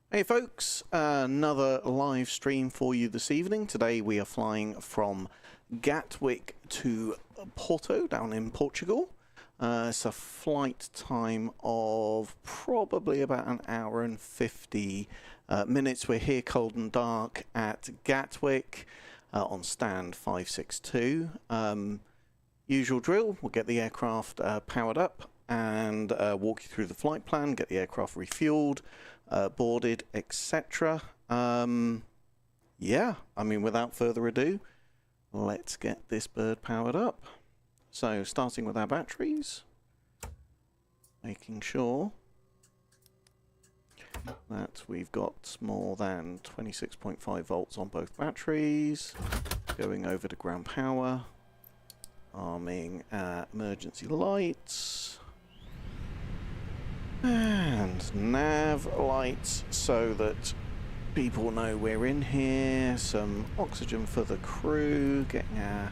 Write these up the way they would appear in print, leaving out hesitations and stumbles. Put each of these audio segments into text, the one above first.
Hey folks, another live stream for you this evening. Today we are flying from Gatwick to Porto down in Portugal. It's a flight time of probably about an hour and 50 minutes. We're here cold and dark at Gatwick on stand 562. Usual drill, we'll get the aircraft powered up and walk you through the flight plan, get the aircraft refueled, boarded, etc. Yeah, I mean, without further ado, let's get this bird powered up. So, starting with our batteries, making sure that we've got more than 26.5 volts on both batteries, going over to ground power, arming our emergency lights, and nav lights so that people know we're in here. Some oxygen for the crew, getting our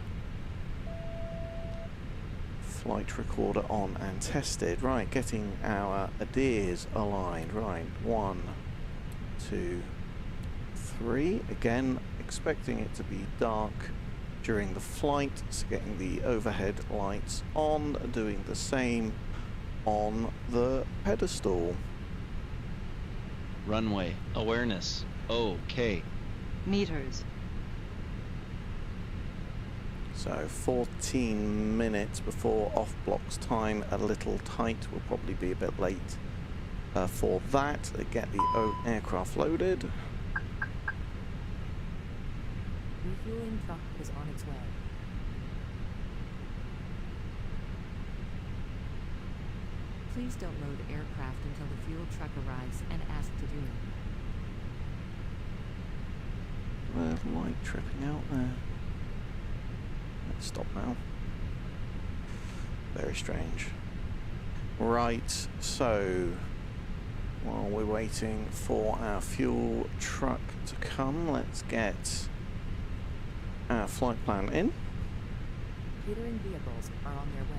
flight recorder on and tested. Right, getting our ADIRs aligned. Right, 1, 2, 3. Again, expecting it to be dark during the flight, so getting the overhead lights on, doing the same on the pedestal. Runway awareness. Okay. Meters. So 14 minutes before off blocks time, a little tight. We'll probably be a bit late for that. Get the aircraft loaded. Refueling truck is on its way. Please don't load aircraft until the fuel truck arrives and ask to do it. Red light tripping out there. Let's stop now. Very strange. Right, so while we're waiting for our fuel truck to come, let's get our flight plan in. Catering vehicles are on their way.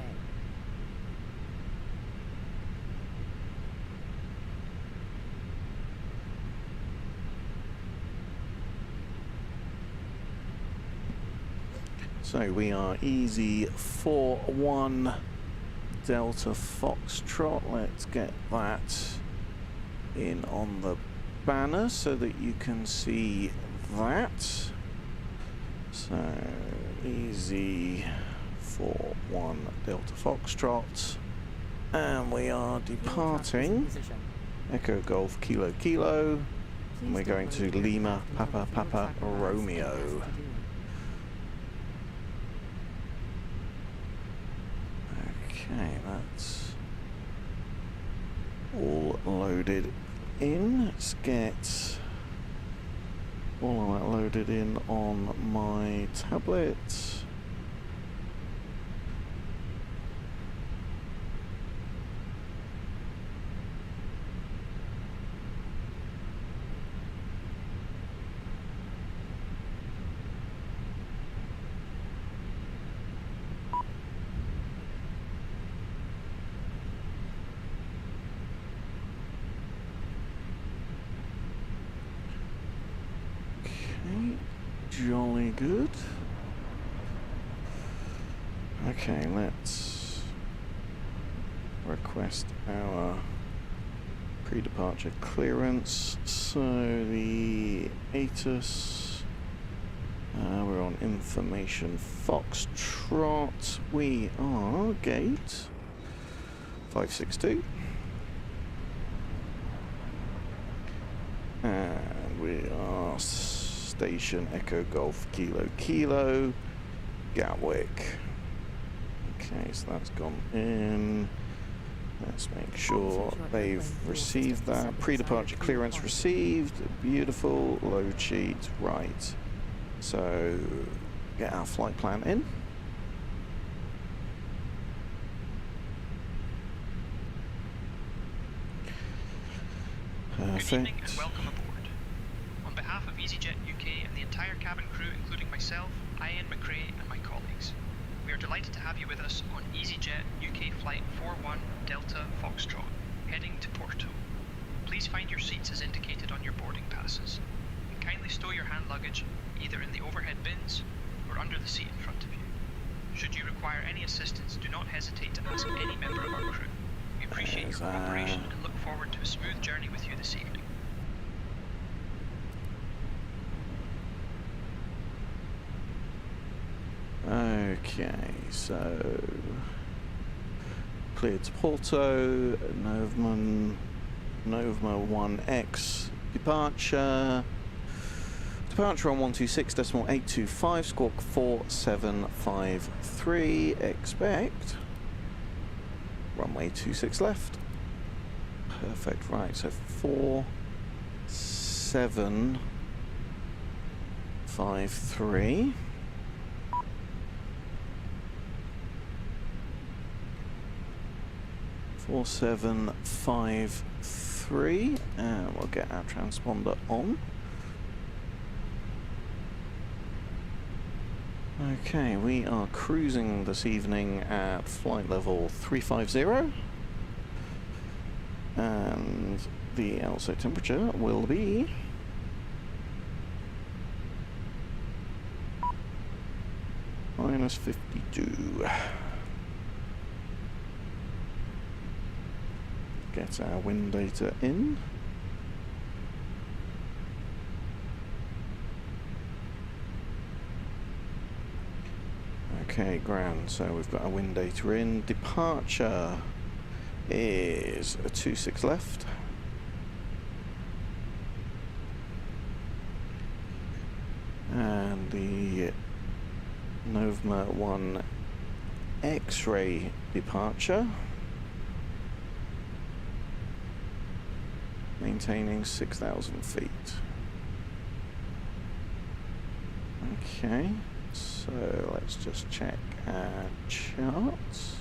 So we are easy 4-1 Delta Foxtrot. Let's get that in on the banner so that you can see that. So easy 4-1 Delta Foxtrot. And we are departing Echo Golf Kilo Kilo. And we're going to Lima Papa Papa Romeo. Okay, that's all loaded in. Let's get all of that loaded in on my tablet. Jolly good. Okay, let's request our pre-departure clearance. So the ATIS, we're on information Foxtrot. We are gate 562. And we are Station Echo Golf Kilo Kilo Gatwick. Okay, so that's gone in. Let's make sure they've received that. Pre-departure clearance received. Beautiful. Load sheet. Right. So get our flight plan in. Perfect. Good evening and welcome aboard. On behalf of EasyJet UK and the entire cabin crew, including myself, Ian McRae and my colleagues, we are delighted to have you with us on EasyJet UK Flight 41 Delta Foxtrot, heading to Porto. Please find your seats as indicated on your boarding passes, and kindly stow your hand luggage either in the overhead bins or under the seat in front of you. Should you require any assistance, do not hesitate to ask any member of our crew. We appreciate your cooperation and look forward to a smooth journey with you this evening. Okay, so cleared to Porto, Nova 1X departure. Departure on 126.825, squawk 4753, expect runway 26 left. Perfect, right, so 4753. Four, 753, and we'll get our transponder on. Okay, we are cruising this evening at flight level 350, and the outside temperature will be -52. Get our wind data in. Okay, grand. So we've got our wind data in. Departure is a 26 left. And the Nova 1 X-ray departure. Maintaining 6,000 feet. Okay, so let's just check our charts.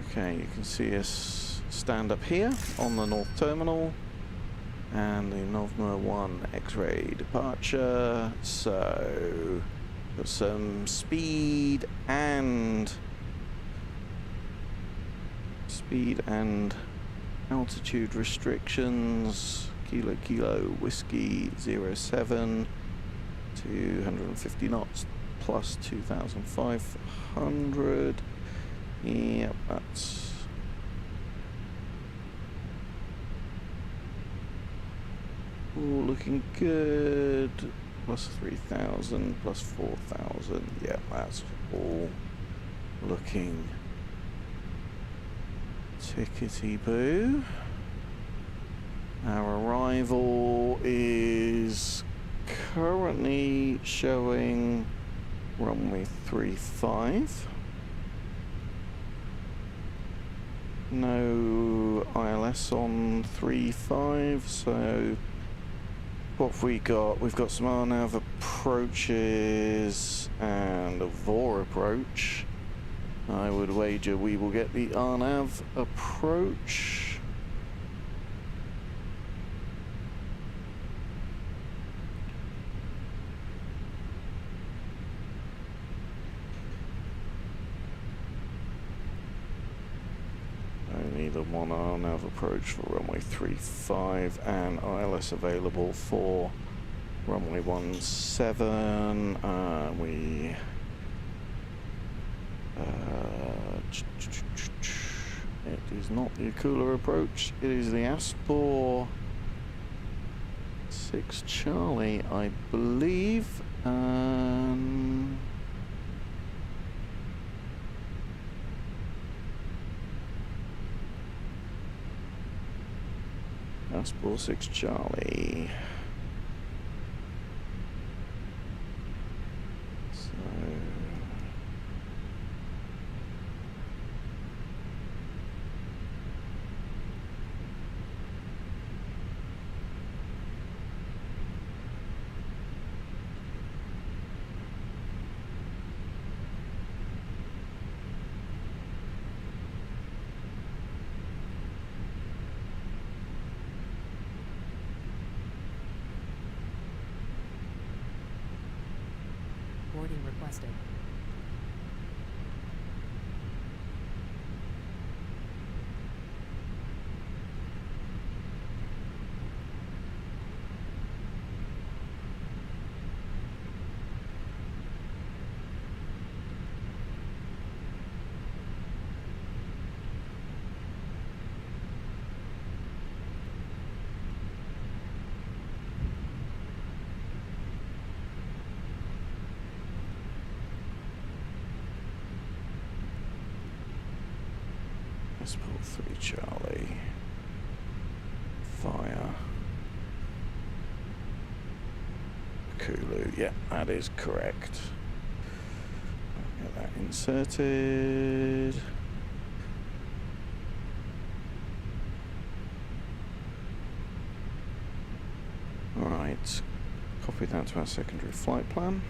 Okay, you can see us stand up here on the North Terminal and the Nova 1 X-ray departure. So got some speed and altitude restrictions. Kilo whiskey 07, 250 knots plus 2,500. Yep, that's all looking good. Plus 3,000, plus 4,000. Yep, that's all looking tickety-boo. Our arrival is currently showing runway 35. No ILS on 35, so what have we got? We've got some RNAV approaches and a VOR approach. I would wager we will get the RNAV approach. Only the one RNAV approach for runway 35 and ILS available for runway 17. It is not the Akula approach, it is the Aspor 6 Charlie, I believe. Aspor 6 Charlie. Boarding requested. Passport 3 Charlie. Fire. Kulu, yeah, that is correct. I'll get that inserted. Alright, copy that to our secondary flight plan.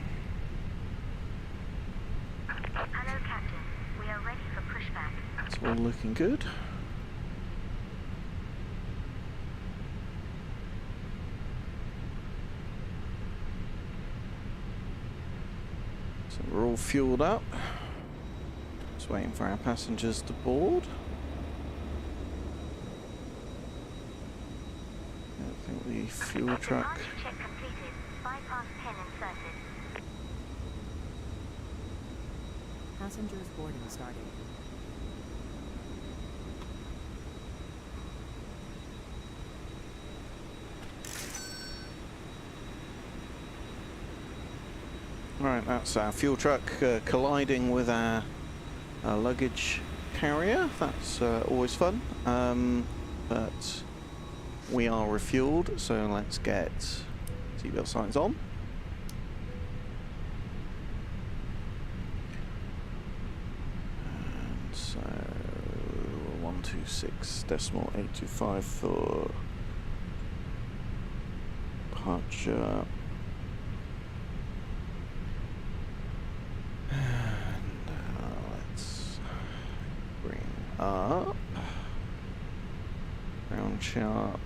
Hello, Captain. We are ready for pushback. It's all looking good. So we're all fueled up. Just waiting for our passengers to board. I think the fuel truck. Departure check completed. Bypass pin inserted. Passengers boarding started. Right, that's our fuel truck colliding with our luggage carrier. That's always fun. But we are refueled, so let's get seatbelt signs on. And so 126.825 for departure. And let's bring up ground chart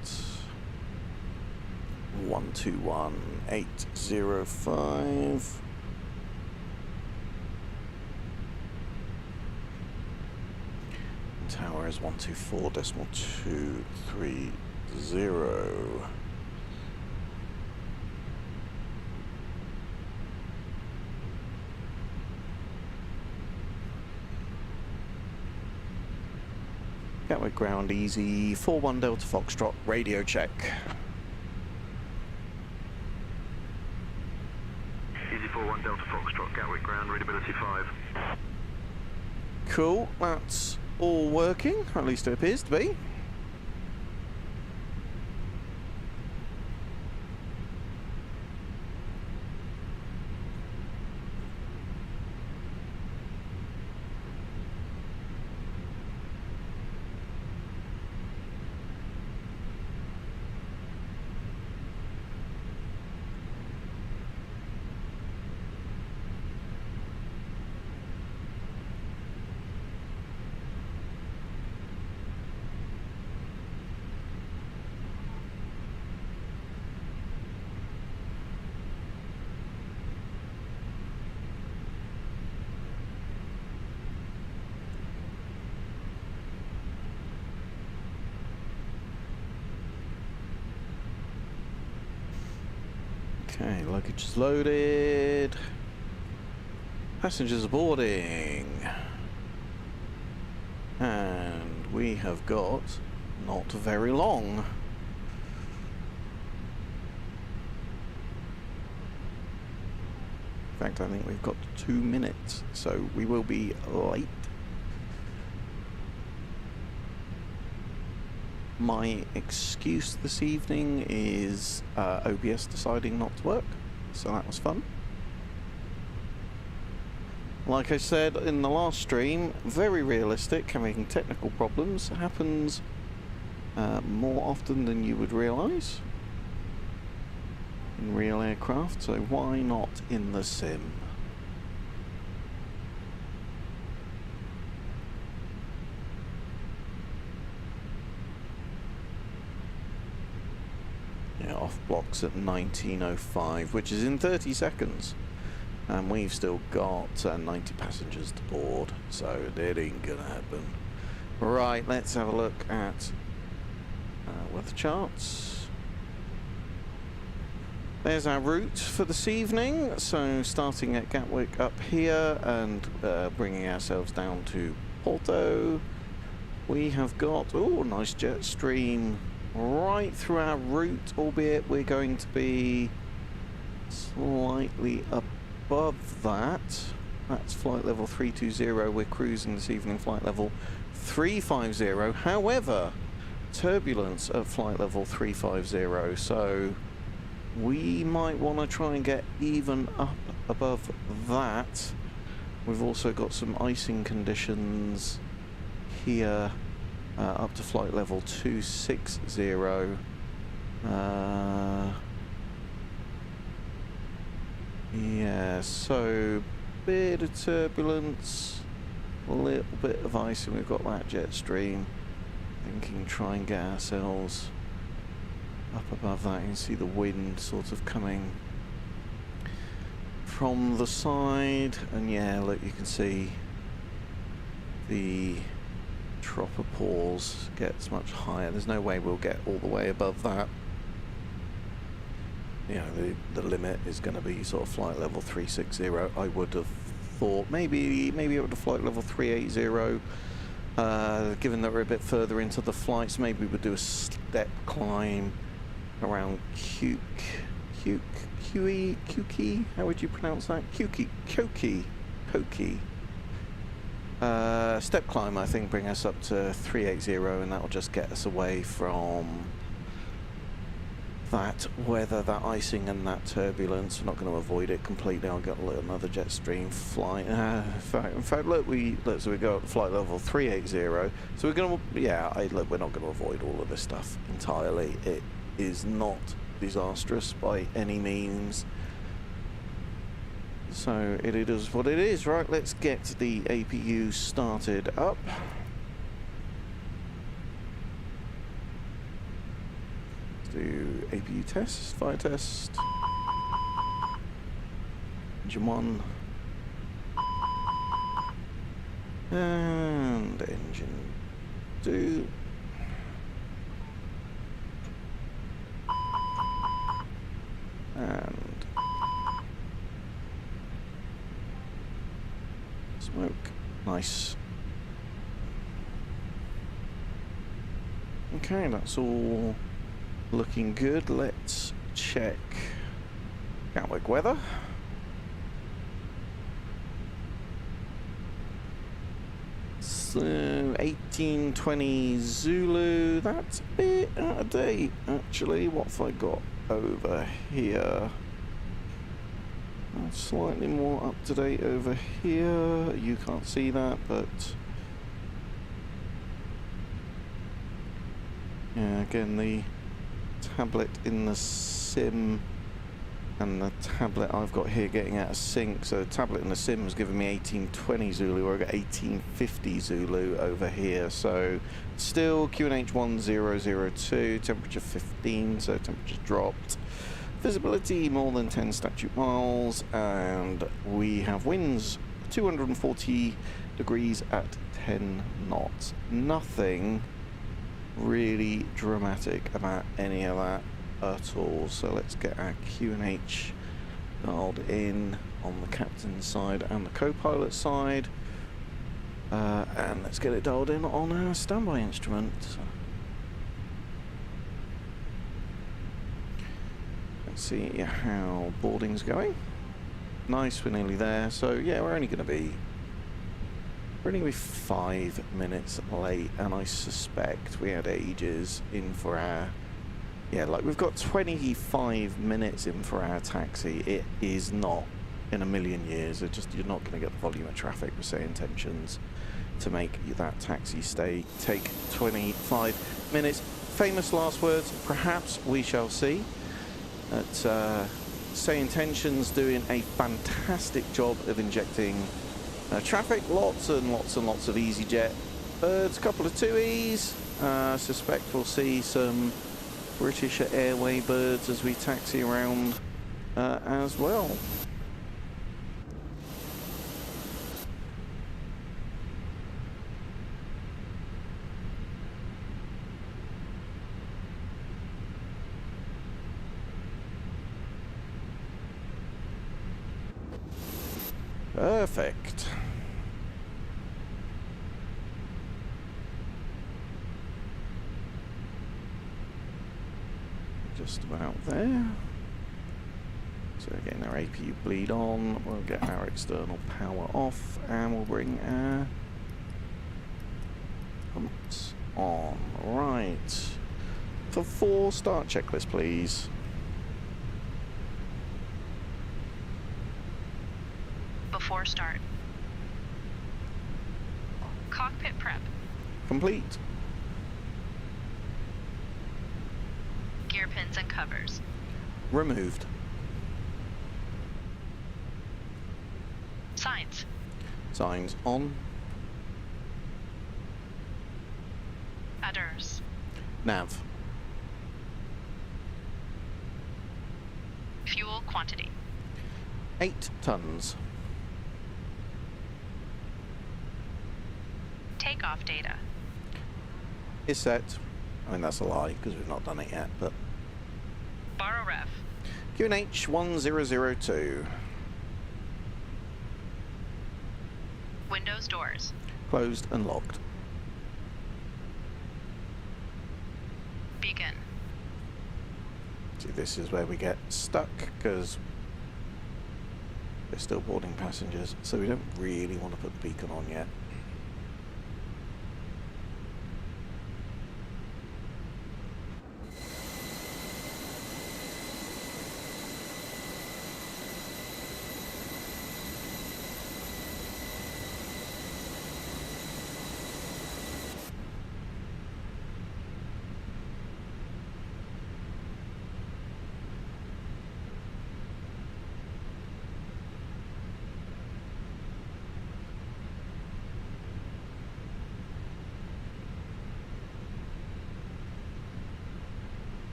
121805. Tower is 124.230. Gatwick ground easy, 41 Delta Foxtrot, radio check. Easy 41 Delta Foxtrot, Gatwick ground, readability 5. Cool, that's all working, or at least it appears to be. Okay, luggage is loaded. Passengers are boarding. And we have got not very long. In fact, I think we've got 2 minutes, so we will be late. My excuse this evening is OBS deciding not to work, so that was fun. Like I said in the last stream, very realistic, having technical problems happens more often than you would realise in real aircraft, so why not in the sim? Yeah, off blocks at 19:05, which is in 30 seconds. And we've still got 90 passengers to board, so that ain't gonna happen. Right, let's have a look at weather charts. There's our route for this evening. So starting at Gatwick up here and bringing ourselves down to Porto. We have got, oh, nice jet stream right through our route, albeit we're going to be slightly above that. That's flight level 320. We're cruising this evening, flight level 350. However, turbulence at flight level 350, so we might want to try and get even up above that. We've also got some icing conditions here up to flight level 260. Yeah, so bit of turbulence, a little bit of icing. We've got that jet stream. Thinking try and get ourselves up above that. You can see the wind sort of coming from the side, and yeah, look, you can see the tropopause gets much higher. There's no way we'll get all the way above that. You know, the limit is going to be sort of flight level 360. I would have thought maybe up to flight level 380. Given that we're a bit further into the flights, maybe we'll do a step climb around Koki. How would you pronounce that? Koki. Step climb, I think, bring us up to 380, and that will just get us away from that weather, that icing and that turbulence. We're not going to avoid it completely. I'll get another jet stream flight. In fact, look, so we go up to flight level 380. So we're going to, yeah, look, we're not going to avoid all of this stuff entirely. It is not disastrous by any means. So it is what it is, right? Let's get the APU started up. Do APU test, fire test. Engine 1. And engine 2. And smoke. Nice. Okay, that's all looking good. Let's check Gatwick weather. So 1820 Zulu, that's a bit out of date actually. What have I got over here? That's slightly more up to date over here. You can't see that, but yeah, again, the tablet in the sim and the tablet I've got here getting out of sync. So the tablet in the sim has given me 1820 Zulu, where I got 1850 Zulu over here. So still QNH 1002, temperature 15, so temperature's dropped. Visibility more than 10 statute miles, and we have winds 240 degrees at 10 knots. Nothing really dramatic about any of that at all. So let's get our QNH dialed in on the captain's side and the co-pilot side, and let's get it dialed in on our standby instrument. Let's see how boarding's going. Nice, we're nearly there. So yeah, we're only going to be 5 minutes late, and I suspect we had ages in for our, yeah, like we've got 25 minutes in for our taxi. It is not in a million years, you're not going to get the volume of traffic with say intentions to make that taxi take 25 minutes. Famous last words, perhaps we shall see. Say Intentions doing a fantastic job of injecting traffic, lots and lots and lots of EasyJet birds, a couple of TUIs. Suspect we'll see some British Airway birds as we taxi around as well. Perfect. Just about there. So So getting our APU bleed on, we'll get our external power off, and we'll bring our pumps on. Right. For 4, start checklist, please. Before start. Cockpit prep. Complete. Gear pins and covers. Removed. Signs. Signs on. Udders. Nav. Fuel quantity. 8 tons. Takeoff data. Is set. I mean, that's a lie because we've not done it yet, but Borrow ref. QNH 1002. Windows doors. Closed and locked. Beacon. See, this is where we get stuck because we're still boarding passengers, so we don't really want to put the beacon on yet.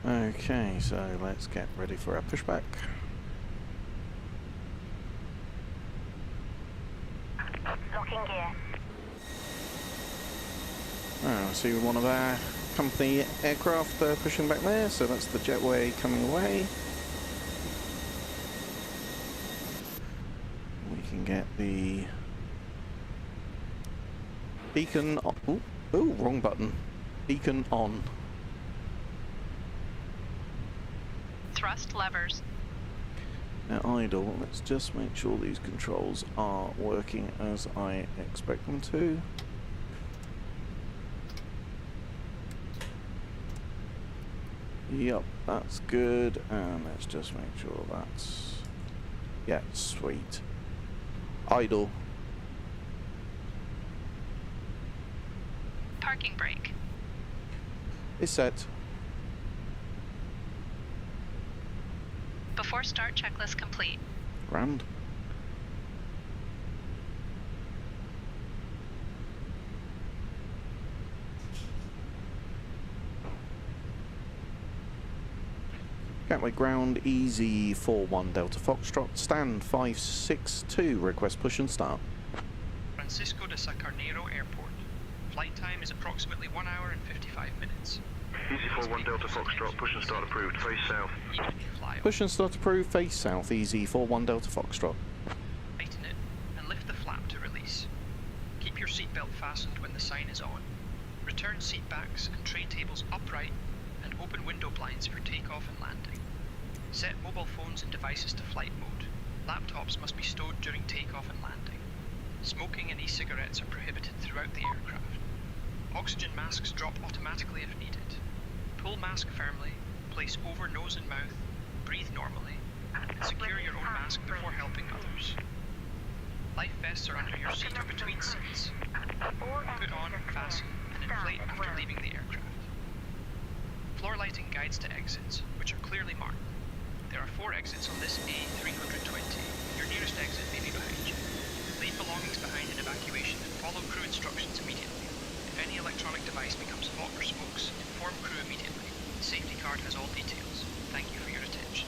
Okay, so let's get ready for our pushback. Locking gear. Oh, see one of our company aircraft pushing back there, so that's the jetway coming away. We can get the beacon on. Ooh, wrong button. Beacon on. Thrust levers. Now idle, let's just make sure these controls are working as I expect them to. Yep, that's good, and let's just make sure that's, yeah, sweet. Idle. Parking brake. Is set. Before start checklist complete. Grand. Gatwick ground, easy 41 Delta Foxtrot, stand 562, request push and start. Francisco de Sacarnero Airport. Flight time is approximately 1 hour and 55 minutes. Easy 41 Delta Foxtrot, push and start approved, face south. Immediately fly Push and start approved, face south, easy 41 Delta Foxtrot. tighten it, and lift the flap to release. Keep your seatbelt fastened when the sign is on. Return seat backs and tray tables upright, and open window blinds for takeoff and landing. Set mobile phones and devices to flight mode. Laptops must be stowed during takeoff and landing. Smoking and e-cigarettes are prohibited throughout the aircraft. Oxygen masks drop automatically if needed. Pull mask firmly, place over nose and mouth, breathe normally, and secure your own mask before helping others. Life vests are under your seat or between seats. Put on, fasten, and inflate after leaving the aircraft. Floor lighting guides to exits, which are clearly marked. There are 4 exits on this A320. Your nearest exit may be behind you. Leave belongings behind in evacuation and follow crew instructions immediately. If any electronic device becomes hot or smokes, inform crew immediately. The safety card has all details. Thank you for your attention.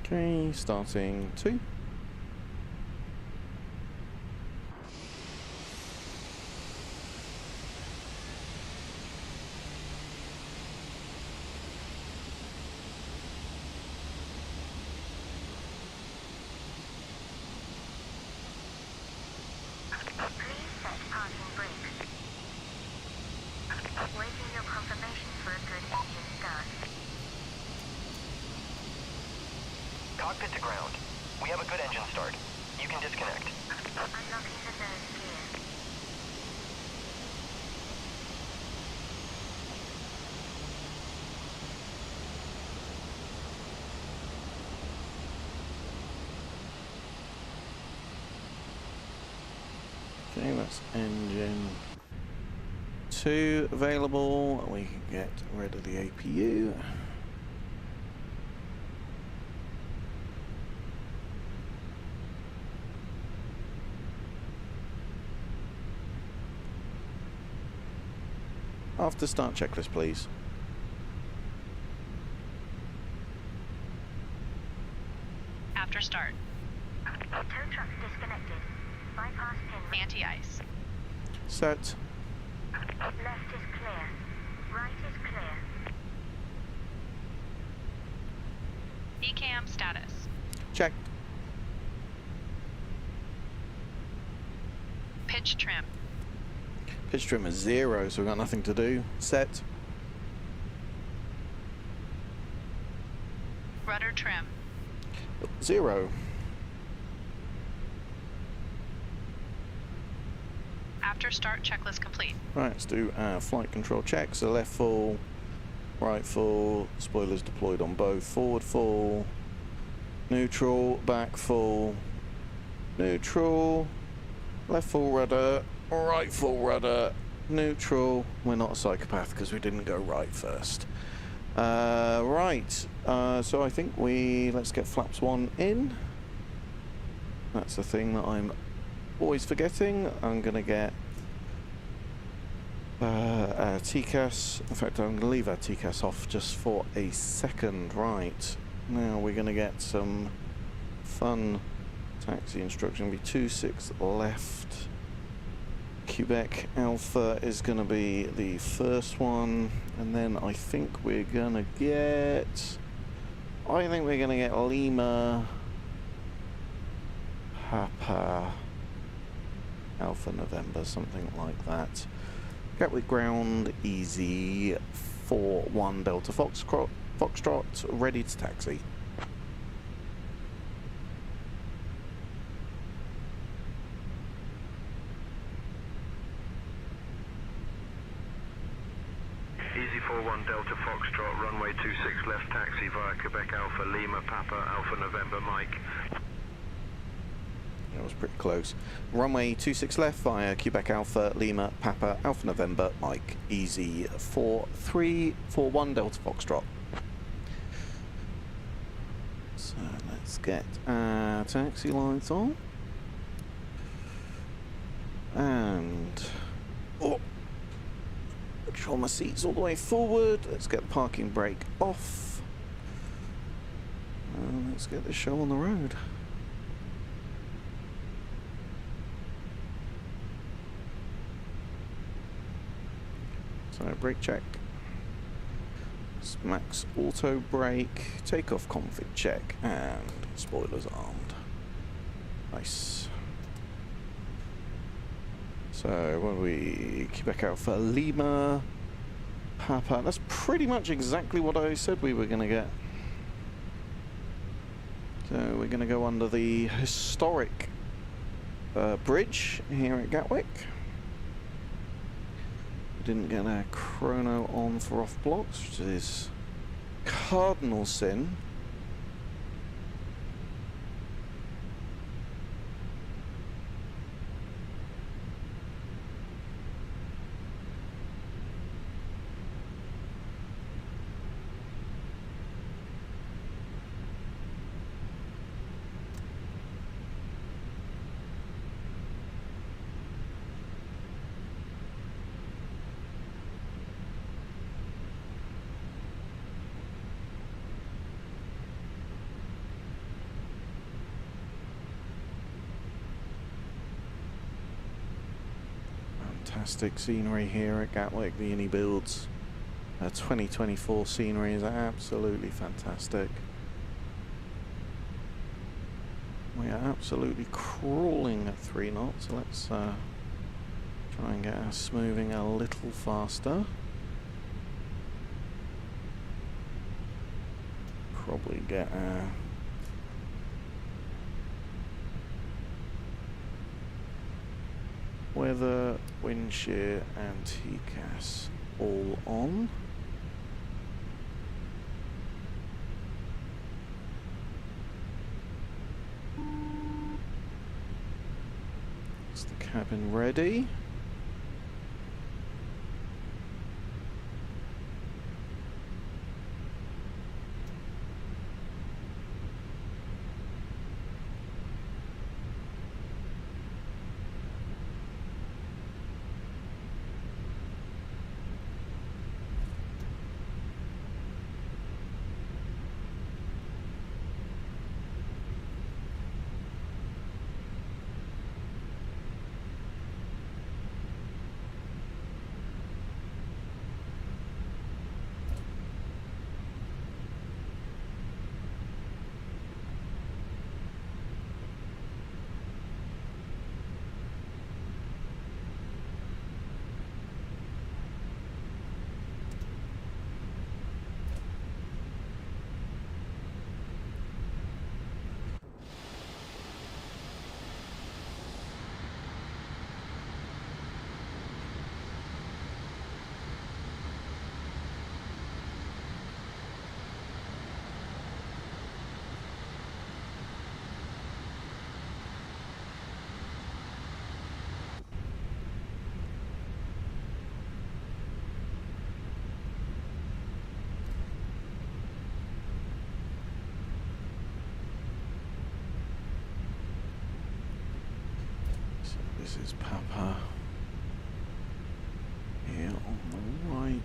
Okay, starting 2. Please set parking brakes. Waiting your confirmation for a good engine start. Cockpit to ground. We have a good engine start. You can disconnect. Unlocking the nose gear. Okay, that's engine 2 available. We can get rid of the APU. After start checklist, please. After start. Tow truck disconnected. Bypass pin. Anti-ice. Set. Left is clear. Right is clear. ECAM status. Checked. Pitch trim. Pitch trim is 0, so we've got nothing to do. Set. Rudder trim. 0. After start checklist complete. Right, let's do our flight control check. So left full, right full, spoilers deployed on both, forward full, neutral, back full, neutral, left full rudder, right full rudder, neutral. We're not a psychopath because we didn't go right first. Right, so I think let's get flaps 1 in. That's the thing that I'm always forgetting. I'm going to get our TCAS. In fact, I'm going to leave our TCAS off just for a second. Right, now we're going to get some fun taxi instruction. Be 26 left. Quebec Alpha is going to be the first one, and then I think we're going to get Lima Papa Alpha November, something like that. Gatwick ground, easy, 4-1 Delta Foxtrot, ready to taxi. Easy 4-1 Delta Foxtrot, runway 26 left taxi via Quebec Alpha, Lima Papa, Alpha November Mike. That was pretty close. Runway 26 left via Quebec Alpha, Lima, Papa, Alpha November, Mike. Easy 4-3-4-1 Delta Foxtrot. So let's get our taxi lights on. And control my seats all the way forward. Let's get the parking brake off. And let's get this show on the road. So brake check, max auto brake, takeoff config check, and spoilers armed. Nice. So what are we? Quebec Alpha Lima Papa. That's pretty much exactly what I said we were going to get. So we're going to go under the historic bridge here at Gatwick. Didn't get our chrono on for off blocks, which is cardinal sin. Fantastic scenery here at Gatwick. The Uni Builds 2024 scenery is absolutely fantastic. We are absolutely crawling at 3 knots. Let's try and get us moving a little faster. Probably get weather, wind shear and TCAS all on. Is the cabin ready? This is Papa here on the right.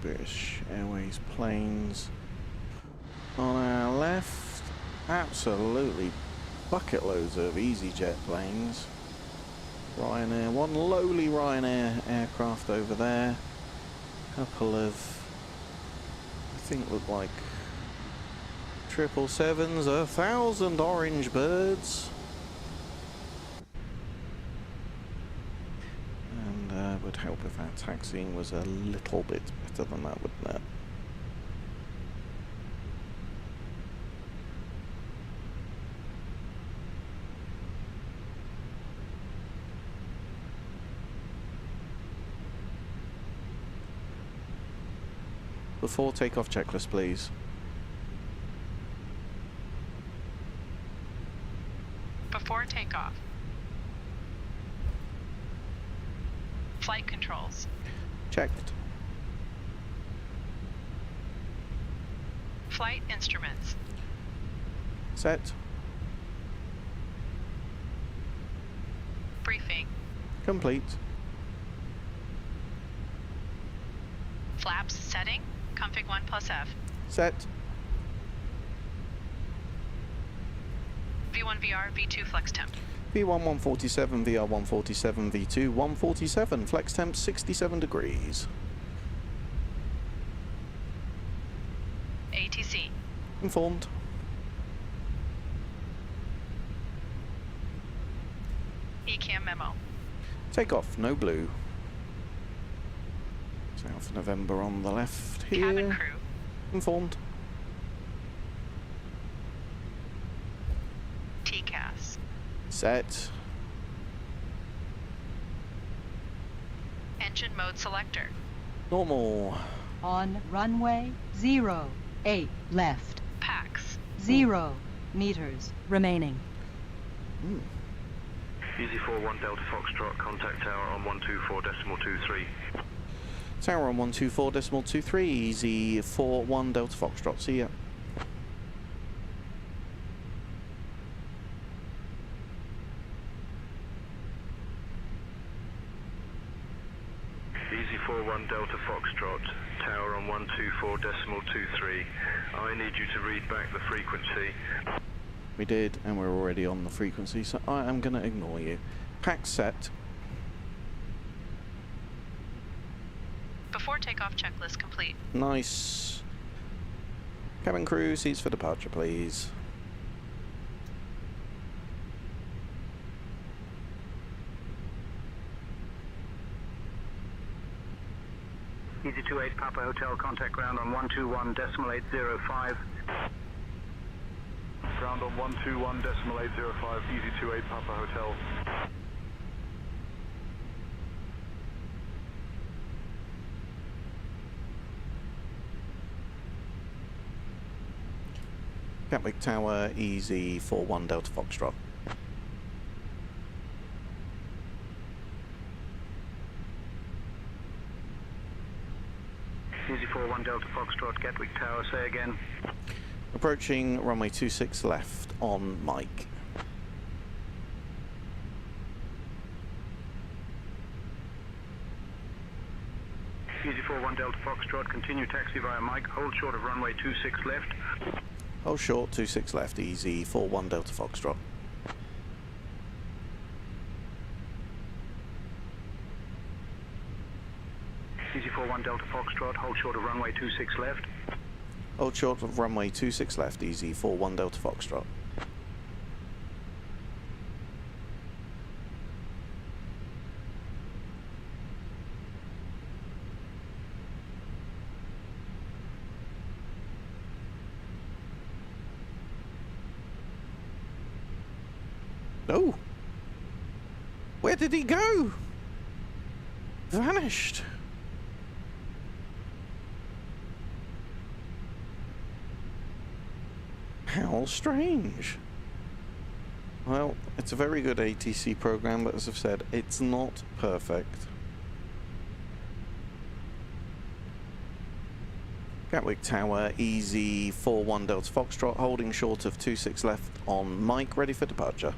British Airways planes on our left. Absolutely bucket loads of EasyJet planes. Ryanair, one lowly Ryanair aircraft over there. Couple of, I think, look like 777s, 1,000 orange birds. Would help if our taxiing was a little bit better than that, wouldn't it? Before takeoff checklist, please. Before takeoff. Flight controls. Checked. Flight instruments. Set. Briefing. Complete. Flaps setting. Config 1+F. Set. V1 VR, V2 flex temp. V1 147, VR 147, V2 147, flex temp 67 degrees. ATC. Informed. ECAM memo. Takeoff, no blue. South November on the left here. Cabin crew. Informed. TCAS. Set. Engine mode selector. Normal. On runway 08 left. PAX. 0 meters remaining. Easy 41 Delta Foxtrot, contact tower on 124.23. Tower on 124.23, easy 41 Delta Foxtrot, see ya. Easy 41 Delta Foxtrot, tower on 124.23. I need you to read back the frequency. We did, and we're already on the frequency, so I am going to ignore you. Pack set. Before takeoff checklist complete. Nice. Cabin crew, seats for departure, please. Easy 28 Papa Hotel, contact ground on 121.805. Ground on 121.805, easy 28 Papa Hotel. Gatwick Tower, easy 41 Delta Foxtrot. Easy 41 Delta Foxtrot, Gatwick Tower, say again. Approaching runway 26 left on Mike. Easy 41 Delta Foxtrot, continue taxi via Mike, hold short of runway 26 left. Hold short, 26 left, easy 41 Delta Foxtrot. Easy 41 Delta Foxtrot, hold short of runway 26 left. Hold short of runway 26 left, easy 41 Delta Foxtrot. No! Where did he go? Vanished. How strange. Well, it's a very good ATC program, but as I've said, it's not perfect. Gatwick Tower, easy 41 Delta Foxtrot, holding short of 26 left on Mike, ready for departure.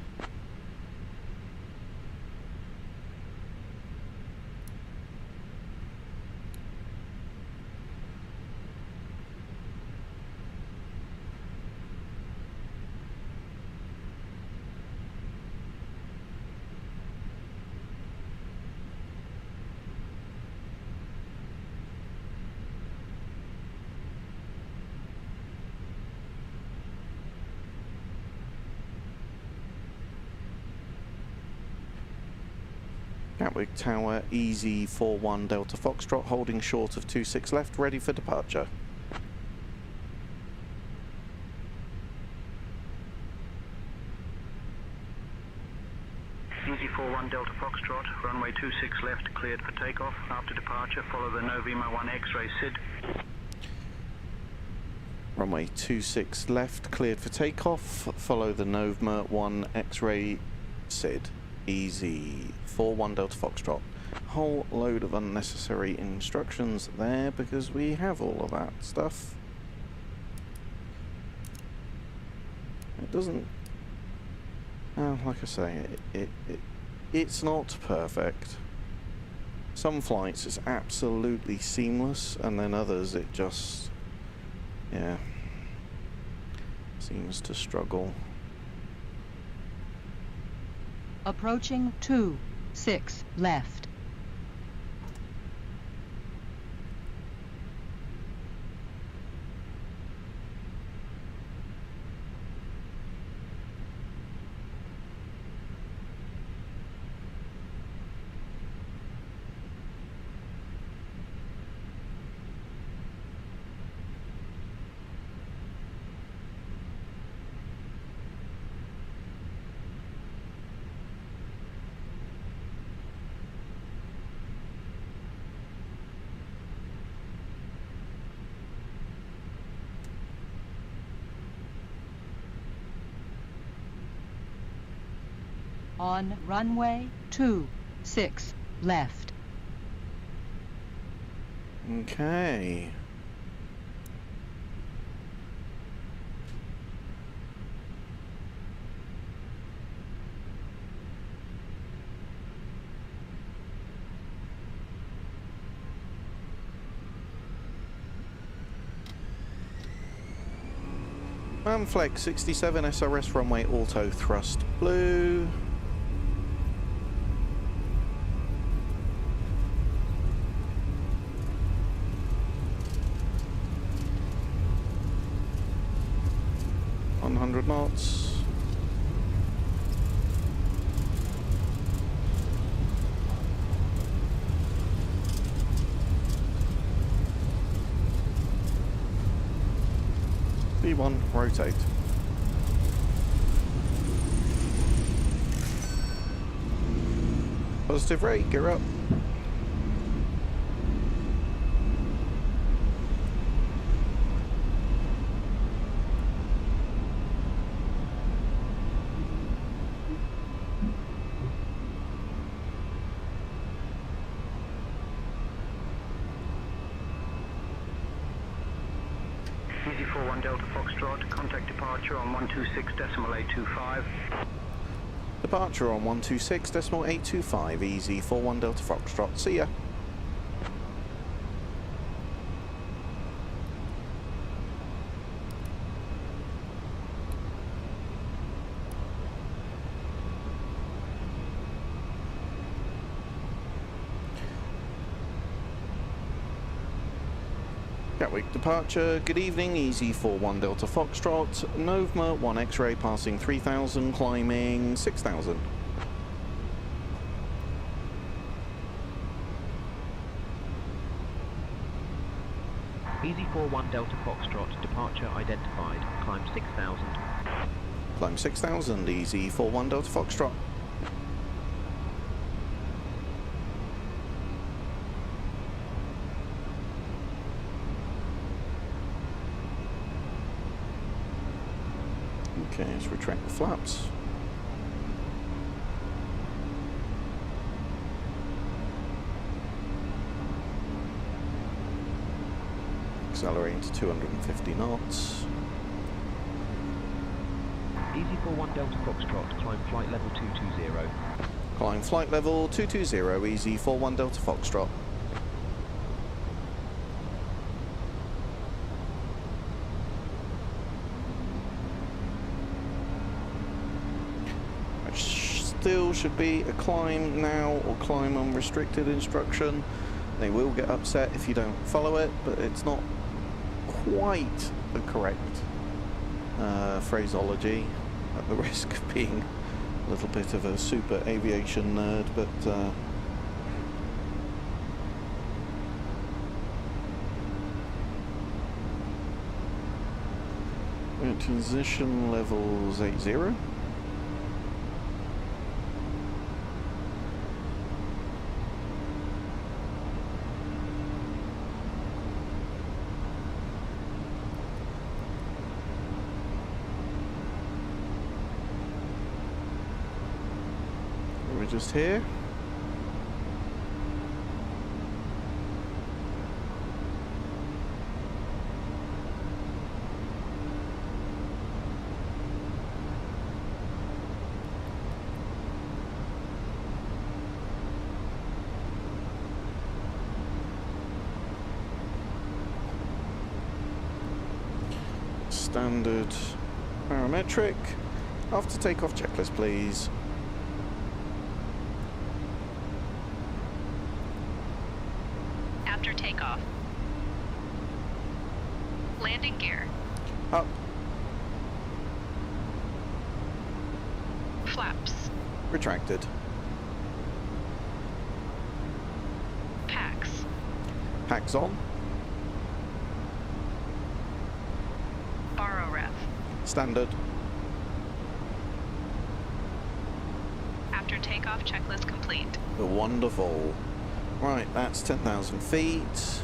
Gatwick Tower, easy 41 Delta Foxtrot, holding short of 26 left, ready for departure. Easy 41 Delta Foxtrot, runway 26 left, cleared for takeoff. After departure, follow the Novema 1 X-ray SID. Runway 26 left, cleared for takeoff. Follow the Novema 1 X-ray SID. Easy 41 Delta Foxtrot. Whole load of unnecessary instructions there because we have all of that stuff. It doesn't. Like I say, it's not perfect. Some flights it's absolutely seamless, and then others it just, yeah, seems to struggle. Approaching 26 left. On runway 26 left. Okay. Flex 67 SRS runway auto thrust blue. Knots. B1 rotate. Positive rate, gear up. Easy 41 Delta Foxtrot, contact departure on 126.825. Departure on 126.825, easy 41 Delta Foxtrot, see ya. Gatwick departure, good evening, easy 41 Delta Foxtrot, Novma 1 X-ray passing 3000, climbing 6000. Easy 41 Delta Foxtrot, departure identified, climb 6000. Climb 6000, easy 41 Delta Foxtrot. Okay, let's retract the flaps. Accelerating to 250 knots. Easy 41 Delta Foxtrot, climb flight level 220. Climb flight level 220, easy 41 Delta Foxtrot. Still should be a climb now or climb unrestricted instruction. They will get upset if you don't follow it, but it's not quite the correct phraseology, at the risk of being a little bit of a super aviation nerd, but transition levels 80. Just here. Standard parametric. After takeoff checklist, please. After takeoff. Landing gear. Up. Flaps. Retracted. Packs. Packs on. Borrow ref. Standard. After takeoff checklist complete. Wonderful. Right, that's 10,000 feet.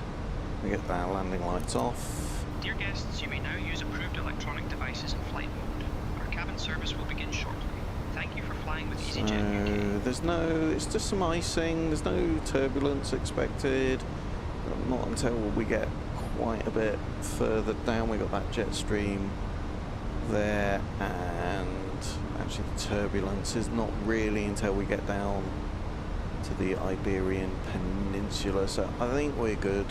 We get our landing lights off. Dear guests, you may now use approved electronic devices in flight mode. Our cabin service will begin shortly. Thank you for flying with EasyJet UK. There's no, it's just some icing, there's no turbulence expected. But not until we get quite a bit further down. We got that jet stream there, and actually the turbulence is not really until we get down to the Iberian Peninsula, so I think we're good.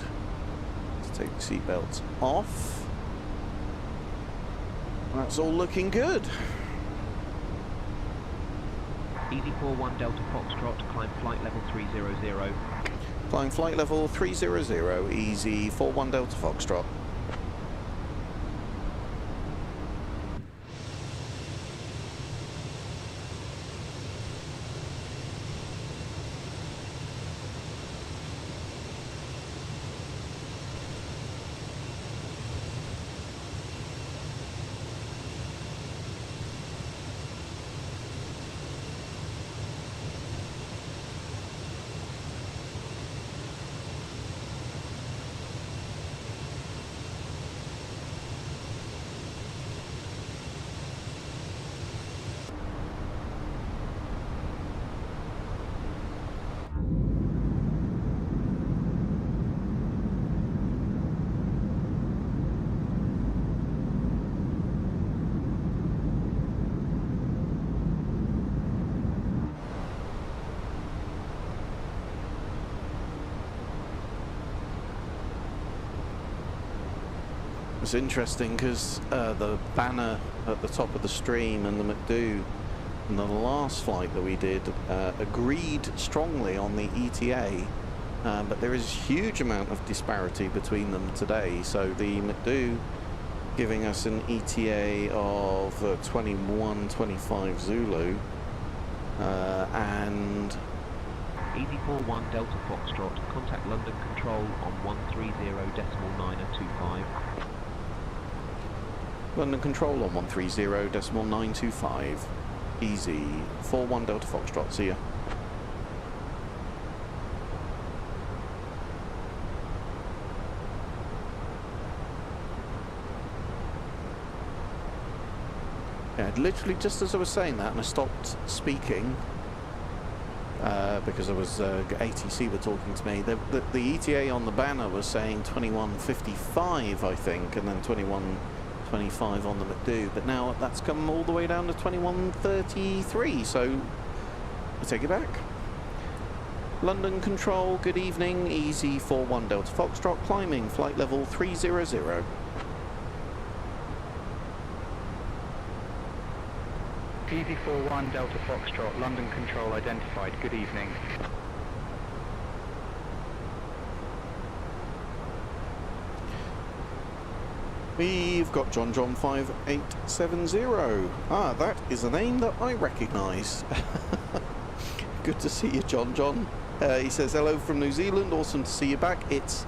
Let's take the seatbelts off. That's all looking good. Easy 41 Delta Foxtrot, climb flight level 300. Flying flight level 300, easy 41 Delta Foxtrot. It's interesting because the banner at the top of the stream and the McDo and the last flight that we did agreed strongly on the ETA, but there is a huge amount of disparity between them today. So the McDo giving us an ETA of 21:25 Zulu, and Easy 41 Delta Foxtrot, contact London Control on 130.925. London Control on 130.925. Easy 41 Delta Foxtrot, see ya. Yeah, literally just as I was saying that and I stopped speaking because I was ATC were talking to me, the ETA on the banner was saying 21:55 I think, and then 21:25 on the McDo, but now that's come all the way down to 21:33, so I take it back. London Control, good evening, easy 41 Delta Foxtrot, climbing flight level 300. Easy 41 Delta Foxtrot, London Control identified, good evening. We've got John 5870. Ah, that is a name that I recognise. Good to see you, John. He says, hello from New Zealand, awesome to see you back. It's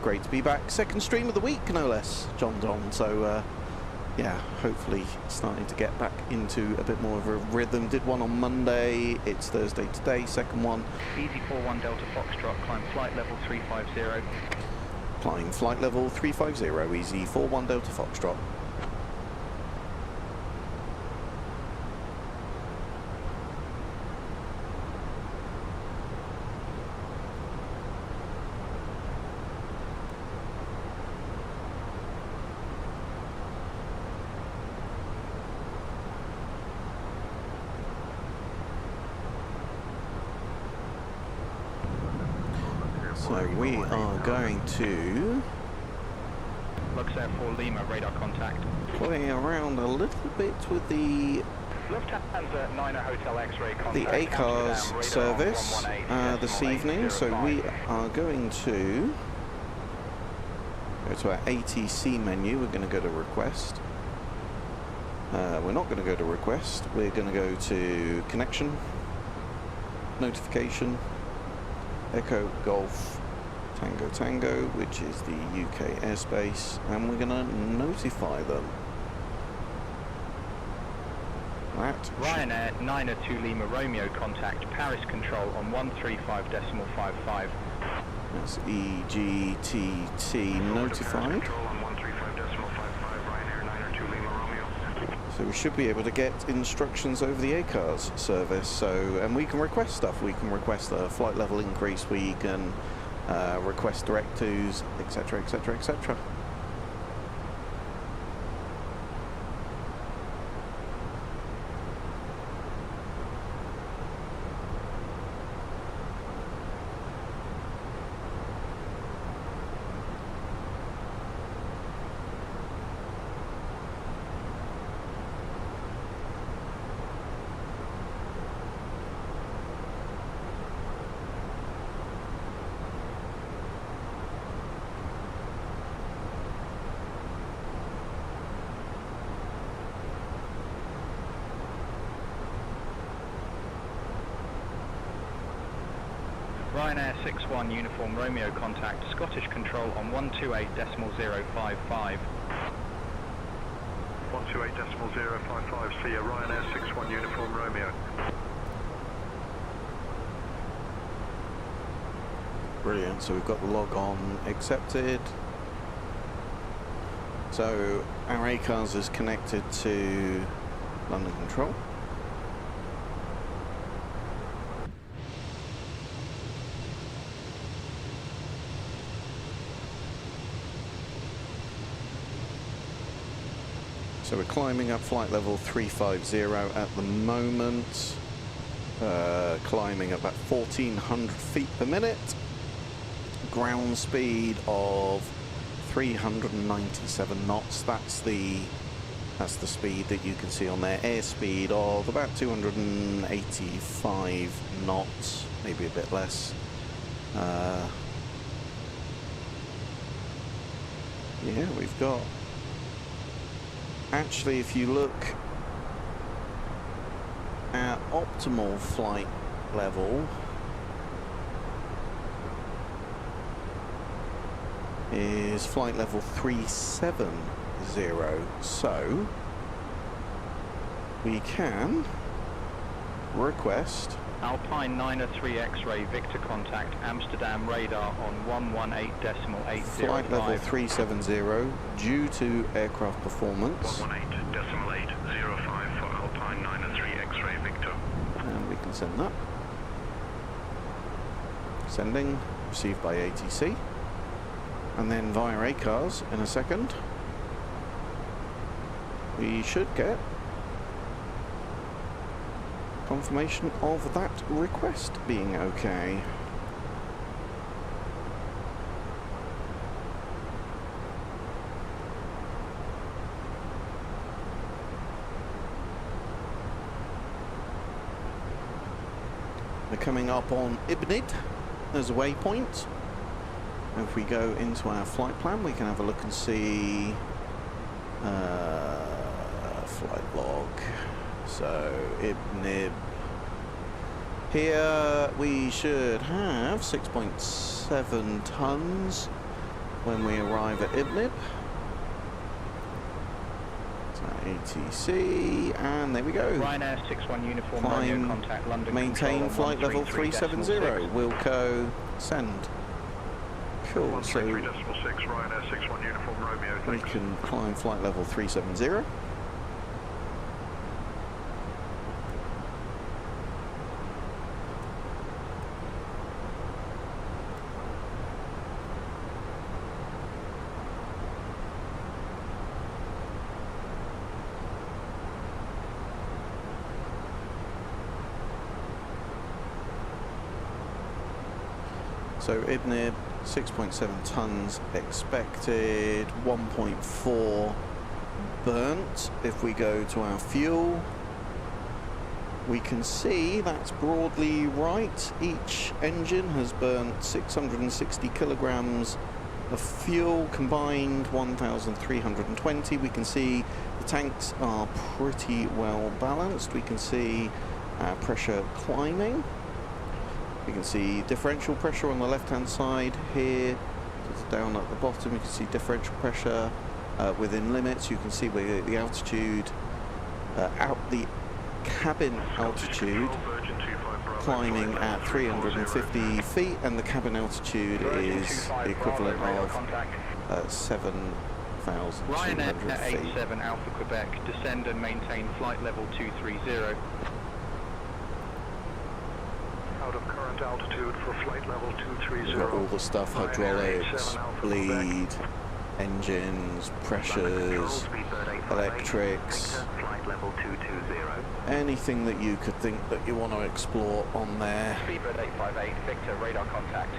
great to be back. Second stream of the week, no less, John. So, yeah, hopefully starting to get back into a bit more of a rhythm. Did one on Monday, it's Thursday today, second one. Easy 41 Delta Foxtrot, climb flight level 350. Flying flight level 350, easy 41 Delta Foxtrot. So we are going to Luxair 4 Lima, radar contact. play around a little bit with the Lufthansa 9 Hotel X-ray contact. the ACARS service this evening. So we are going to go to our ATC menu. We're going to go to request. We're not going to go to request. We're going to go to connection, notification, Echo Golf Tango, which is the UK airspace, and we're going to notify them. That Ryanair 902 Lima Romeo contact Paris Control on 135.55. That's EGTT notified. So we should be able to get instructions over the ACARS service. So, and we can request stuff. We can request a flight level increase. We can request direct twos, etc, etc, etc. Ryanair 61 Uniform Romeo contact, Scottish Control on 128.055. 128.055, see ya, Ryanair 61 Uniform Romeo. Brilliant, so we've got the log on accepted. So our ACARS is connected to London Control. So we're climbing up flight level 350 at the moment, climbing at about 1400 feet per minute, ground speed of 397 knots. That's the speed that you can see on there. Airspeed of about 285 knots, maybe a bit less. Yeah, we've got. Actually, if you look at optimal flight level, is flight level 370. So we can request Alpine 903 X-ray Victor contact Amsterdam radar on 118.805. flight level 370 due to aircraft performance. 118.805 for Alpine 903 X-ray Victor. And we can send that. Sending, received by ATC. And then via ACARS in a second, we should get confirmation of that request being okay. We're coming up on Ibnid as a waypoint. If we go into our flight plan, we can have a look and see flight log. So Ibnib. Here we should have 6.7 tons when we arrive at Ibnib. So ATC, and there we go. Ryanair 61 Uniform Climb, Romeo contact London maintain Control flight level 370. Wilco, send. Cool, so 133.6, Ryanair 61 Uniform Romeo. we Thanks. can climb flight level 370. So Ibnib, 6.7 tons expected, 1.4 burnt. If we go to our fuel, we can see that's broadly right. Each engine has burnt 660 kilograms of fuel, combined 1,320. We can see the tanks are pretty well balanced. We can see our pressure climbing. You can see differential pressure on the left-hand side here. It's down at the bottom. You can see differential pressure within limits. You can see where the altitude, the cabin altitude, climbing at 350 feet, and the cabin altitude is the equivalent of 7,200 Ryanair feet. 87 Alpha Quebec, descend and maintain flight level 230. out of current altitude for flight level 230. We've got all the stuff, hydraulics, bleed, engines, pressures, electrics, flight level 220. anything that you could think that you want to explore on there. Speedbird 858, Victor, radar contact.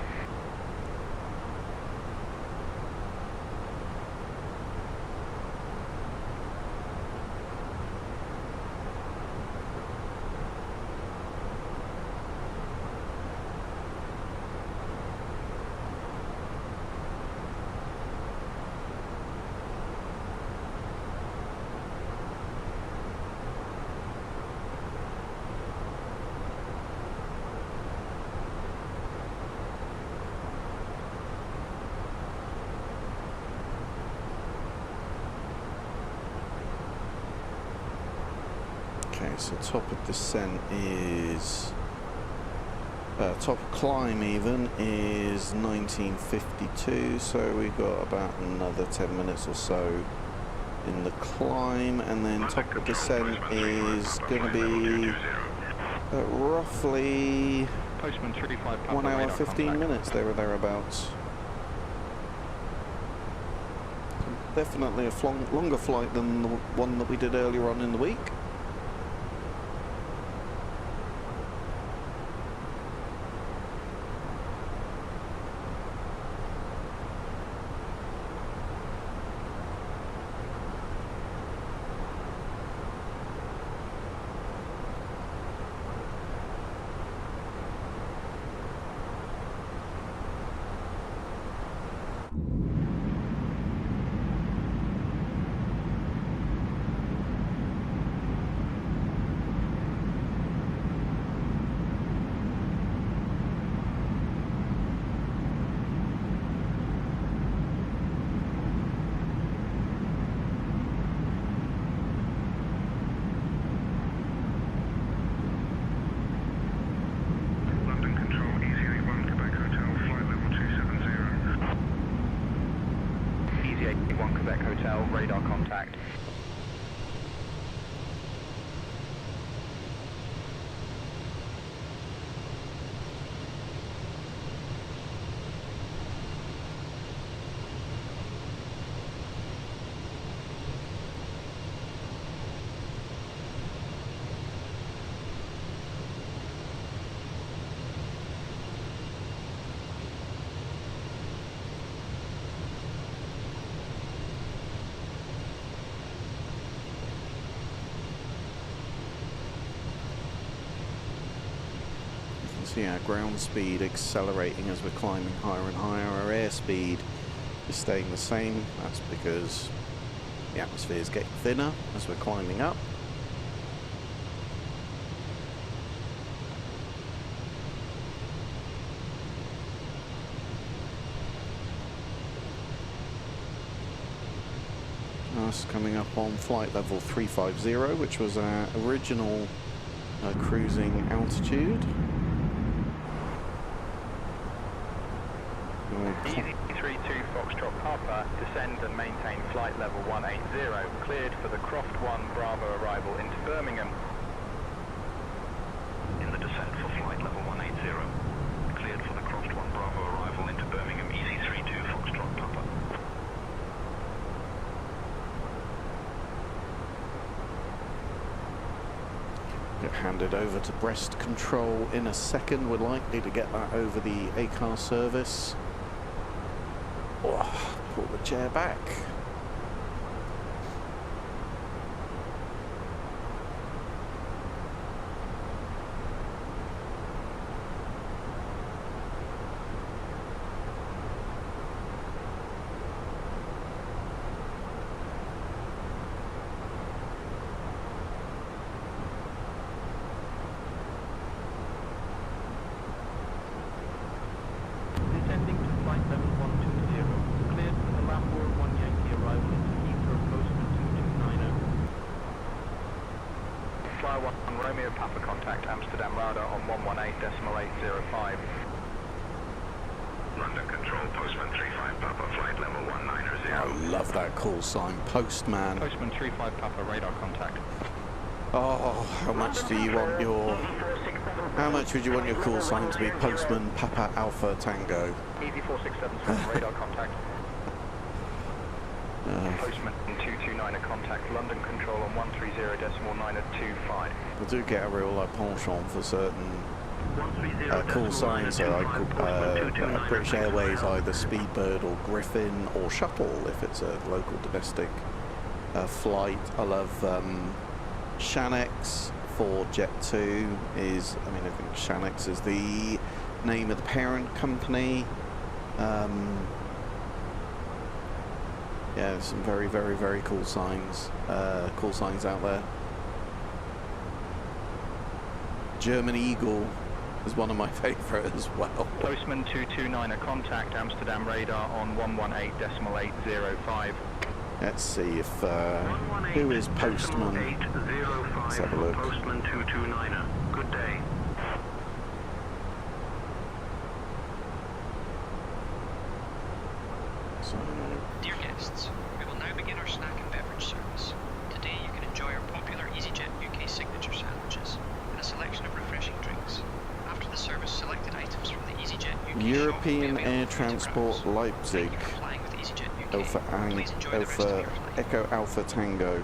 Okay, so top of descent is, top of climb even is 1952, so we've got about another 10 minutes or so in the climb, and then top of descent is going to be roughly Postman 35 Papa, 1 hour radar 15 contact. minutes, there or thereabouts. Definitely a longer flight than the one that we did earlier on in the week. Hotel, radar contact. See our ground speed accelerating as we're climbing higher and higher. Our airspeed is staying the same. That's because the atmosphere is getting thinner as we're climbing up. Us coming up on flight level 350, which was our original cruising altitude. Easy 32 Foxtrot Papa, descend and maintain flight level 180, cleared for the Croft 1 Bravo arrival into Birmingham. In the descent for flight level 180, cleared for the Croft 1 Bravo arrival into Birmingham, Easy 32 Foxtrot Papa. Get handed over to breast control in a second. We're likely to get that over the ACAR service. Oh, pull the chair back. Descending to flight level 120, cleared for the Lambour 1 Yankee arrival into Heathrow, Postman 2290. Fly 1 Romeo Papa, contact Amsterdam radar on 118.805. London Control, Postman 35 Papa, flight level 190. I love that call sign, Postman. Postman 35 Papa, radar contact. Oh, how much do you want your How much would you want your call sign to be? Postman Papa Alpha Tango. Easy 4677, radar contact. Postman 229 at contact, London control on 130.9 at 25. I do get a real penchant for certain call signs, so I call British Airways either Speedbird or Griffin or Shuttle if it's a local domestic flight. I love Shanex for Jet2 is, I mean, I think Shanex is the name of the parent company. Yeah, there's some very, very, very cool signs out there. German Eagle is one of my favourite as well. Postman 229 at contact, Amsterdam radar on 118.805. Let's see if who is Postman. Let's have a look. Postman 229er. Good day. So, Dear guests, we will now begin our snack and beverage service. Today you can enjoy our popular EasyJet UK signature sandwiches and a selection of refreshing drinks. After the service, selected items from the EasyJet UK European shop will be Air available for Transport photographs. Leipzig. Thank you for flying with EasyJet UK. Please enjoy the rest of Alpha your flight. Echo Alpha Tango.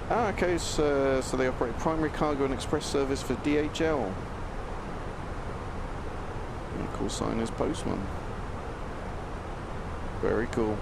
Ah, okay, so they operate primary cargo and express service for DHL. And call sign is Postman. Very cool.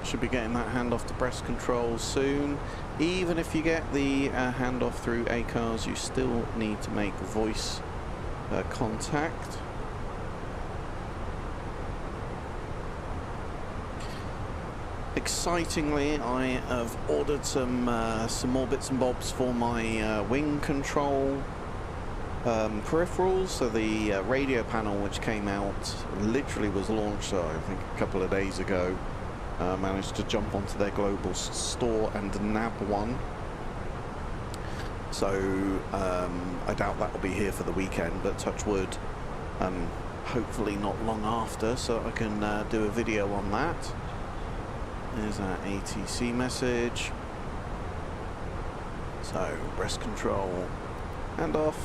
Should be getting that handoff to breast control soon. Even if you get the handoff through ACARS, you still need to make voice contact. Excitingly, I have ordered some more bits and bobs for my wing control peripherals. So the radio panel, which came out, literally was launched, I think, a couple of days ago. Managed to jump onto their global store and nab one. So I doubt that will be here for the weekend, but touch wood, hopefully not long after, so I can do a video on that. There's our ATC message. So breast control handoff.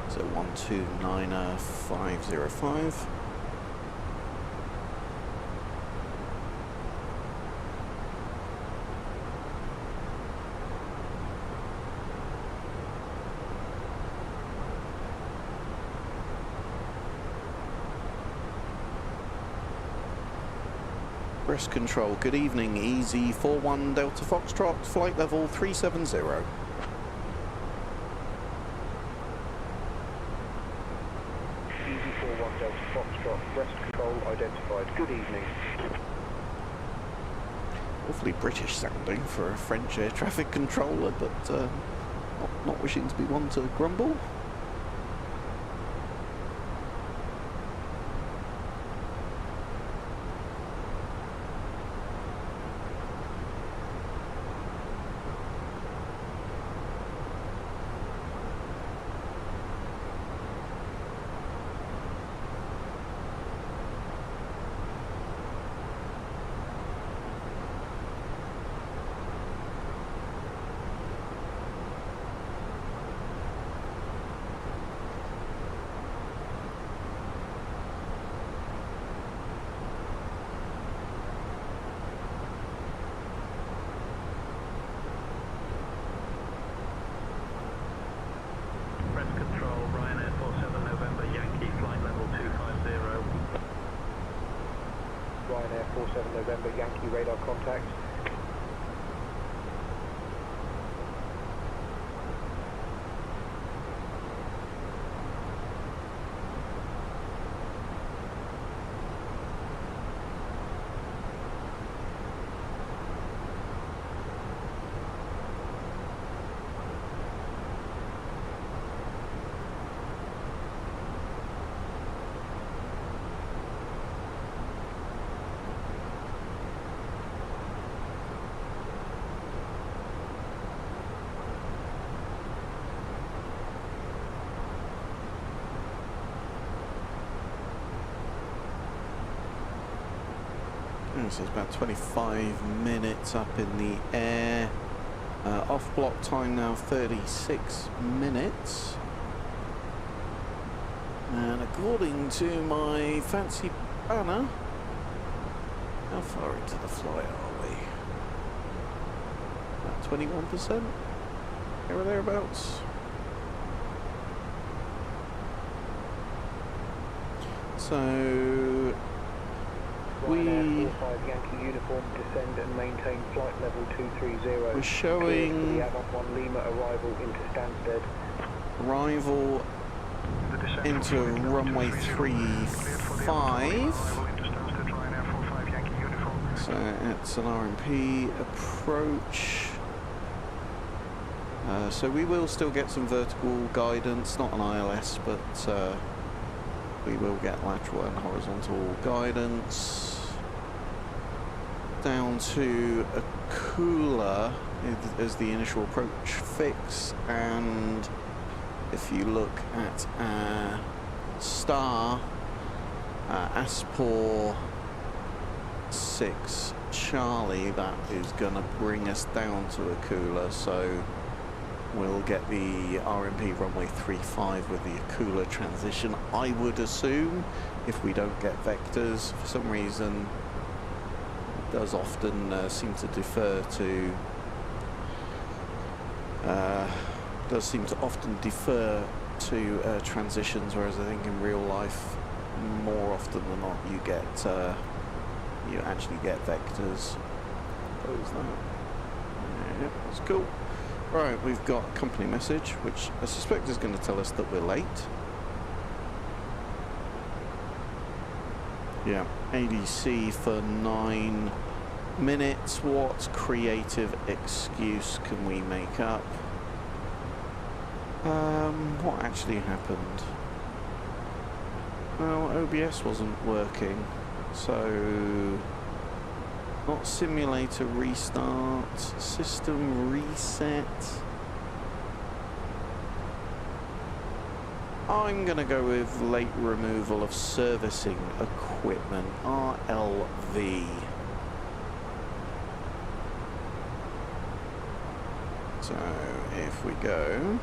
So 129.505. Breast control, good evening, Easy 41 Delta Foxtrot, flight level 370. Easy 41 Delta Foxtrot, breast control identified. Good evening. Awfully British sounding for a French air traffic controller, but not wishing to be one to grumble. Ryanair 47 November Yankee radar contact. So it's about 25 minutes up in the air. Off block time now 36 minutes. And according to my fancy banner, how far into the flight are we? About 21%? Here or thereabouts? So Ryanair 45 Yankee uniform, descend and maintain flight level 230. we're showing The Avon 1 Lima arrival into Stansted. arrival into runway 35. So it's an RMP approach. So we will still get some vertical guidance, not an ILS, but we will get lateral and horizontal guidance. Down to a cooler is the initial approach fix, and if you look at star Aspor 6 Charlie, that is going to bring us down to a cooler, so we'll get the RMP runway 35 with the cooler transition, I would assume, if we don't get vectors. For some reason it does often seem to defer to transitions, whereas I think in real life more often than not you get you actually get vectors. Close that. Yeah, that's cool. Right, we've got a company message, which I suspect is going to tell us that we're late. Yeah, ADC for 9 minutes. What creative excuse can we make up? What actually happened? Well, OBS wasn't working, so not simulator restart, system reset. I'm gonna go with late removal of servicing equipment, RLV. So if we go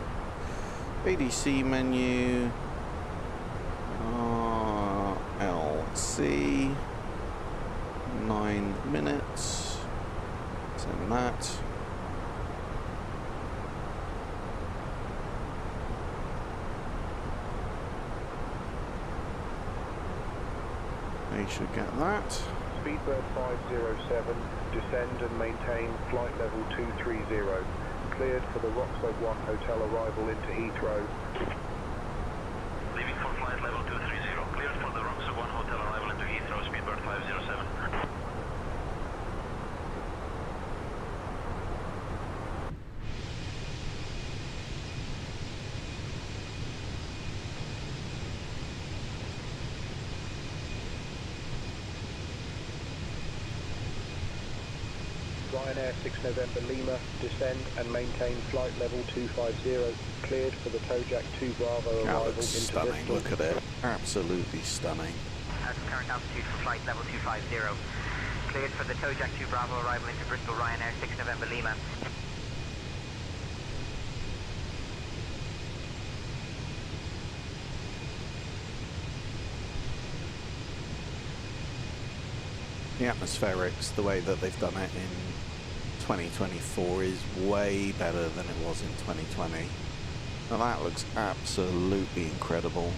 ADC menu, RLC, 9 minutes, send that. They should get that. Speedbird 507, descend and maintain flight level 230. Cleared for the Roxburgh 1 hotel arrival into Heathrow. Leaving for flight level 230. Cleared for the Roxburgh 1 hotel arrival into Heathrow, Speedbird 507. Ryanair 6 November Lima, descend and maintain flight level 250. Cleared for the Tojac 2 Bravo arrival into Stunning, Bristol. look at it. Absolutely stunning. At current altitude for flight level 250. Cleared for the Tojac 2 Bravo arrival into Bristol, Ryanair 6 November Lima. The atmospherics, the way that they've done it in 2024 is way better than it was in 2020. Now that looks absolutely incredible.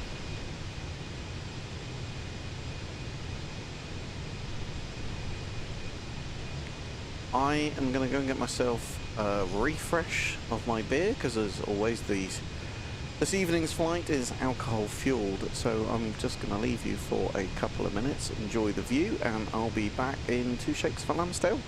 I am going to go and get myself a refresh of my beer, because as always this evening's flight is alcohol fueled, so I'm just going to leave you for a couple of minutes, enjoy the view, and I'll be back in 2 shakes for Lambsdale.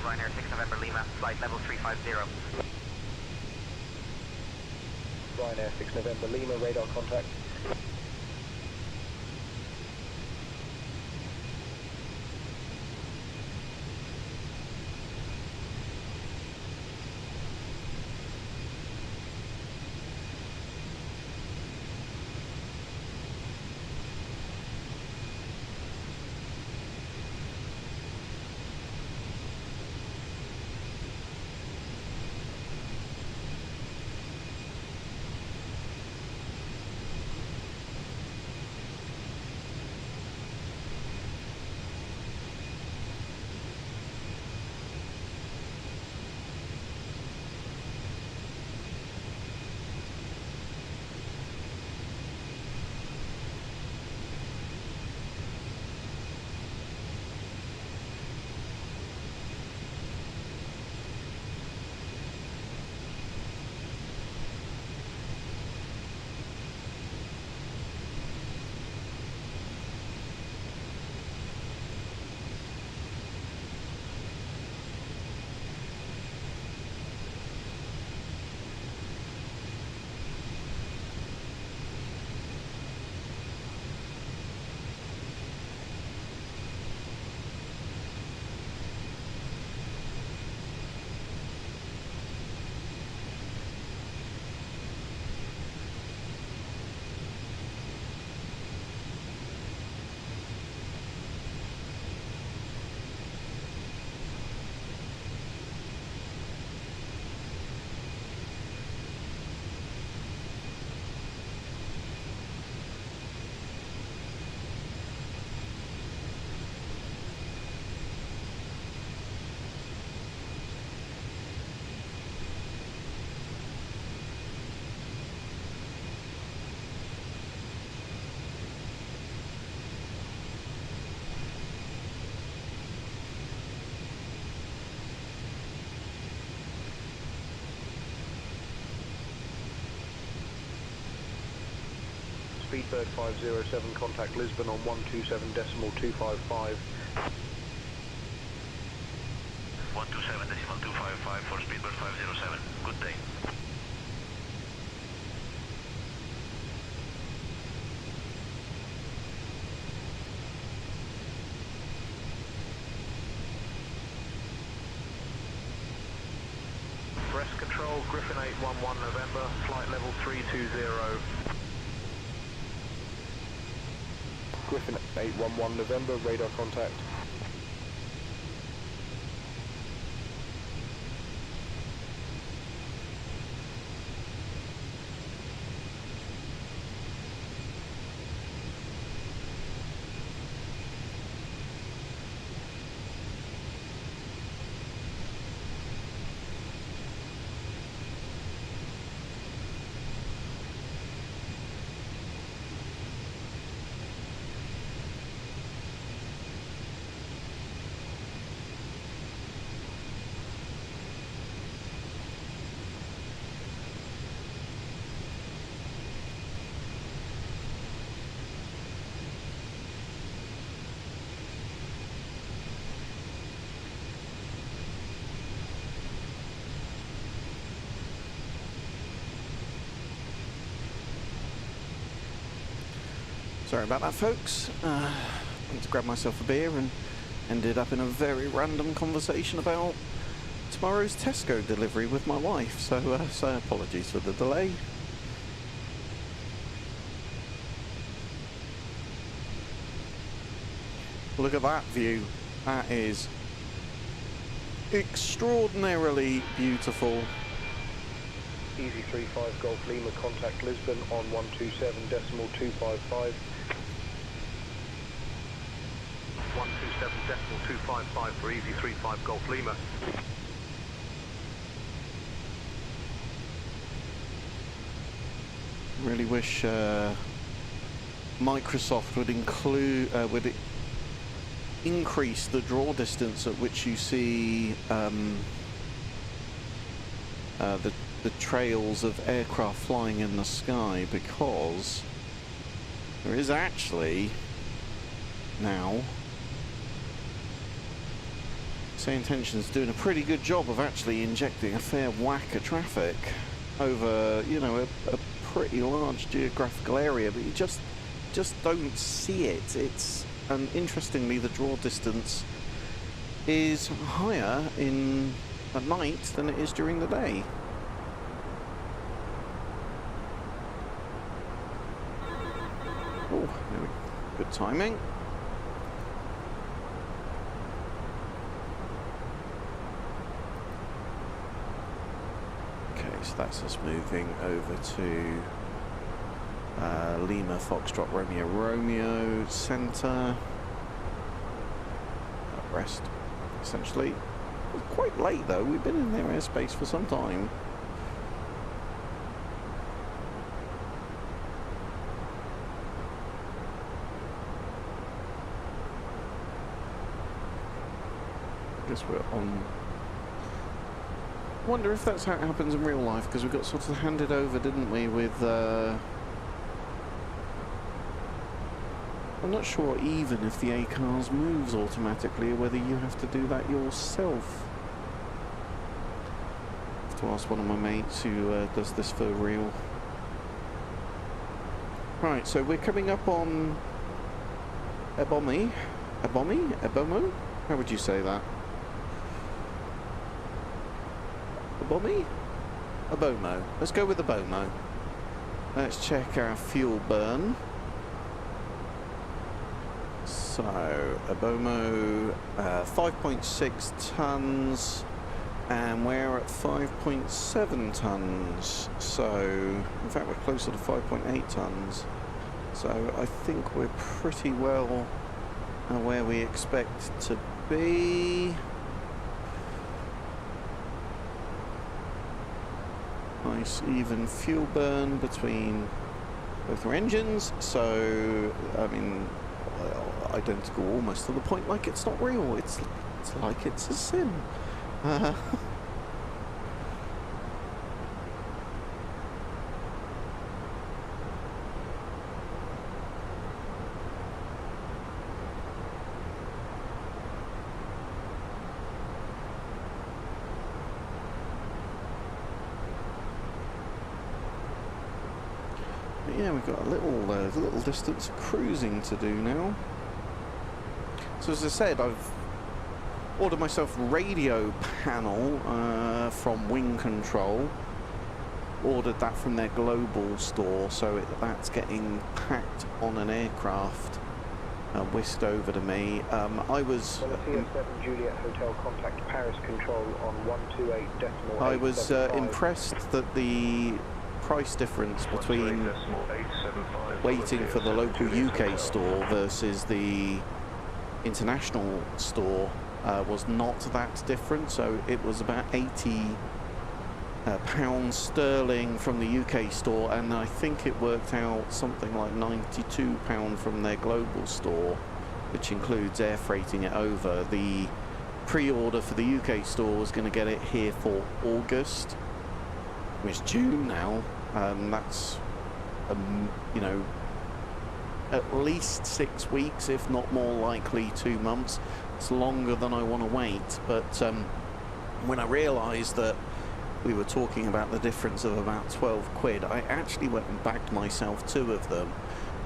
Ryanair 6 November Lima, flight level 350. Ryanair 6 November Lima, radar contact. Speedbird 507, contact Lisbon on 127.255. 127.255 for Speedbird 507. Good day. Rest control, Griffin 811 November, flight level 320. Griffin 811 November, radar contact. Sorry about that, folks. Need to grab myself a beer and ended up in a very random conversation about tomorrow's Tesco delivery with my wife. So apologies for the delay. Look at that view. That is extraordinarily beautiful. Easy 35 Golf Lima, contact Lisbon on 127.255. 127.255 for Easy 35 Golf Lima. Really wish Microsoft would increase the draw distance at which you see the trails of aircraft flying in the sky, because there is actually now say Intention's doing a pretty good job of actually injecting a fair whack of traffic over, you know, a pretty large geographical area, but you just don't see it. It's, and interestingly, the draw distance is higher at night than it is during the day. Oh, there we go. Good timing. Okay, so that's us moving over to Lima Foxtrot Romeo Romeo Centre. Rest, essentially. It's quite late though, we've been in their airspace for some time. I guess we're on... wonder if that's how it happens in real life, because we got sort of handed over, didn't we, with... I'm not sure even if the A-Cars moves automatically or whether you have to do that yourself. I have to ask one of my mates who does this for real. Right, so we're coming up on Ebomi. Ebomo? How would you say that? Ebomi? Ebomo. Let's go with Ebomo. Let's check our fuel burn. So, Ebomo, 5.6 tonnes, and we're at 5.7 tonnes. So, in fact, we're closer to 5.8 tonnes. So, I think we're pretty well where we expect to be. Nice even fuel burn between both our engines. So, I mean, identical almost to the point like it's not real. It's like it's a sim. Yeah, we've got a little distance of cruising to do now. So as I said, I've ordered myself a radio panel from Wing Control. Ordered that from their global store, so that's getting packed on an aircraft, whisked over to me. I was... Juliet Hotel contact Paris Control on 128.875. I was impressed that the price difference between waiting for the local UK store versus the international store was not that different. So it was about 80 pounds sterling from the UK store, and I think it worked out something like £92 from their global store, which includes air freighting it over. The pre-order for the UK store was going to get it here for August. It's June now. That's you know, at least 6 weeks, if not more likely 2 months. It's longer than I want to wait. But when I realised that we were talking about the difference of about 12 quid, I actually went and bagged myself 2 of them.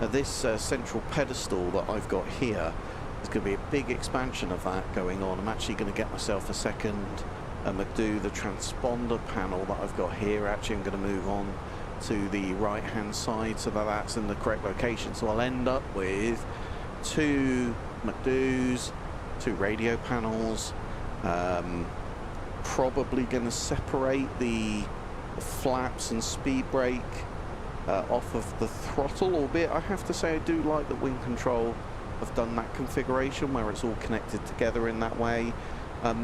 This central pedestal that I've got here is going to be a big expansion of that going on. I'm actually going to get myself a second McDo. The transponder panel that I've got here, actually I'm going to move on to the right hand side so that that's in the correct location. So I'll end up with 2 McDos, 2 radio panels, probably going to separate the flaps and speed brake off of the throttle, albeit I have to say I do like that Wing Control have done that configuration where it's all connected together in that way.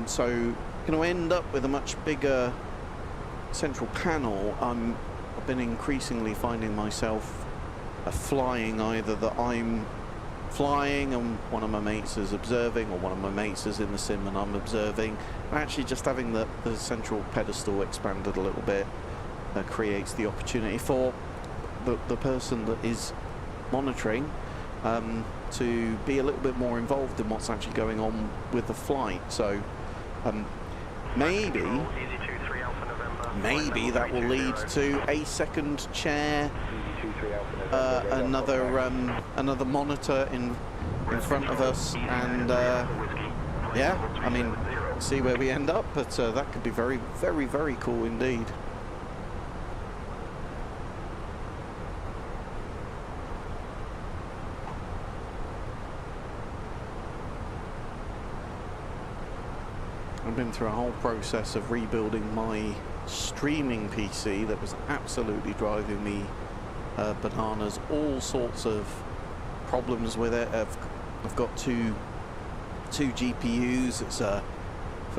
So going to end up with a much bigger central panel. I've been increasingly finding myself flying either that I'm flying and one of my mates is observing, or one of my mates is in the sim and I'm observing. And actually just having the central pedestal expanded a little bit creates the opportunity for the person that is monitoring to be a little bit more involved in what's actually going on with the flight. So Maybe Easy 23 Alpha November. maybe that will lead to a second chair, Easy 23 Alpha November. another monitor in front of us, and yeah, I mean, see where we end up, but that could be very, very, very cool indeed. I've been through a whole process of rebuilding my streaming PC that was absolutely driving me bananas. All sorts of problems with it. I've got two GPUs. It's for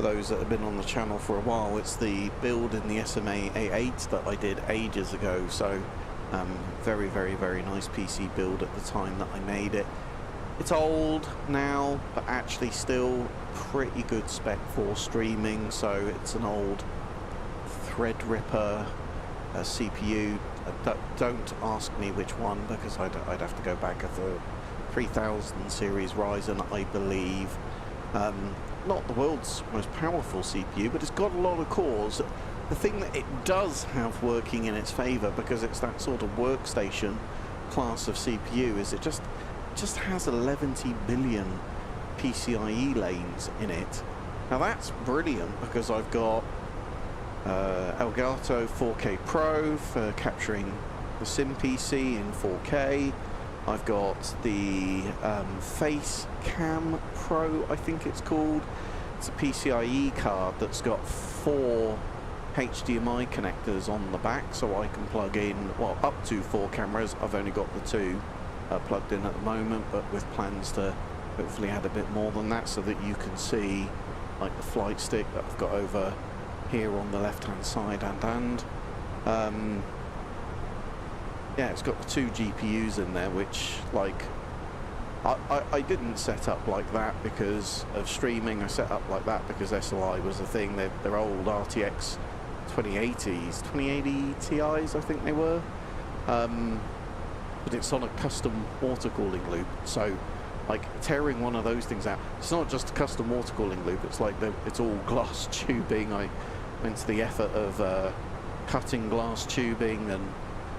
those that have been on the channel for a while, it's the build in the SMA A8 that I did ages ago. So very, very, very nice PC build at the time that I made it. It's old now, but actually still pretty good spec for streaming. So it's an old Threadripper CPU. Don't ask me which one, because I'd have to go back at the 3000 series Ryzen, I believe. Not the world's most powerful CPU, but it's got a lot of cores. The thing that it does have working in its favor, because it's that sort of workstation class of CPU, is it just has 11 billion PCIe lanes in it. Now that's brilliant, because I've got Elgato 4K Pro for capturing the Sim PC in 4K. I've got the Face Cam Pro, I think it's called. It's a PCIe card that's got 4 HDMI connectors on the back, so I can plug in, well, up to 4 cameras. I've only got the 2 plugged in at the moment, but with plans to hopefully add a bit more than that, so that you can see like the flight stick that I've got over here on the left hand side, and yeah, it's got the 2 GPUs in there, which, like, I didn't set up like that because of streaming. I set up like that because SLI was a thing. They're old RTX 2080 Ti's, I think they were. But it's on a custom water cooling loop, so like tearing one of those things out, it's not just a custom water cooling loop, it's like it's all glass tubing. I went to the effort of cutting glass tubing and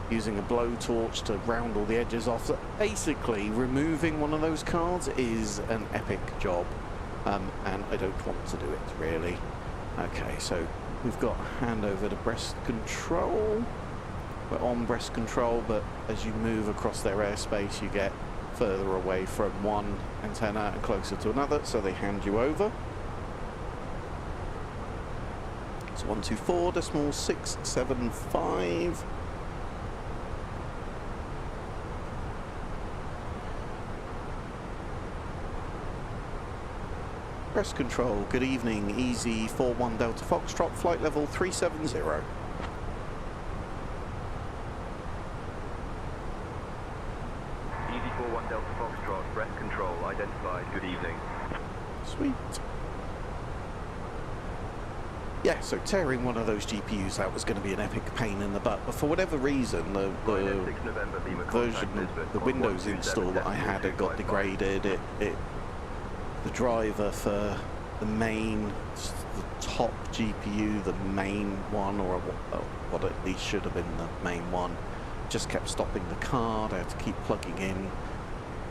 using a blowtorch to round all the edges off. So basically, removing one of those cards is an epic job, and I don't want to do it, really. Okay, so we've got a handover to breast control. We're on breast control, but as you move across their airspace, you get further away from one antenna and closer to another, so they hand you over. It's 124.675. Breast control, good evening, easy 41 Delta Foxtrot, flight level 370. Easy 41 Delta Foxtrot, breast control identified. Good evening. Sweet. Yeah, so tearing one of those GPUs out was going to be an epic pain in the butt, but for whatever reason, the version of the Windows install that I had, it got degraded. The driver for the main, the top GPU, the main one, or what at least should have been the main one, just kept stopping the card. I had to keep plugging in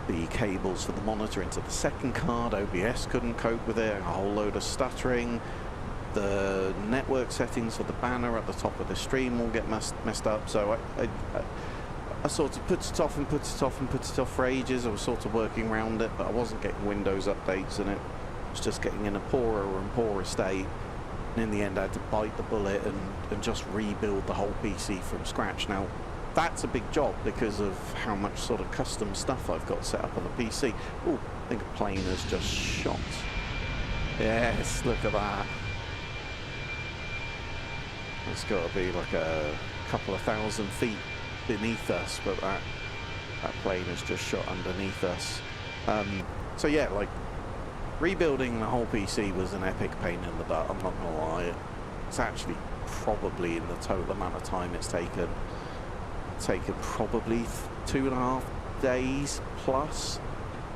the cables for the monitor into the second card. OBS couldn't cope with it, a whole load of stuttering. The network settings for the banner at the top of the stream will get messed up, so I sort of put it off and put it off and put it off for ages. I was sort of working around it, but I wasn't getting Windows updates, and it was just getting in a poorer and poorer state. And in the end, I had to bite the bullet and just rebuild the whole PC from scratch. Now, that's a big job because of how much sort of custom stuff I've got set up on the PC. Oh, I think a plane has just shot. Yes, look at that. It's got to be like a couple of thousand feet beneath us, but that plane has just shot underneath us. So yeah, like, rebuilding the whole PC was an epic pain in the butt, I'm not gonna lie. It's actually probably, in the total amount of time it's taken probably 2.5 days plus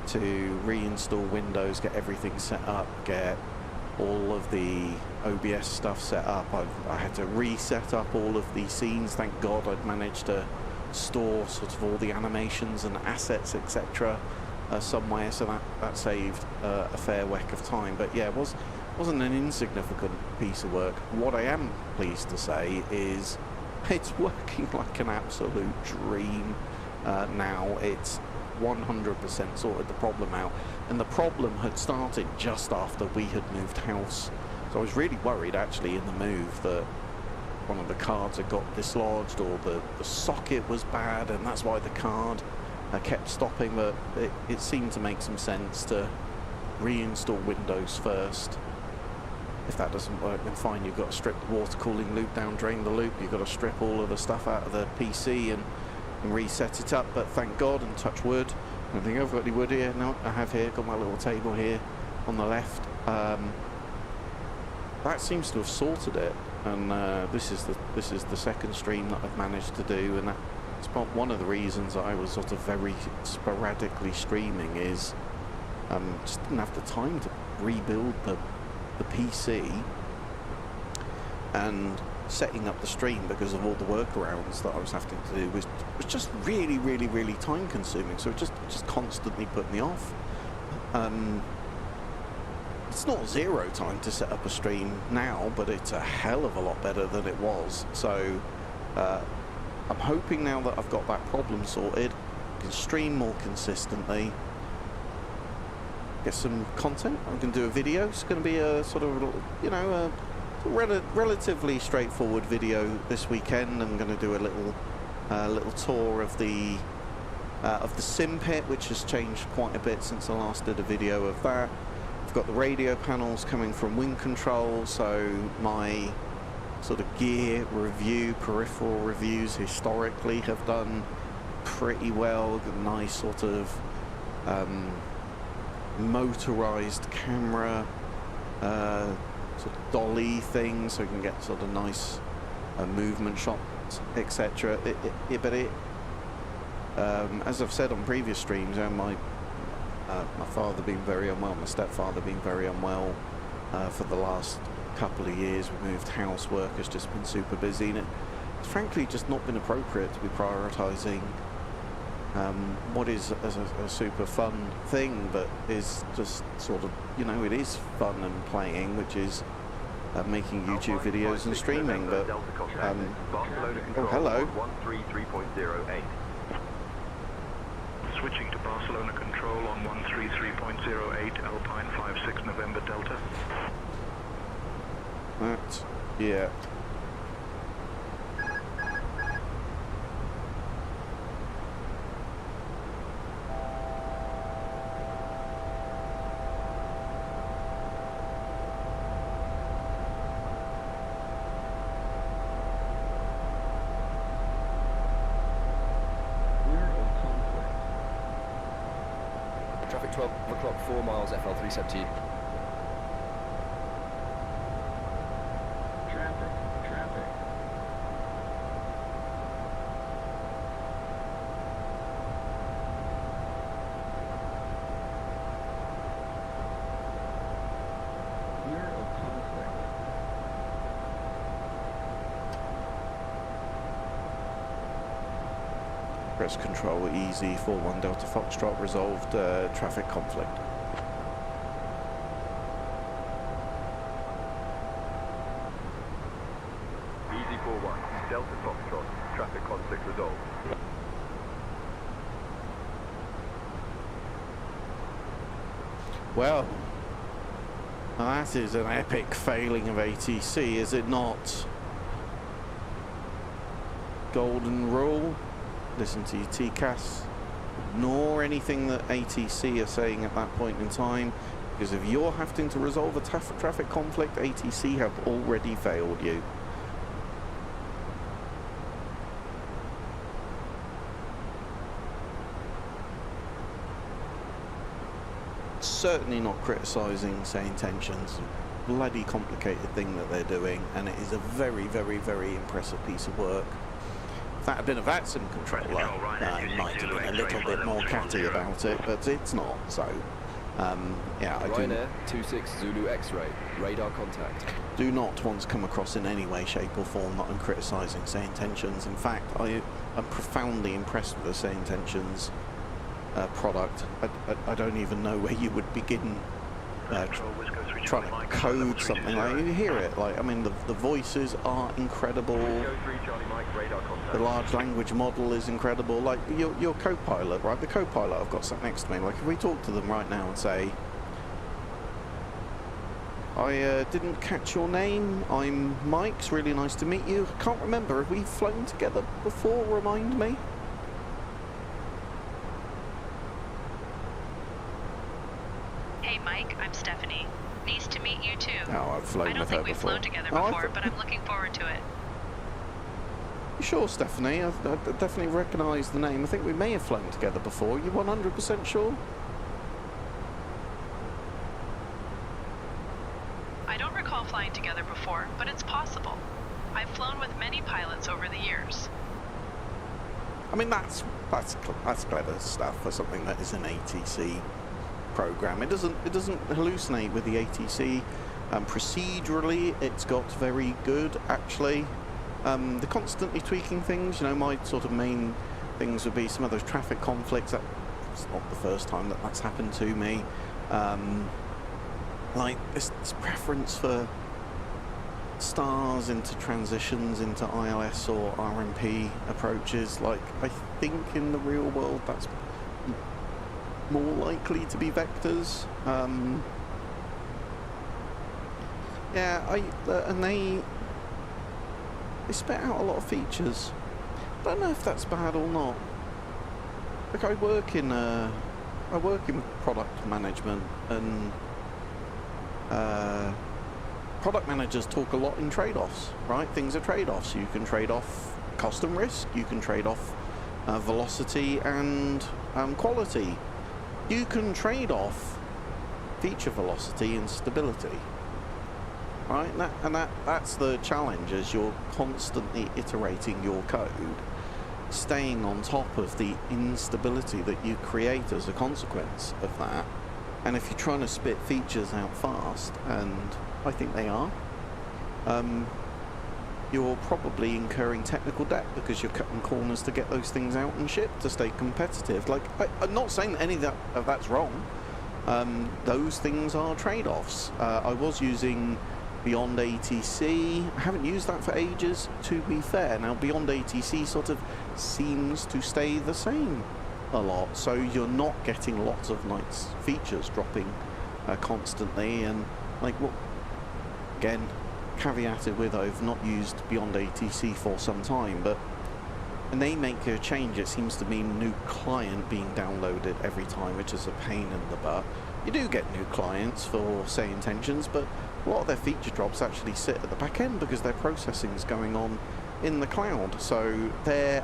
to reinstall Windows, get everything set up, get all of the OBS stuff set up. I had to reset up all of the scenes. Thank God I'd managed to store sort of all the animations and assets, etc. Somewhere, so that saved a fair whack of time. But yeah, it wasn't an insignificant piece of work. What I am pleased to say is it's working like an absolute dream now. It's 100% sorted the problem out, and the problem had started just after we had moved house. So I was really worried actually in the move that one of the cards had got dislodged, or the socket was bad, and that's why the card kept stopping. But it seemed to make some sense to reinstall Windows first. If that doesn't work, then fine, you've got to strip the water cooling loop down, drain the loop, you've got to strip all of the stuff out of the PC and reset it up. But thank God, and touch wood, I don't think I've got any wood here. No, I have here, got my little table here on the left. That seems to have sorted it, and this is the second stream that I've managed to do, and that's one of the reasons I was sort of very sporadically streaming, is just didn't have the time to rebuild the PC and setting up the stream because of all the workarounds that I was having to do was just really time consuming. So it just constantly put me off. It's not zero time to set up a stream now, but it's a hell of a lot better than it was. So I'm hoping now that I've got that problem sorted, I can stream more consistently, get some content. I'm going to do a video. It's going to be a sort of, you know, a relatively straightforward video this weekend. I'm going to do a little tour of the sim pit, which has changed quite a bit since I last did a video of that. I've got the radio panels coming from Wing Control, so my sort of gear review, peripheral reviews historically have done pretty well. Got a nice sort of motorized camera, sort of dolly thing, so you can get sort of nice movement shots, etc. As I've said on previous streams, my father being very unwell, my stepfather being very unwell for the last couple of years. We moved house, work has just been super busy, and it's frankly just not been appropriate to be prioritising what is a super fun thing, but is just sort of, you know, it is fun and playing, which is making YouTube videos and streaming. But oh, hello. 133.08. Switching to Barcelona control on 133.08, Alpine 56 November Delta. That, yeah. Traffic 12 o'clock, 4 miles, FL 317. Traffic. Clear of conflict. Press control easy, 41 Delta Foxtrot, resolved traffic conflict. Easy 41, Delta Foxtrot, traffic conflict resolved. Well, that is an epic failing of ATC, is it not? Golden rule. Listen to your TCAS, ignore anything that ATC are saying at that point in time, because if you're having to resolve a traffic conflict, ATC have already failed you. Certainly not criticising, say, intentions. Bloody complicated thing that they're doing, and it is a very impressive piece of work. If that had been a VATSIM controller, I might have been a little bit more catty about it, but it's not, so Yeah, I do. Ryanair 26 Zulu X-ray. Radar contact. Do not want to come across in any way, shape or form that I'm criticising Say Intentions. In fact, I'm profoundly impressed with the Say Intentions product. I don't even know where you would begin trying to code something. Like, you hear it, like, I mean, the voices are incredible. The large language model is incredible. Like, your co-pilot, right? The co-pilot I've got sat next to me, like, if we talk to them right now and say, I didn't catch your name, I'm Mike, it's really nice to meet you. I can't remember, have we flown together before, remind me? Hey Mike, I'm Stephanie. Nice to meet you too. Oh, I've flown with her before. I don't think we've flown together before, but I'm looking forward to it. You sure, Stephanie? I definitely recognise the name. I think we may have flown together before. You 100% sure? I don't recall flying together before, but it's possible. I've flown with many pilots over the years. I mean, that's clever stuff for something that is an ATC program. It doesn't hallucinate with the ATC. Procedurally, it's got very good, actually. They're constantly tweaking things. You know, my sort of main things would be some of those traffic conflicts. That's not the first time that that's happened to me. Like this preference for stars into transitions into ILS or RMP approaches. Like, I think in the real world that's more likely to be vectors. Yeah, and they spit out a lot of features. I don't know if that's bad or not. Like, I work in product management, and product managers talk a lot in trade-offs, right? Things are trade-offs. You can trade off cost and risk. You can trade off velocity and quality. You can trade off feature velocity and stability. Right, that's the challenge, as you're constantly iterating your code, staying on top of the instability that you create as a consequence of that. And if you're trying to spit features out fast, and I think they are, you're probably incurring technical debt because you're cutting corners to get those things out and shipped to stay competitive. Like, I'm not saying that any of that's wrong. Those things are trade-offs. I was using Beyond ATC. I haven't used that for ages, to be fair. Now, Beyond ATC sort of seems to stay the same a lot, so you're not getting lots of nice features dropping constantly. And, like, well, again, caveated with, I've not used Beyond ATC for some time, but when they make a change, it seems to mean new client being downloaded every time, which is a pain in the butt. You do get new clients for, say, Intentions, but a lot of their feature drops actually sit at the back end because their processing is going on in the cloud. So their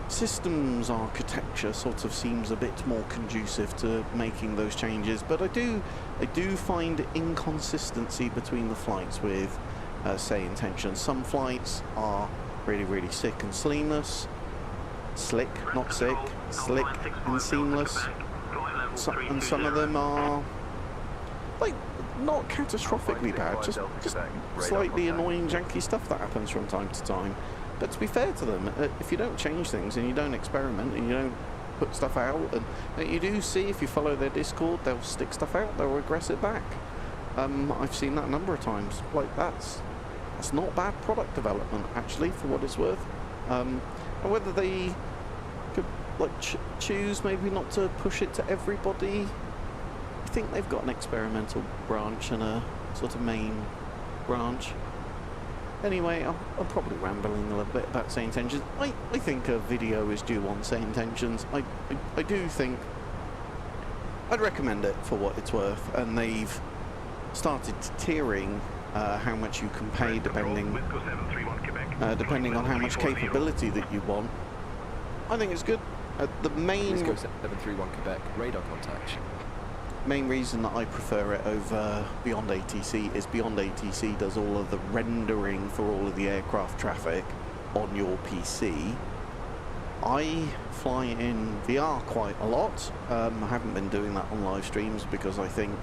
systems architecture sort of seems a bit more conducive to making those changes. But I do find inconsistency between the flights with, say, Intentions. Some flights are really, really sick and seamless. Slick, not sick. Slick and seamless. And some of them are, like, not catastrophically bad, just slightly annoying, janky stuff that happens from time to time. But to be fair to them, if you don't change things and you don't experiment and you don't put stuff out, and you do see, if you follow their Discord, they'll stick stuff out, they'll regress it back. I've seen that a number of times. Like, that's not bad product development, actually, for what it's worth. And whether they could, like, choose maybe not to push it to everybody. I think they've got an experimental branch and a sort of main branch. Anyway, I'm probably rambling a little bit about Say Intentions. I think a video is due on Say Intentions. I do think I'd recommend it for what it's worth, and they've started tiering how much you can pay depending on how much capability that you want. I think it's good. The main 731 Quebec, radar contact. Main reason that I prefer it over Beyond ATC is Beyond ATC does all of the rendering for all of the aircraft traffic on your PC, I fly in VR quite a lot. I haven't been doing that on live streams because I think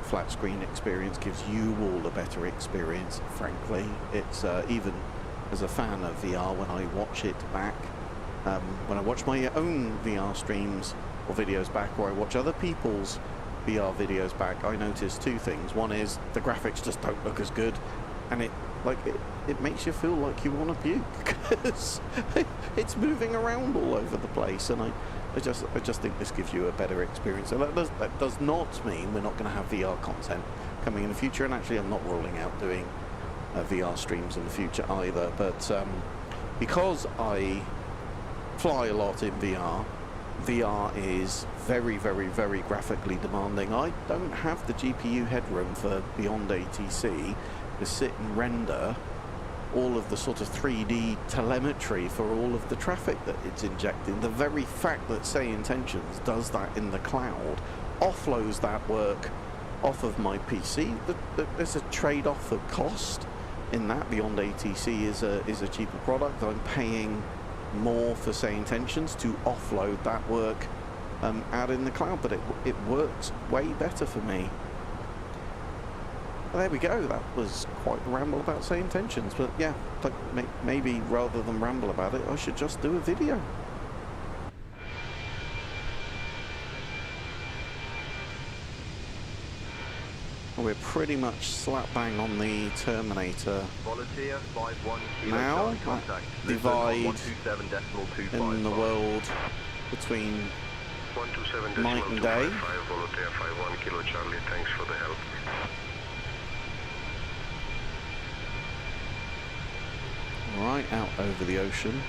flat screen experience gives you all a better experience, frankly. It's even as a fan of VR, when I watch it back, when I watch my own VR streams or videos back, or I watch other people's VR videos back, I notice two things. One is the graphics just don't look as good, and it makes you feel like you want to puke because it's moving around all over the place, and I just think this gives you a better experience. And that does not mean we're not going to have VR content coming in the future, and actually I'm not ruling out doing VR streams in the future either, but because I fly a lot in VR, VR is very, very, very graphically demanding. I don't have the GPU headroom for beyond ATC to sit and render all of the sort of 3D telemetry for all of the traffic that it's injecting. The very fact that Say Intentions does that in the cloud offloads that work off of my PC. There's a trade-off of cost in that. Beyond ATC is a cheaper product. I'm paying more for Say Intentions to offload that work out in the cloud, but it works way better for me. Well, there we go. That was quite a ramble about Say Intentions, but yeah, maybe rather than ramble about it, I should just do a video. We're pretty much slap bang on the Terminator Volunteer 51 kilo now. Charlie contact. Divide 127.255. in the world between 127.255. night and day. Volunteer 51 kilo Charlie, thanks for the help. Right out over the ocean.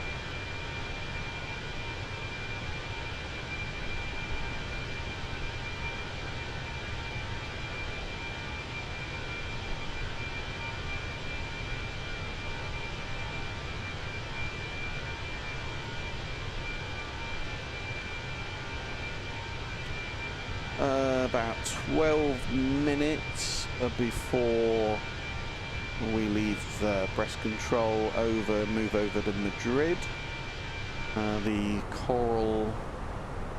About 12 minutes before we leave Brest control move over to Madrid. The coral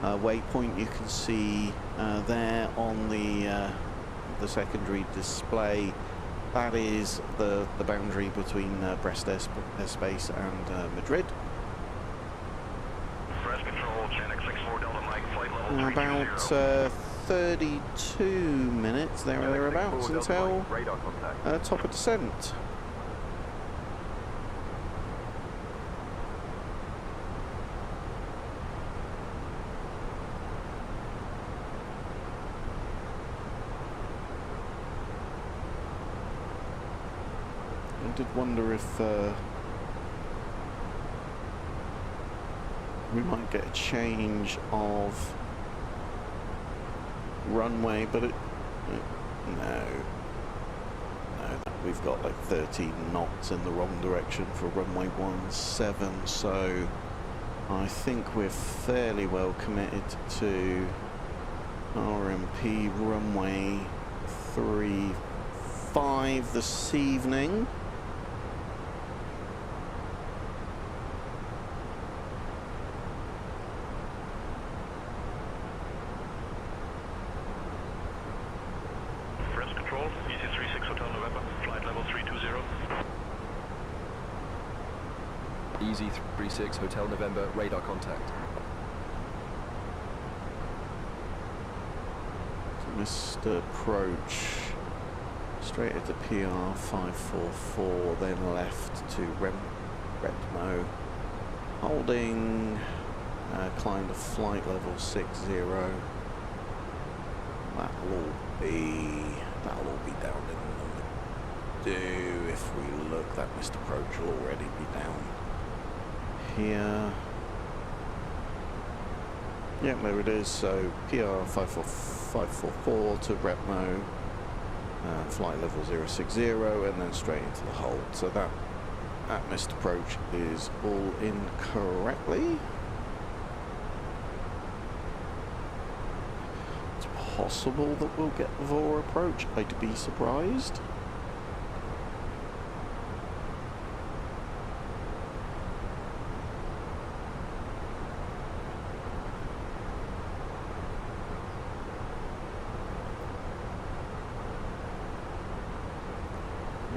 waypoint you can see there on the secondary display. That is the boundary between Brest airspace and Madrid. Brest control, Chinook 64 Delta Mike, flight level 320. About 32 minutes there or thereabouts until top of descent. I did wonder if we might get a change of runway, but no, we've got like 13 knots in the wrong direction for runway 17, so I think we're fairly well committed to RMP runway 35 this evening. Easy 36 Hotel November, radar contact. Missed approach straight into PR 544, then left to Redmo, holding climb to flight level 60. That'll all be down in the do. If we look, that missed approach will already be down here. Yeah, there it is. So PR 544 to Repmo, flight level 060, and then straight into the hold. So that missed approach is all in correctly. It's possible that we'll get the VOR approach. I'd be surprised.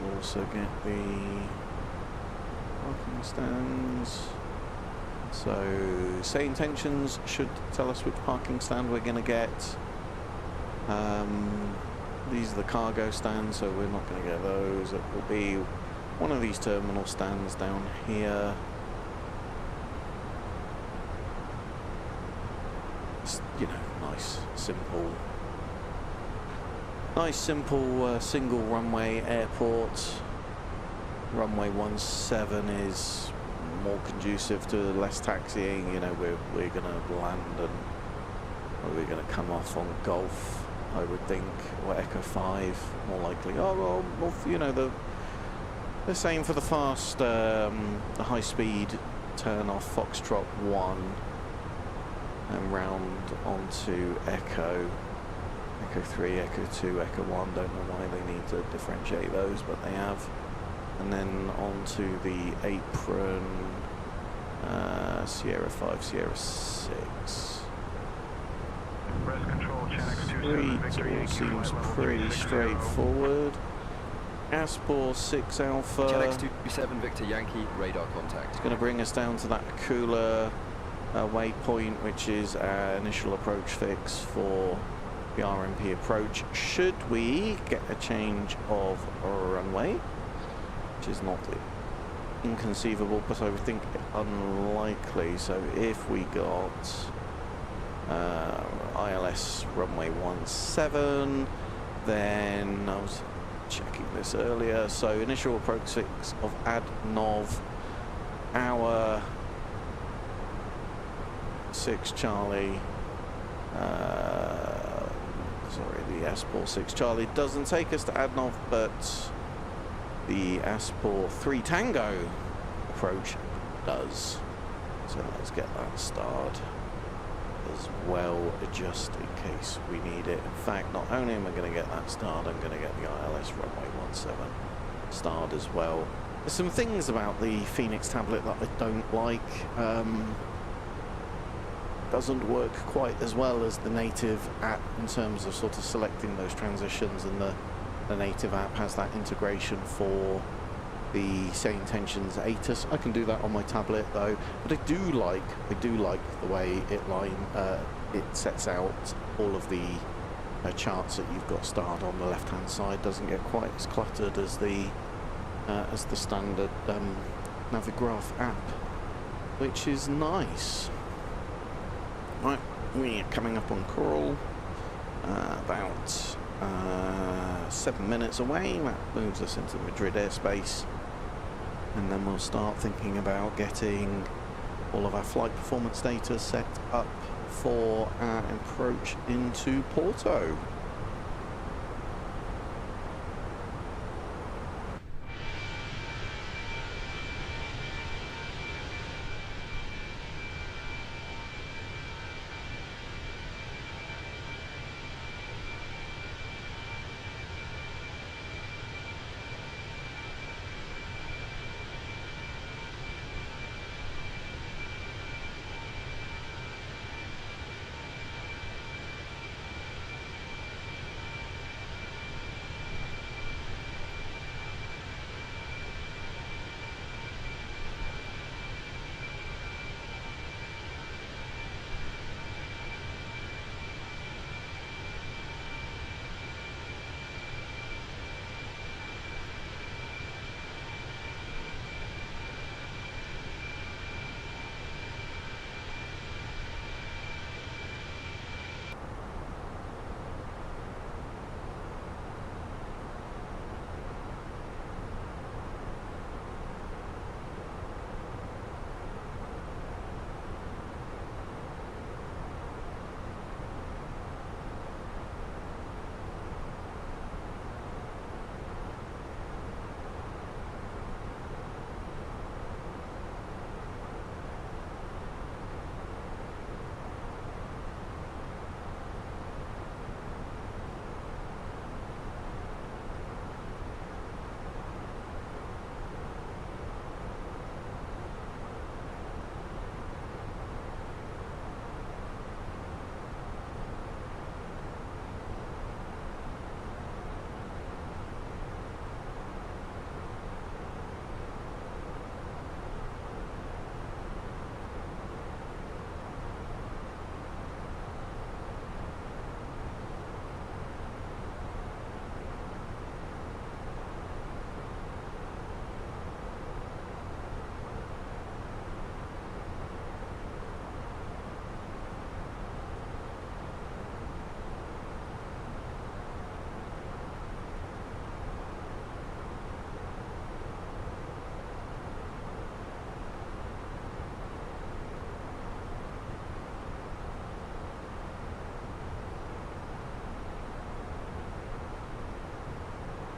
we'll also get the parking stands. So, say intentions should tell us which parking stand we're going to get. These are the cargo stands, so we're not going to get those. It will be one of these terminal stands down here. It's, you know, nice, simple single runway airport. Runway 17 is more conducive to less taxiing. You know, we're going to land and we're going to come off on Golf, I would think, or Echo 5, more likely. Oh, well, you know, the same for the fast, the high-speed turn off Foxtrot 1 and round onto Echo 3, Echo 2, Echo 1. Don't know why they need to differentiate those, but they have. And then onto the apron, Sierra 5, Sierra 6. It all seems pretty straightforward. Aspor 6 Alpha. Channel 27 Victor Yankee, radar contact. It's going to bring us down to that cooler waypoint, which is our initial approach fix for the RMP approach. Should we get a change of runway, which is not inconceivable, but I would think unlikely. So if we got ILS runway 17, then I was checking this earlier. So initial approach 6 of ADNOV, hour 6 Charlie. Sorry, the Aspor 6 Charlie doesn't take us to ADNOV, but the Aspor 3 Tango approach does. So let's get that starred as well, just in case we need it. In fact, not only am I going to get that starred, I'm going to get the ILS runway 17 starred as well. There's some things about the FENIX tablet that I don't like. Doesn't work quite as well as the native app in terms of sort of selecting those transitions, and the native app has that integration for the Say Intentions ATIS. I can do that on my tablet though, but I do like the way it sets out all of the charts that you've got starred on the left hand side. Doesn't get quite as cluttered as the standard Navigraph app, which is nice. Right, we are coming up on Coral, about 7 minutes away. That moves us into Madrid airspace, and then we'll start thinking about getting all of our flight performance data set up for our approach into Porto.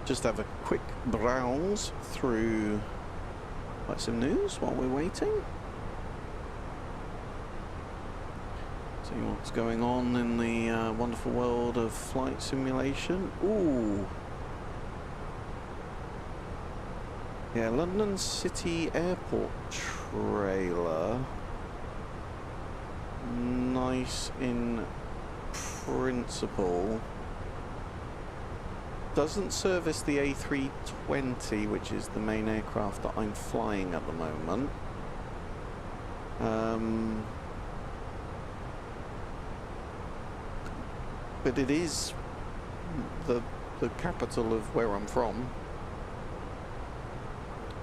just have a quick browse through some news while we're waiting. See what's going on in the wonderful world of flight simulation. Ooh. Yeah, London City Airport trailer. Nice in principle. Doesn't service the A320, which is the main aircraft that I'm flying at the moment. But it is the capital of where I'm from.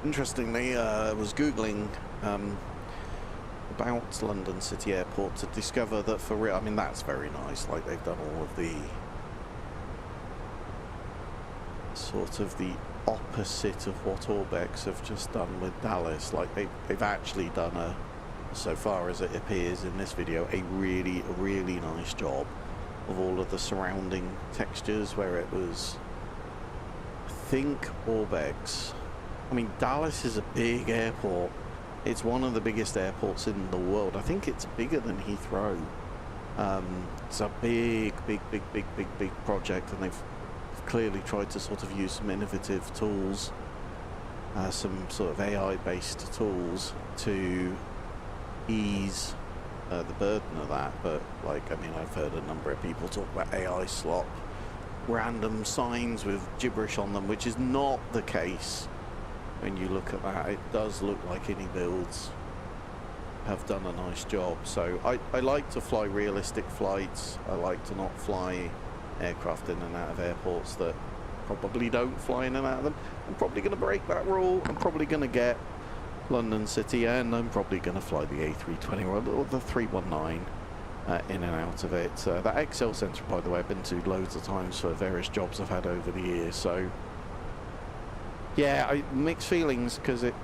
Interestingly, I was Googling about London City Airport to discover that for real, I mean, that's very nice. Like, they've done all of the sort of the opposite of what Orbex have just done with Dallas. Like, they've actually done a, so far as it appears in this video, a really nice job of all of the surrounding textures, where it was, I think, Orbex. I mean, Dallas is a big airport. It's one of the biggest airports in the world. I think it's bigger than Heathrow. It's a big project, and they've clearly tried to sort of use some innovative tools, some sort of AI-based tools to ease the burden of that. But, like, I mean, I've heard a number of people talk about AI slop, random signs with gibberish on them, which is not the case. When you look at that, it does look like any builds have done a nice job. So I like to fly realistic flights. I like to not fly aircraft in and out of airports that probably don't fly in and out of them. I'm probably going to break that rule. I'm probably going to get London City, and I'm probably going to fly the A320 or the 319 in and out of it. That XL Centre, by the way, I've been to loads of times for various jobs I've had over the years. So yeah, mixed feelings, because it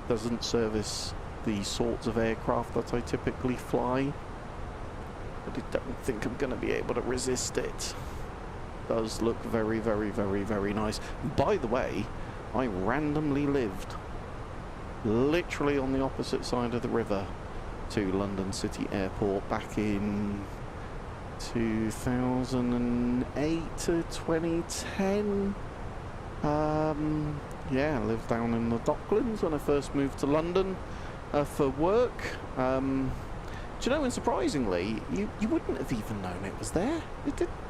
doesn't service the sorts of aircraft that I typically fly, but I don't think I'm going to be able to resist it. Does look very nice. By the way, I randomly lived literally on the opposite side of the river to London City Airport back in 2008 to 2010. Yeah, I lived down in the Docklands when I first moved to London for work. Do you know, and surprisingly, you wouldn't have even known it was there.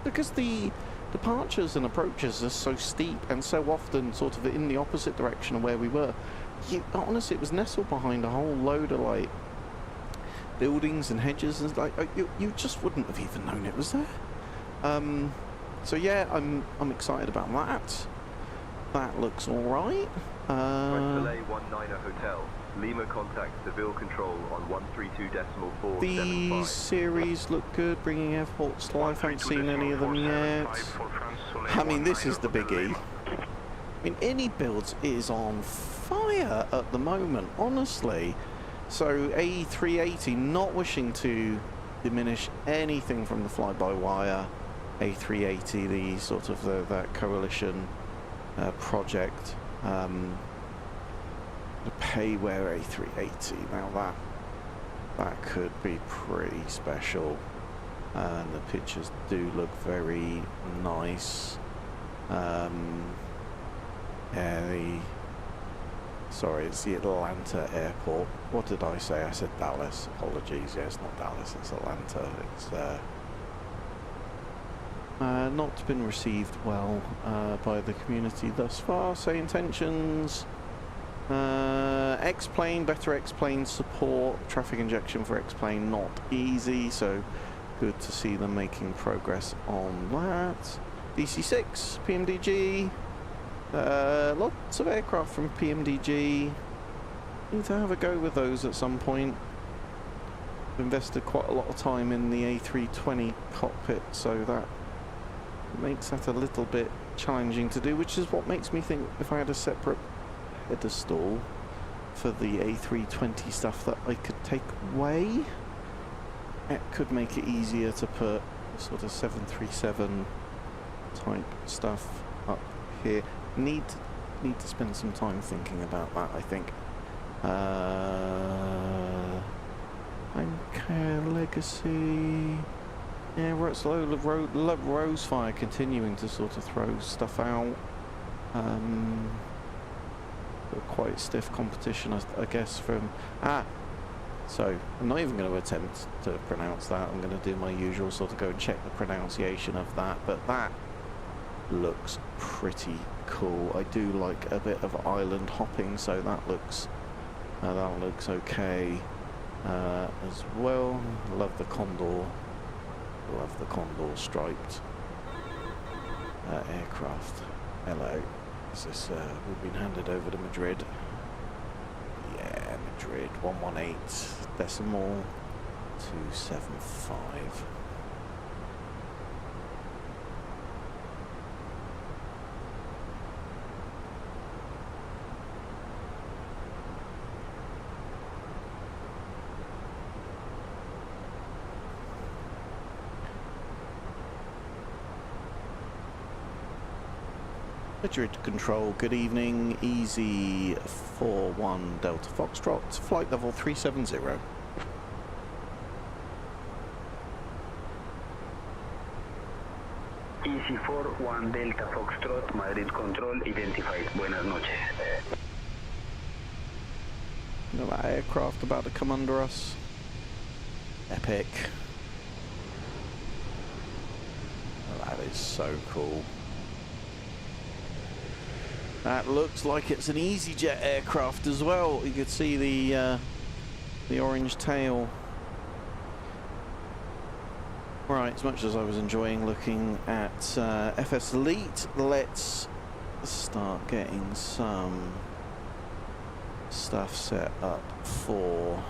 Because the departures and approaches are so steep and so often sort of in the opposite direction of where we were. Honestly, it was nestled behind a whole load of, like, buildings and hedges, and like you just wouldn't have even known it was there. So yeah, I'm excited about that. That looks all right. Delay 19 Hotel. Lima contacts Seville Control on 132.475. These series look good, bringing airports to life. I haven't seen any of them yet. I mean, this is the biggie. I mean, any builds is on fire at the moment, honestly. So A380, not wishing to diminish anything from the fly-by-wire A380, the sort of that coalition project, the Payware A380. Now that could be pretty special, and the pictures do look very nice. Yeah, sorry, it's the Atlanta airport. What did I say? I said Dallas. Apologies. Yeah, it's not Dallas, it's Atlanta. It's not been received well by the community thus far. So intentions, X-plane, better X-plane support, traffic injection for X-plane not easy, so good to see them making progress on that. DC-6, PMDG, lots of aircraft from PMDG. Need to have a go with those at some point. I've invested quite a lot of time in the A320 cockpit, so that makes that a little bit challenging to do, which is what makes me think if I had a separate pedestal for the A320 stuff that I could take away, it could make it easier to put sort of 737 type stuff up here. Need to spend some time thinking about that, I think. Care Legacy. Yeah, we're at slow Rosefire continuing to sort of throw stuff out. Quite stiff competition, I guess, from... So, I'm not even going to attempt to pronounce that. I'm going to do my usual sort of go and check the pronunciation of that, but that looks pretty cool. I do like a bit of island hopping, so that looks okay as well. Love the Condor striped aircraft. Hello. Is this, we've been handed over to Madrid. Yeah, Madrid, 118.275. Madrid Control, good evening, Easy 41 Delta Foxtrot, flight level 370. Easy 41 Delta Foxtrot, Madrid Control, identified. Buenas noches. Look at that aircraft about to come under us. Epic. Oh, that is so cool. That looks like it's an EasyJet aircraft as well. You could see the orange tail. Right, as much as I was enjoying looking at FS Elite, let's start getting some stuff set up for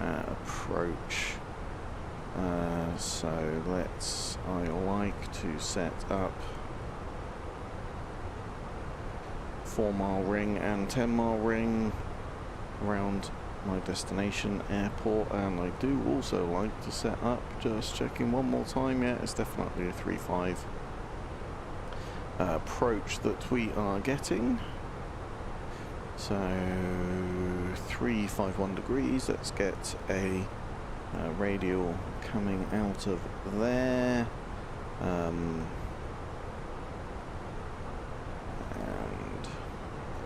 approach. So I like to set up 4-mile ring and 10-mile ring around my destination airport, and I do also like to set up, just checking one more time, yeah, it's definitely a 3-5 approach that we are getting. So 351 degrees, let's get a radial coming out of there. And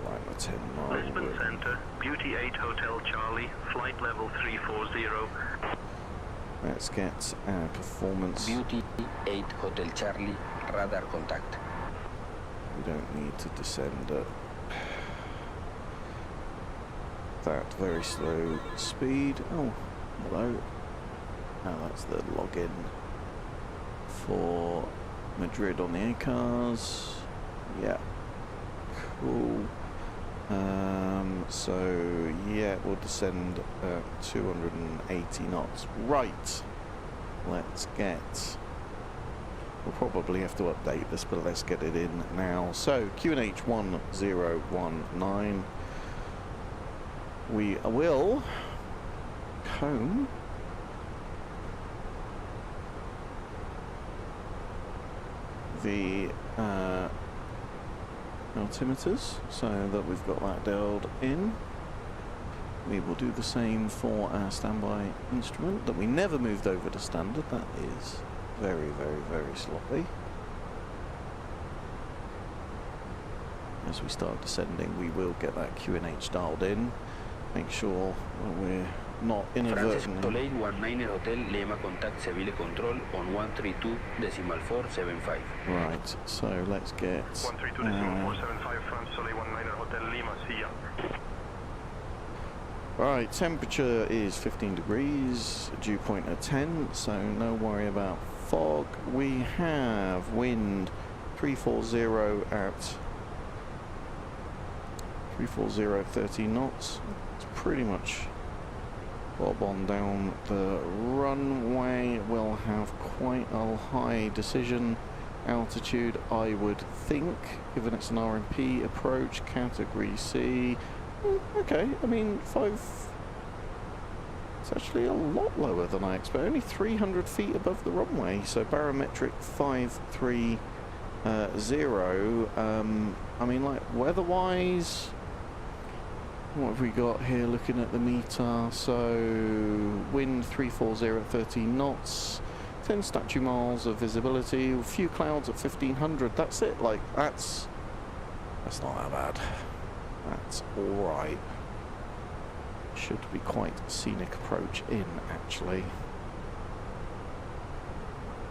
like the 10-mile. Lisbon Center, Beauty 8 Hotel Charlie, flight level 340. Let's get performance. Beauty 8 Hotel Charlie, radar contact. We don't need to descend at that very slow speed. Oh, hello. Now that's the login for Madrid on the air cars. Yeah, cool. So yeah, we'll descend at 280 knots. Right, let's get, we'll probably have to update this, but let's get it in now. So QNH 1019, we will comb the altimeters so that we've got that dialed in. We will do the same for our standby instrument that we never moved over to standard. That is very, very, very sloppy. As we start descending, we will get that QNH dialed in. Make sure that we're not inadvertently. Francis 19 Hotel Lima contact Seville control on 132.475. Right, so let's get 132.475 France Soleil 19 Hotel Lima, see ya. Right, temperature is 15 degrees, dew point at 10, so no worry about fog. We have wind 340 at 30 knots. It's pretty much bob on down the runway. We'll have quite a high decision altitude, I would think, given it's an RMP approach, category C. Okay, I mean, it's actually a lot lower than I expected, only 300 feet above the runway, so barometric 539, 0. I mean, like, weather-wise, what have we got here looking at the meter? So, wind 340 at 13 knots, 10 statute miles of visibility, a few clouds at 1500. That's it. Like, that's not that bad. That's alright. Should be quite a scenic approach in, actually.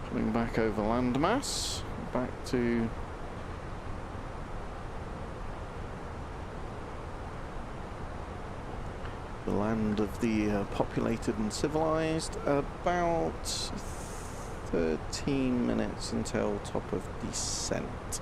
Coming back over landmass, back to the land of the populated and civilized. About 13 minutes until top of descent.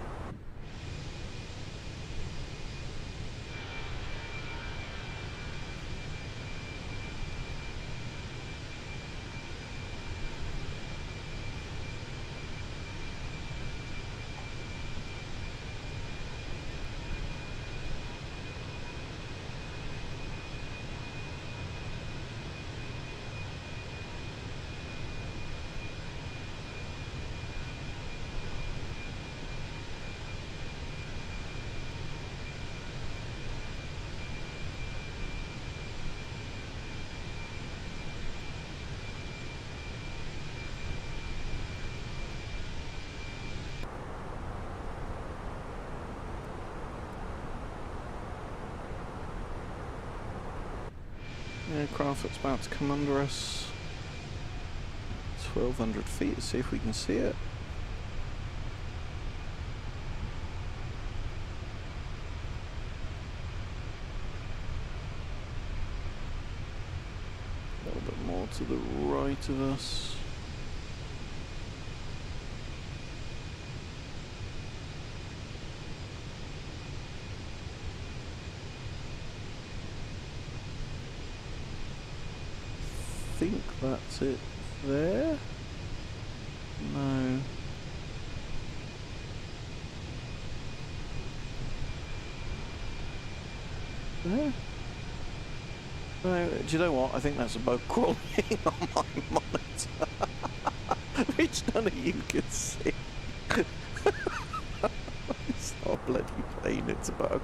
Aircraft that's about to come under us. 1200 feet, let's see if we can see it. A little bit more to the right of us. I think that's it there. No. There? No, do you know what? I think that's a boat crawling on my monitor, which none of you can see. It's not a bloody plane, it's a bug.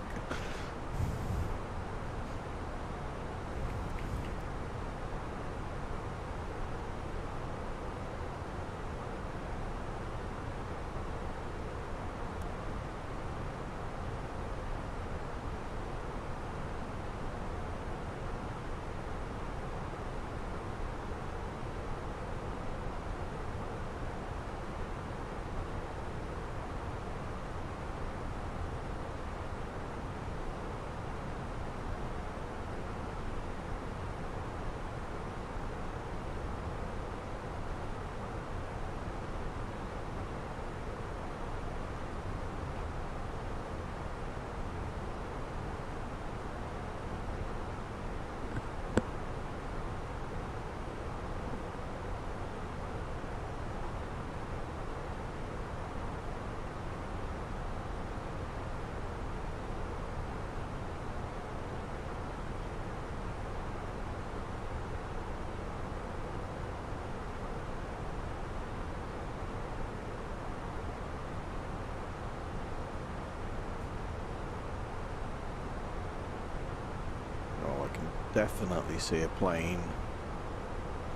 Definitely see a plane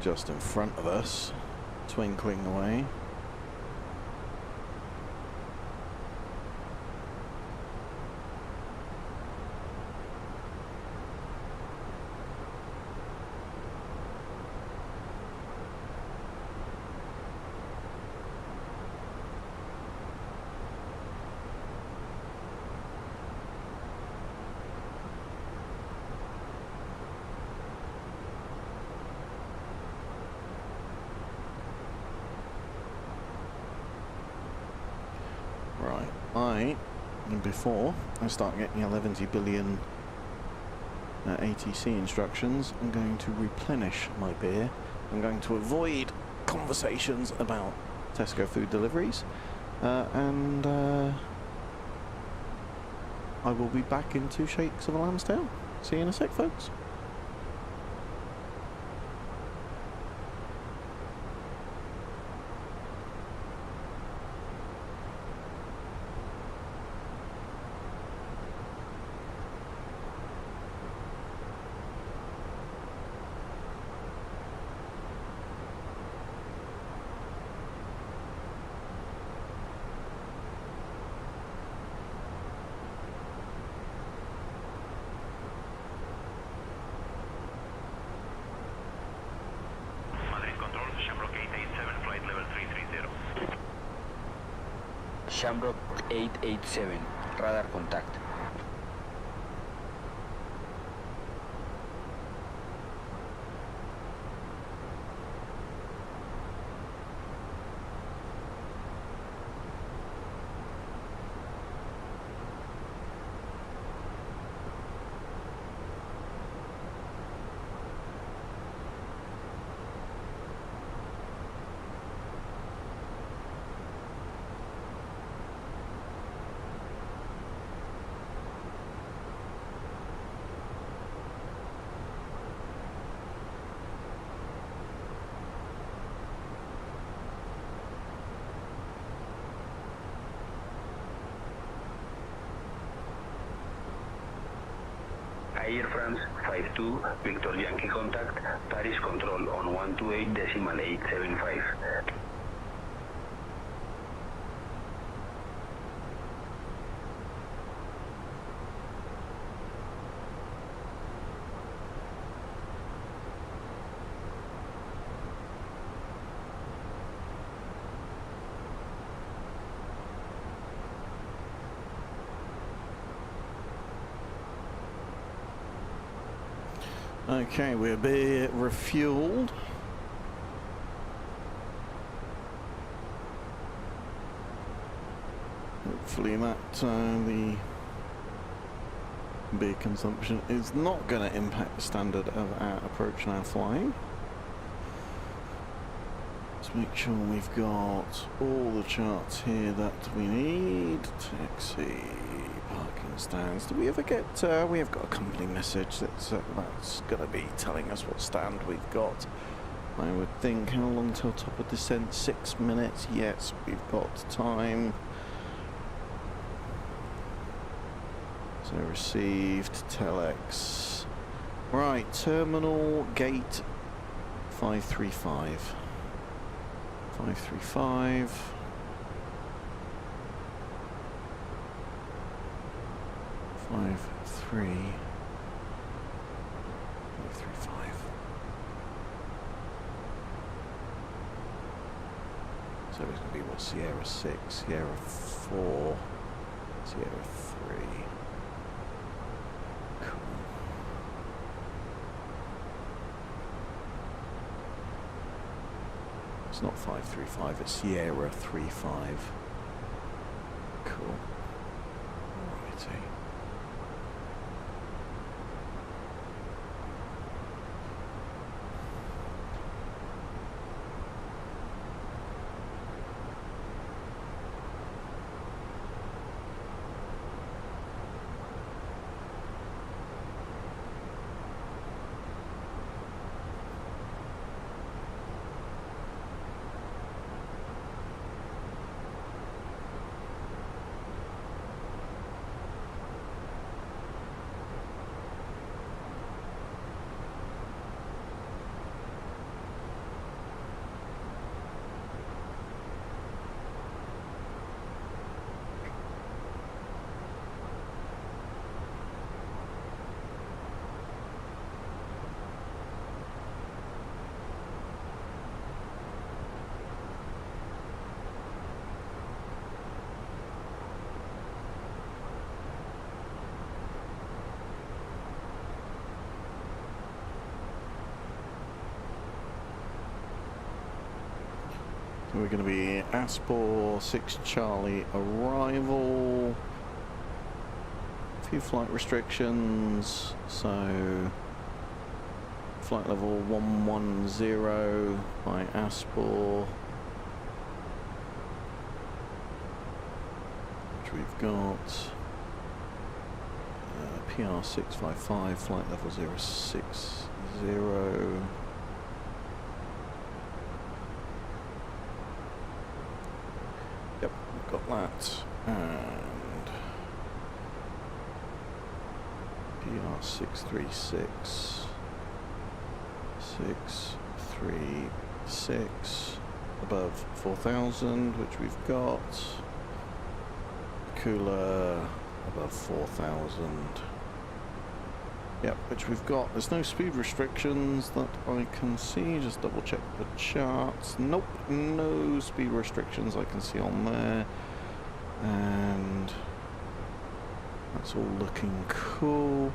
just in front of us, twinkling away. Before I start getting 11 billion ATC instructions, I'm going to replenish my beer. I'm going to avoid conversations about Tesco food deliveries, and I will be back in 2 shakes of a lamb's tail. See you in a sec, folks. Shamrock 887, radar contact. Air France 52, Victor Yankee contact, Paris control on 128.875. Okay, we're a bit refueled. Hopefully that the beer consumption is not going to impact the standard of our approach and our flying. Let's make sure we've got all the charts here that we need. Taxi, parking stands. Do we ever get, we have got a company message that's going to be telling us what stand we've got. I would think. How long till top of descent? 6 minutes. Yes, we've got time. So received, telex. Right, terminal gate 535. 535. 535. So it's going to be what? Sierra 6, Sierra 4, Sierra 3. Cool. It's not 535, it's Sierra 35. Cool. Alrighty. So we're going to be Aspor 6 Charlie arrival. A few flight restrictions. So flight level 110 by Aspor, which we've got. PR 655, flight level 060. Yep, we've got that. And PR 636. 636 above 4,000, which we've got. Cooler above 4,000. Yep, which we've got. There's no speed restrictions that I can see. Just double check the charts. Nope, no speed restrictions I can see on there. That's all looking cool.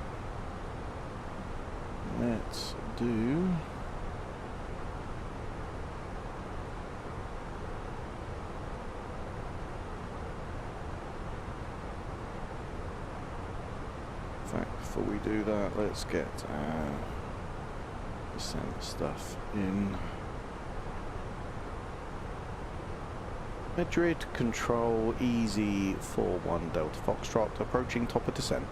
Let's do... In fact, before we do that, let's get descent stuff in. Madrid control easy 41 Delta Foxtrot approaching top of descent.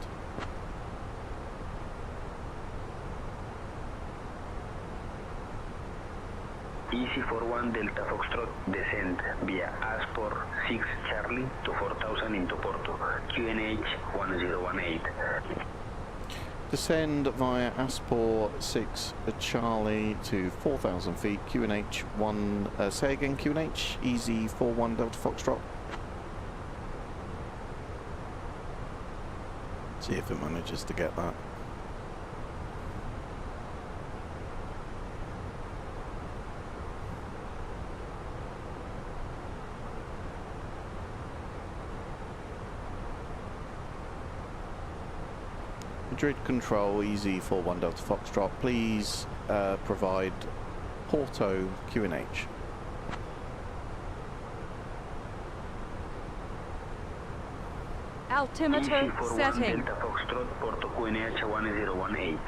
Easy 41 Delta Foxtrot descend via Aspor 6 Charlie to 4000 into Porto, QNH 1018. Descend via Aspor 6 Charlie to 4,000 feet, QNH 1, say again QNH, easy 41 Delta Foxtrot. See if it manages to get that. Madrid control easy 41 Delta Foxtrot, please provide Porto QNH. Altimeter setting. Delta Foxtrot, Porto QNH 1018.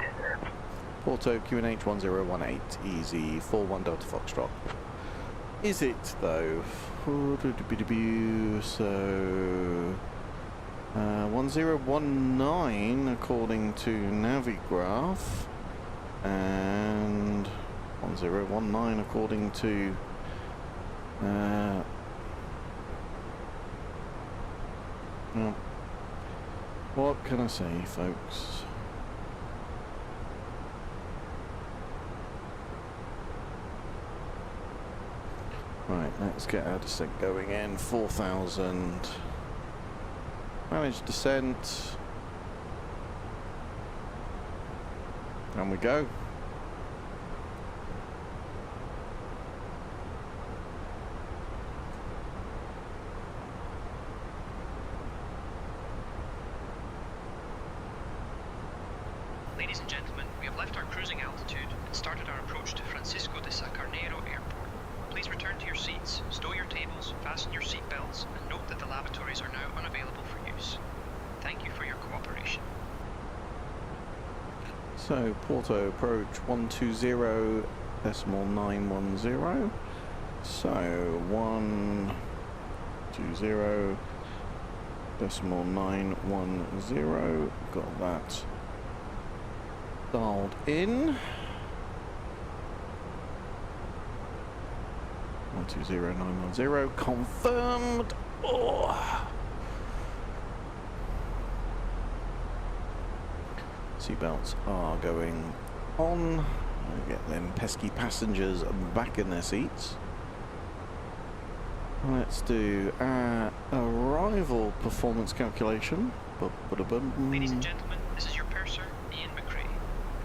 Porto QNH 1018, easy 41 Delta Foxtrot. Is it though? So 1019 according to Navigraph, and 1019 according to well, what can I say, folks? Right, let's get our descent going in. 4,000. Managed descent. And we go. Ladies and gentlemen, we have left our cruising altitude and started our approach to Francisco de Sacarneiro Airport. Please return to your seats, stow your tables, fasten your seat belts, and note that the lavatories are now unavailable for use. Thank you for your cooperation. So, Porto approach 120.910. So, 120.910. Got that dialed in. 120.910 confirmed. Oh. Seatbelts are going on. Get them pesky passengers back in their seats. Let's do our arrival performance calculation. Ladies and gentlemen, this is your purser, Ian McRae.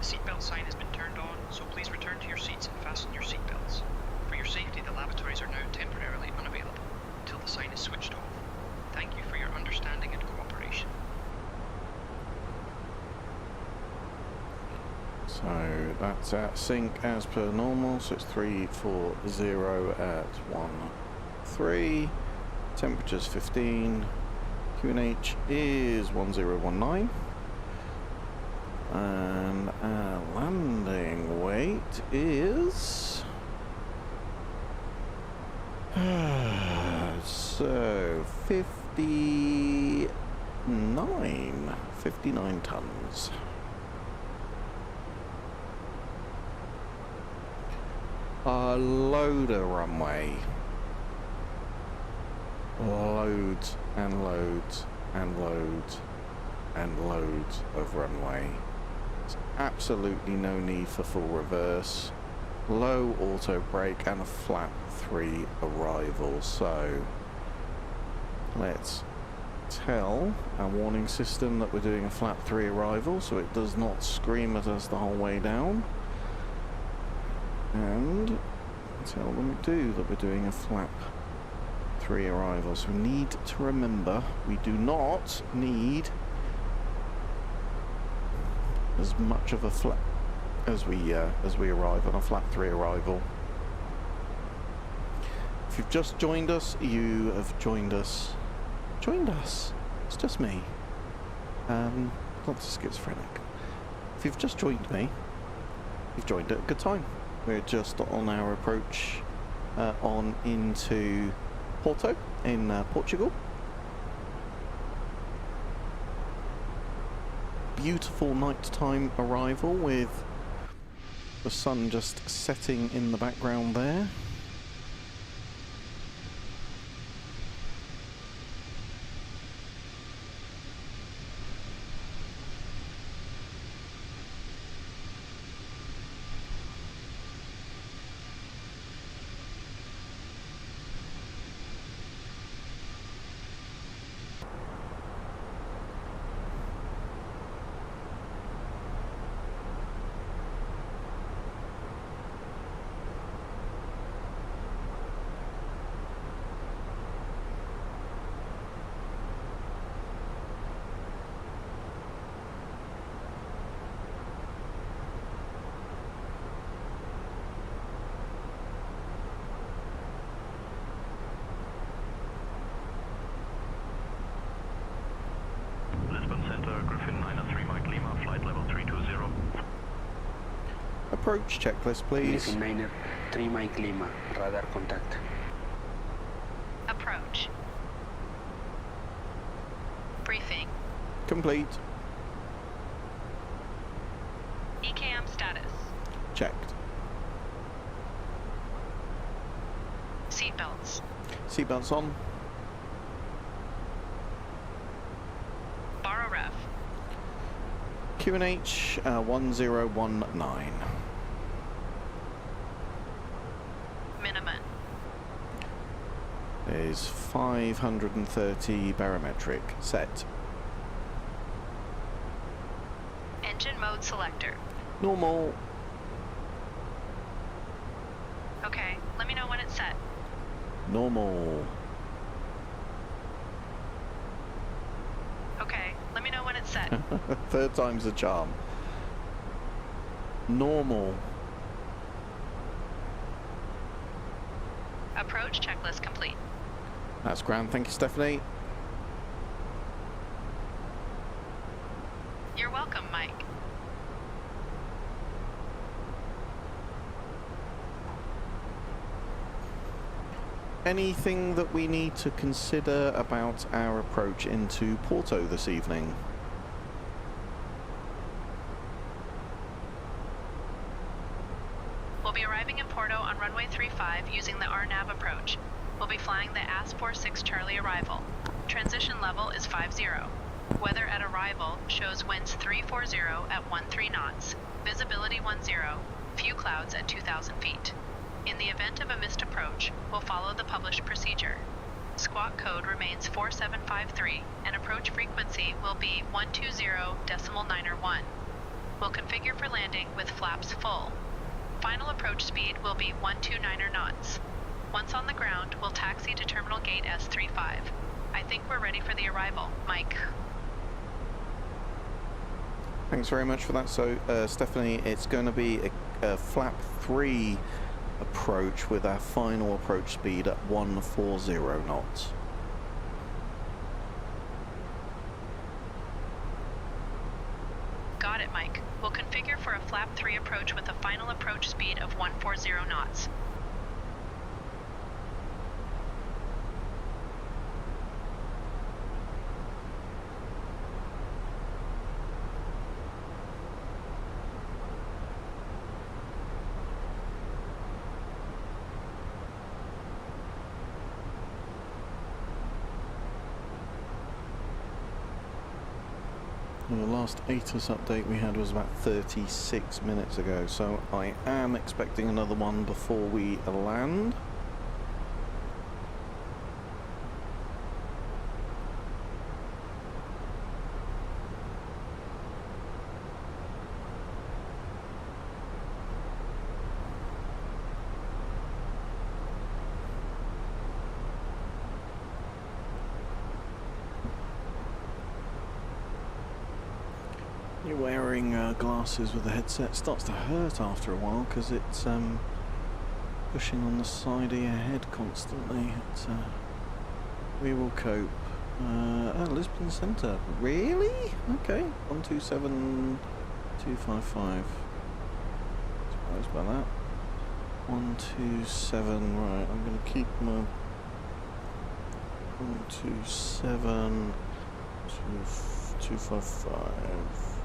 The seatbelt sign has been turned on, so please return to your seats and fasten your seatbelts. For your safety, the lavatories are now temporarily unavailable until the sign is switched off. Thank you for your understanding and cooperation. So that's at sync as per normal, so it's 340 at 13. Temperature's 15. QNH is 1019. And our landing weight is... so 59 tons. A load of runway. Loads and loads and loads and loads of runway. There's absolutely no need for full reverse. Low auto brake and a flat 3 arrival. So let's tell our warning system that we're doing a flat 3 arrival so it does not scream at us the whole way down. And tell them too that we're doing a flap 3 arrival. So we need to remember we do not need as much of a flap as we arrive on a flap 3 arrival. If you've just joined us, you have joined us. It's just me. Not schizophrenic. If you've just joined me, you've joined at a good time. We're just on our approach on into Porto in Portugal. Beautiful nighttime arrival with the sun just setting in the background there. Approach checklist, please. Griffin 9er, 3 Mike Lima, radar contact. Approach. Briefing. Complete. EKM status. Checked. Seatbelts. Seatbelts on. Borrow ref. QNH 1019. Minimum. Is 530 barometric. Set. Engine mode selector. Normal. Okay, let me know when it's set. Normal. Okay, let me know when it's set. Third time's the charm. Normal. Approach checklist complete. That's grand. Thank you, Stephanie. You're welcome, Mike. Anything that we need to consider about our approach into Porto this evening? We'll be arriving in Porto on runway 35 using the RNAV approach. We'll be flying the AS46 Charlie arrival. Transition level is 50. Weather at arrival shows winds 340 at 13 knots, visibility 10, few clouds at 2,000 feet. In the event of a missed approach, we'll follow the published procedure. Squawk code remains 4753 and approach frequency will be 120.901. We'll configure for landing with flaps full. Final approach speed will be 129 knots. Once on the ground, we'll taxi to terminal gate S35. I think we're ready for the arrival, Mike. Thanks very much for that. So, Stephanie, it's going to be a flap 3 approach with our final approach speed at 140 knots. Got it, Mike. We'll configure for a flap 3 approach with a final approach speed of 140 knots. The last ATIS update we had was about 36 minutes ago, so I am expecting another one before we land. You're wearing glasses with the headset. Starts to hurt after a while because it's pushing on the side of your head constantly. It's, we will cope. Lisbon Centre. Really? Okay. 127255. Surprised by that. 127. Right. I'm going to keep my 127 255.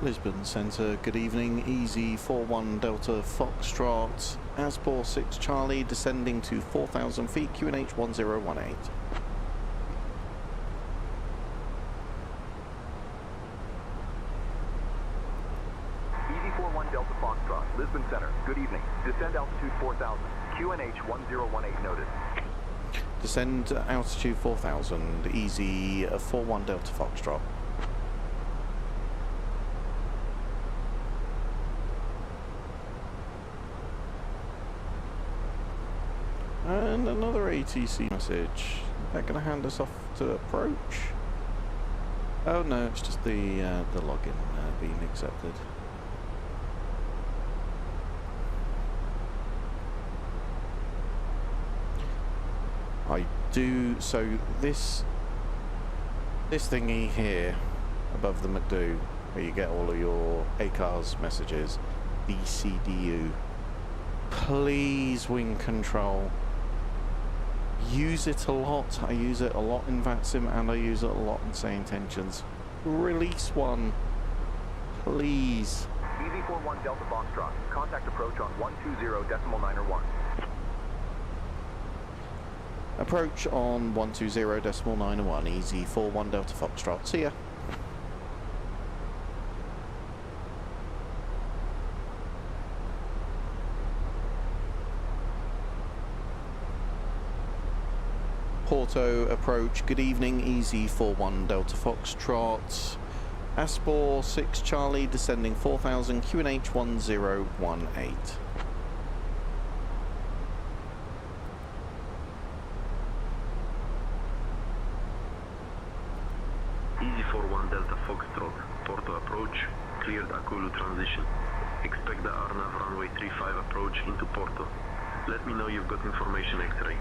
Lisbon Centre, good evening. Easy 41 Delta Foxtrot, Aspor 6 Charlie, descending to 4,000 feet, QNH 1018. Easy 41 Delta Foxtrot, Lisbon Centre, good evening. Descend altitude 4,000, QNH 1018 noted. Descend altitude 4,000, easy 41 Delta Foxtrot. And another ATC message. Is that going to hand us off to approach? Oh no, it's just the login being accepted. I do, so this thingy here above the McDo, where you get all of your ACARS messages, BCDU, please wing control. Use it a lot. I use it a lot in VATSIM and I use it a lot in Say Intentions. Release one, please. Easy 41 Delta Foxtrot, contact approach on 120.901. Approach on 120.901, easy 41 Delta Foxtrot. See ya. Porto approach, good evening, easy 41 Delta Foxtrot, Aspor 6 Charlie, descending 4,000, QNH 1018. Easy 41 Delta Foxtrot, Porto approach, cleared Akulu transition. Expect the RNAV runway 35 approach into Porto. Let me know you've got information X-ray.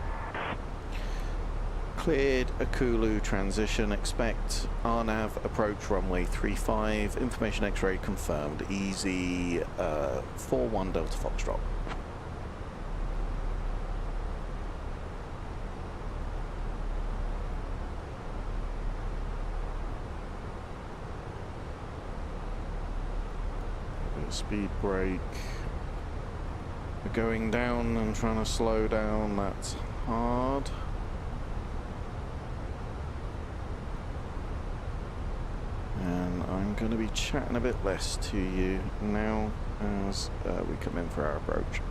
Cleared Akulu transition, expect RNAV approach runway 35, information X-ray confirmed, easy 41 Delta Foxtrot. Speed brake. We're going down and trying to slow down, that's hard. And I'm going to be chatting a bit less to you now as we come in for our approach.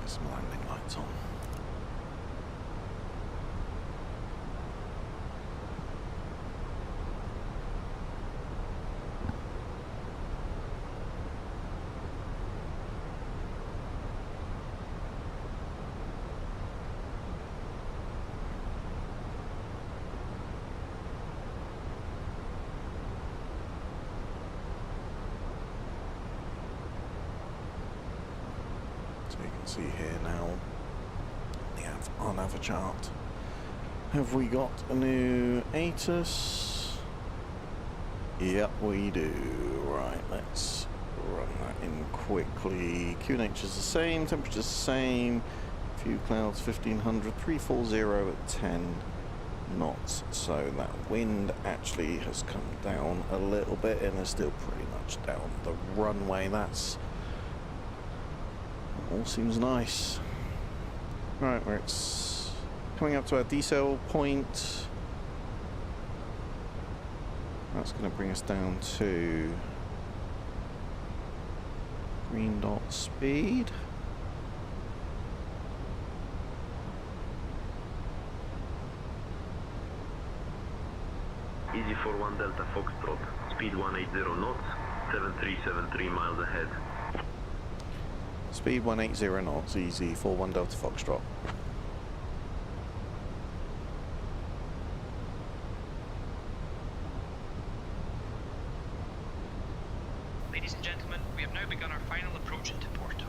Some landing lights on. So you can see here now on our chart. Have we got a new ATIS? Yep, we do. Right, let's run that in quickly. QNH is the same, temperature's the same. Few clouds, 1500, 340 at 10 knots. So that wind actually has come down a little bit and is still pretty much down the runway. That's all seems nice. Right, where it's coming up to our decel point. That's going to bring us down to green dot speed. Easy 41 Delta Foxtrot, speed 180 knots, 7373 miles ahead. Speed 180 knots, easy 41 Delta Foxtrot. Ladies and gentlemen, we have now begun our final approach into Porto.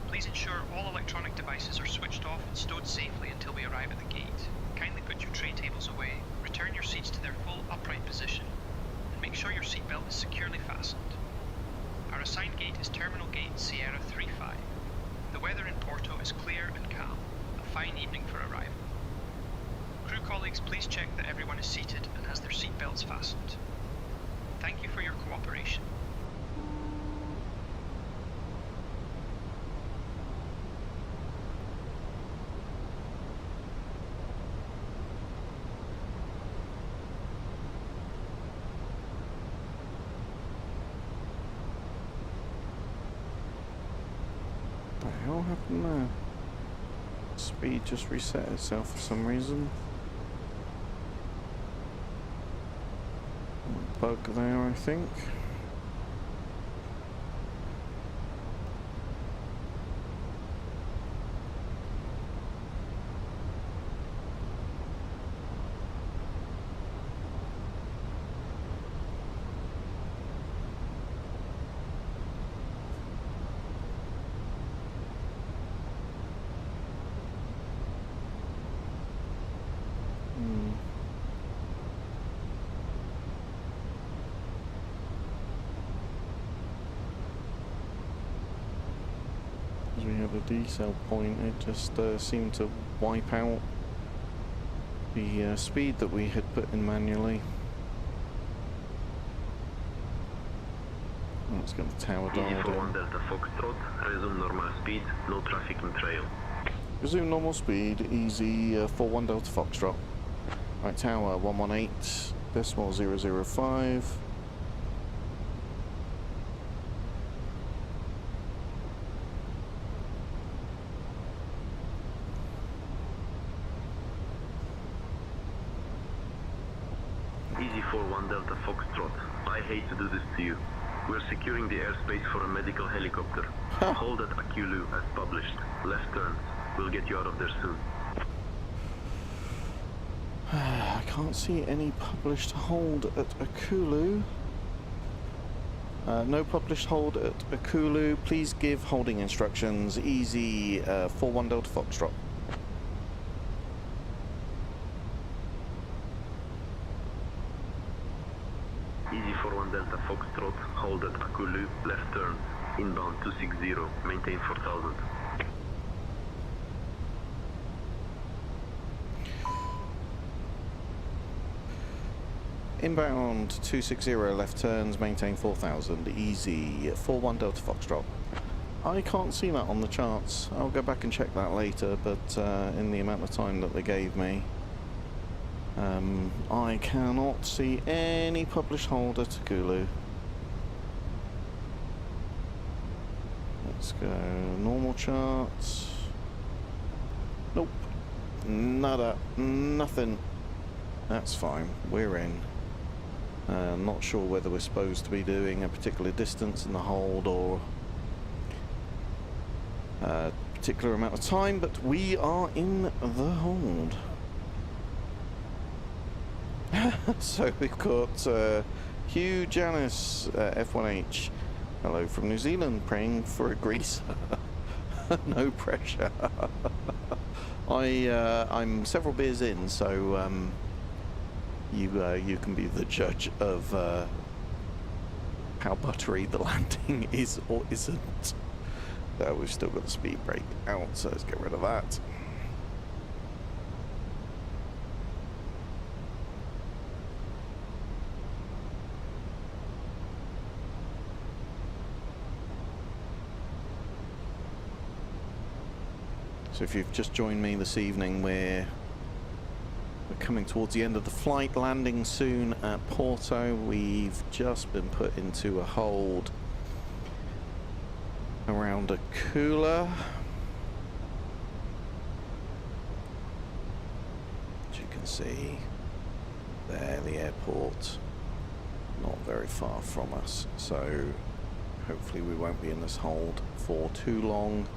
Please ensure all electronic devices are switched off and stowed safely until we arrive at the gate. Kindly put your tray tables away, return your seats to their full upright position, and make sure your seatbelt is securely fastened. Our assigned gate is Terminal Gate Sierra 35. The weather in Porto is clear and calm, a fine evening for arrival. Crew colleagues, please check that everyone is seated and has their seatbelts fastened. Thank you for your cooperation. What the hell happened there? Speed just reset itself for some reason. Bug there, I think. As we have a decel point, it just seemed to wipe out the speed that we had put in manually. Let's get the tower Easy dialed 41 in. Delta Foxtrot, resume normal speed, no traffic in trail. Resume normal speed, easy 41 Delta Foxtrot. Right, tower 118.005. Easy 41 Delta Foxtrot, I hate to do this to you. We're securing the airspace for a medical helicopter. Hold at Akulu as published. Left turns. We'll get you out of there soon. I can't see any published hold at Akulu. No published hold at Akulu. Please give holding instructions. Easy 41 Delta Foxtrot. Easy 41 Delta Foxtrot, hold at Akulu, left turn, inbound 260, maintain 4000. Inbound 260 left turns, maintain 4000, easy 41 Delta Foxtrot. I can't see that on the charts. I'll go back and check that later, but in the amount of time that they gave me, I cannot see any published hold at Akulu. Let's go normal charts. Nope. Nada. Nothing. That's fine. We're in. Not sure whether we're supposed to be doing a particular distance in the hold or a particular amount of time, but we are in the hold. So we've got Hugh Janice, F1H. Hello from New Zealand, praying for a greaser. No pressure. I'm several beers in, so you can be the judge of how buttery the landing is or isn't. We've still got the speed brake out, so let's get rid of that. So if you've just joined me this evening, we're coming towards the end of the flight, landing soon at Porto. We've just been put into a hold around a cooler. As you can see there, the airport not very far from us, so hopefully we won't be in this hold for too long.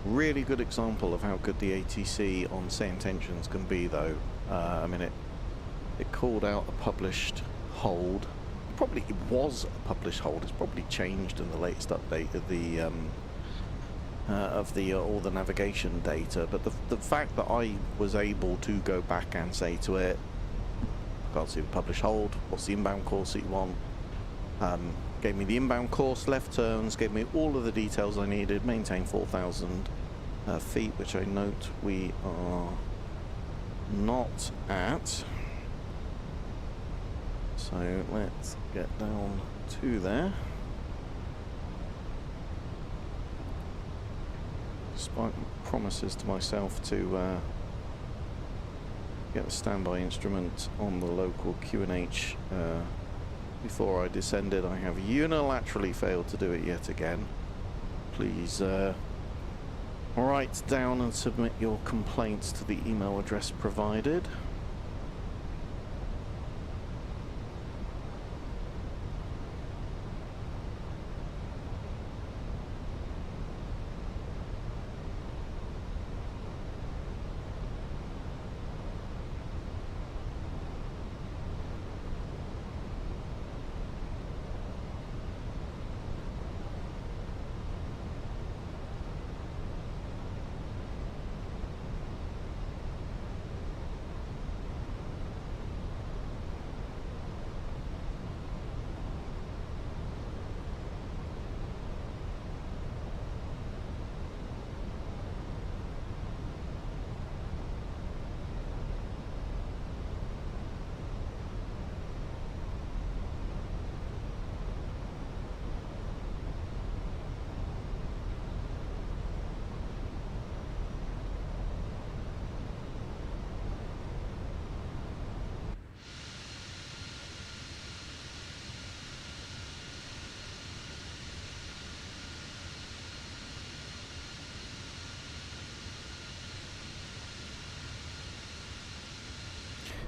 Really good example of how good the ATC on say intentions can be, though. I mean, it called out a published hold. Probably it was a published hold. It's probably changed in the latest update of the all the navigation data. But the fact that I was able to go back and say to it, I can't see the published hold. What's the inbound course that you want? Gave me the inbound course, left turns, gave me all of the details I needed, maintain 4,000 feet, which I note we are not at. So let's get down to there. Despite promises to myself to get the standby instrument on the local QNH before I descended, I have unilaterally failed to do it yet again. Please write down and submit your complaints to the email address provided.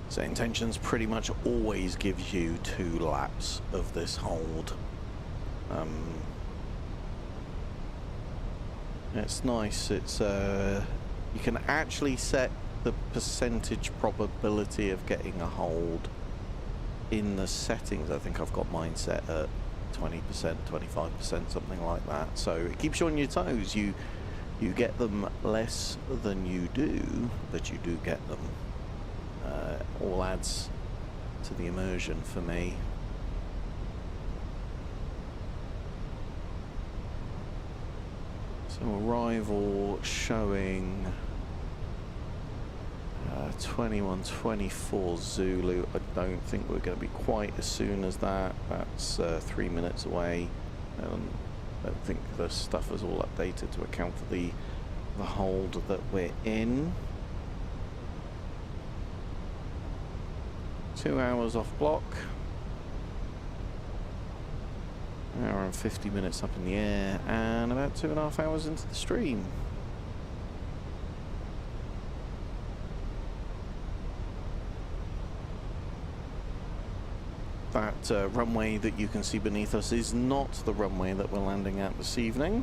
So intentions pretty much always gives you 2 laps of this hold. It's nice. It's you can actually set the percentage probability of getting a hold in the settings. I think I've got mine set at 20%, 25%, something like that. So it keeps you on your toes. You get them less than you do, but you do get them. All adds to the immersion for me. So arrival showing 21:24 Zulu. I don't think we're going to be quite as soon as that. That's 3 minutes away. I don't think the stuff is all updated to account for the hold that we're in. 2 hours off block. An hour and 50 minutes up in the air, and about 2.5 hours into the stream. That runway that you can see beneath us is not the runway that we're landing at this evening.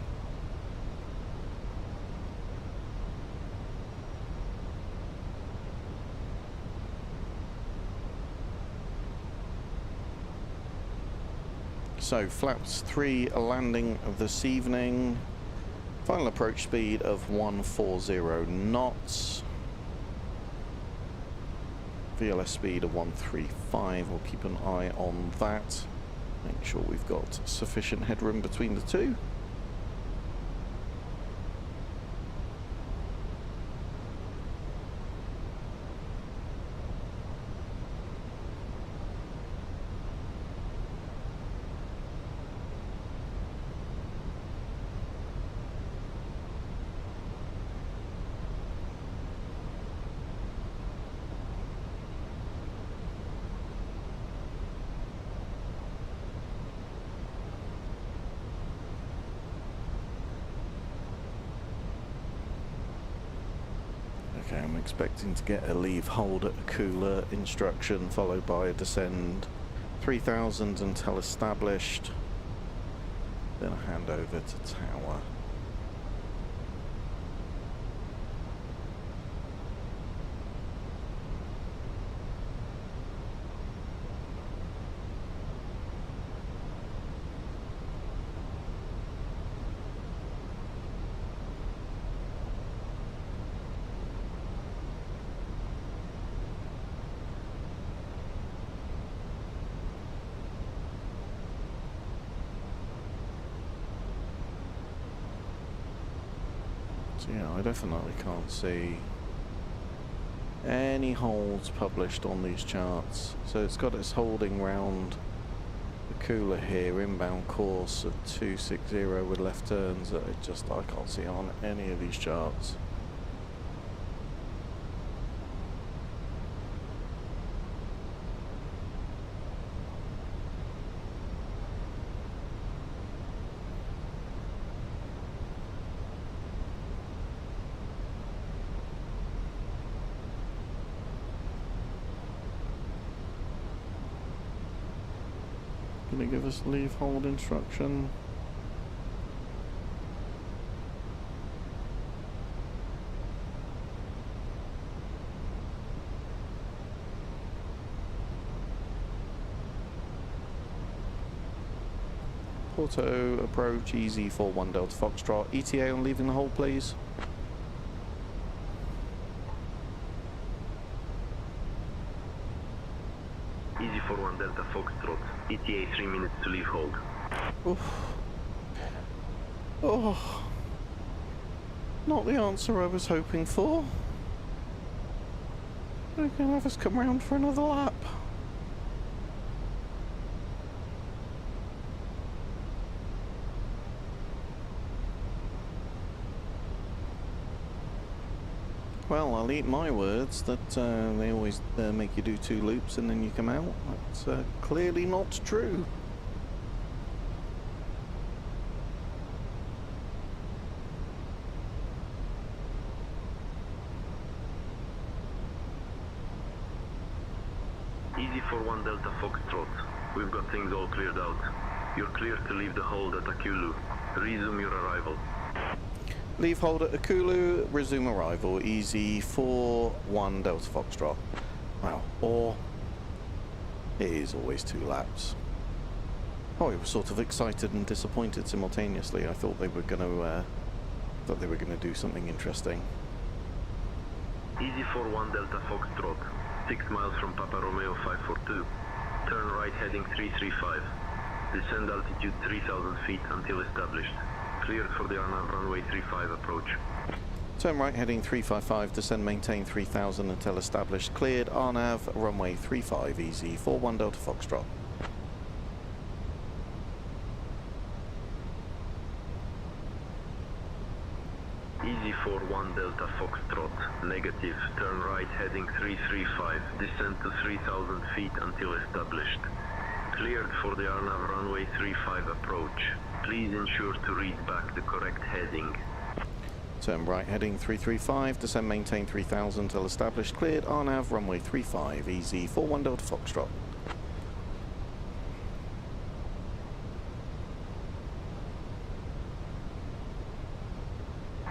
So flaps 3 landing this evening. Final approach speed of 140 knots. VLS speed of 135. We'll keep an eye on that. Make sure we've got sufficient headroom between the two. Okay, I'm expecting to get a leave hold at a cooler instruction followed by a descend 3000 until established, then a handover to tower. So yeah, I definitely can't see any holds published on these charts. So it's got its holding round the cooler here, inbound course of 260 with left turns that I can't see on any of these charts. Gonna give us leave hold instruction. Porto approach, easy 41 Delta Foxtrot. ETA on leaving the hold, please. Easy 41 Delta Foxtrot. ETA 3 minutes to leave hold. Oof. Oh, not the answer I was hoping for. They're gonna have us come round for another lap. Well, I'll eat my words that they always make you do 2 loops and then you come out. That's clearly not true. Easy 41 Delta Foxtrot. We've got things all cleared out. You're clear to leave the hold at Akulu. Resume your arrival. Leave hold at Akulu, resume arrival. Easy 41 Delta Foxtrot. Wow, or it is always 2 laps. Oh, I was sort of excited and disappointed simultaneously. I thought they were going to do something interesting. Easy 41 Delta Foxtrot. 6 miles from Papa Romeo 542. Turn right heading 335. Descend altitude 3000 feet until established. Cleared for the Arnav runway 35 approach. Turn right heading 355, descend maintain 3000 until established. Cleared Arnav runway 35, easy 41 Delta Foxtrot. Easy 41 Delta Foxtrot. Negative. Turn right heading 335. Descend to 3000 feet until established. Cleared for the Arnav runway 35 approach. Please ensure to read back the correct heading. Turn right heading 335, descend maintain 3000 until established. Cleared Arnav runway 35, easy 41 Delta Foxtrot.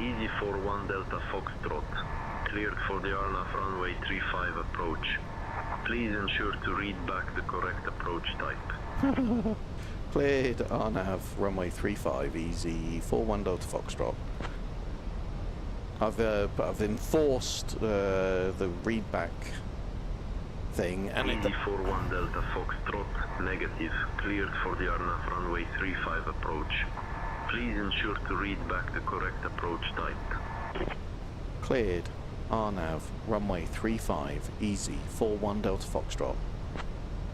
Easy 41 Delta Foxtrot. Cleared for the Arnav runway 35 approach. Please ensure to read back the correct approach type. Cleared Arnav runway 35, easy 41 Delta Foxtrot. I've enforced the read back thing, and Easy 41 Delta Foxtrot. Negative. Cleared for the Arnav runway 35 approach. Please ensure to read back the correct approach type. Cleared Arnav runway 35, easy 41 Delta Foxtrot.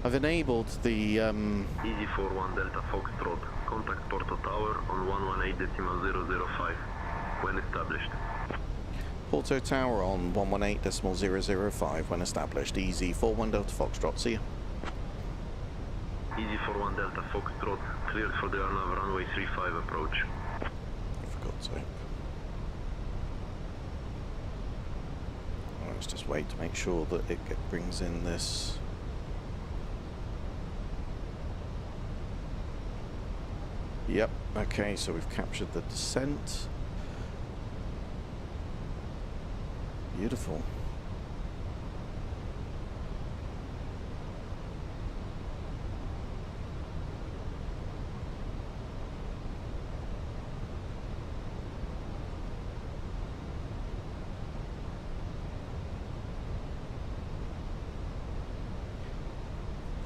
I've enabled the Easy 41 Delta Foxtrot. Contact Porto Tower on 118.005 when established. Porto Tower on 118.005 when established. Easy 41 Delta Foxtrot. See ya. Easy 41 Delta Foxtrot. Cleared for the Arnav runway 35 approach. For God's sake. Let's just wait to make sure that it brings in this. Yep, okay, so we've captured the descent. Beautiful.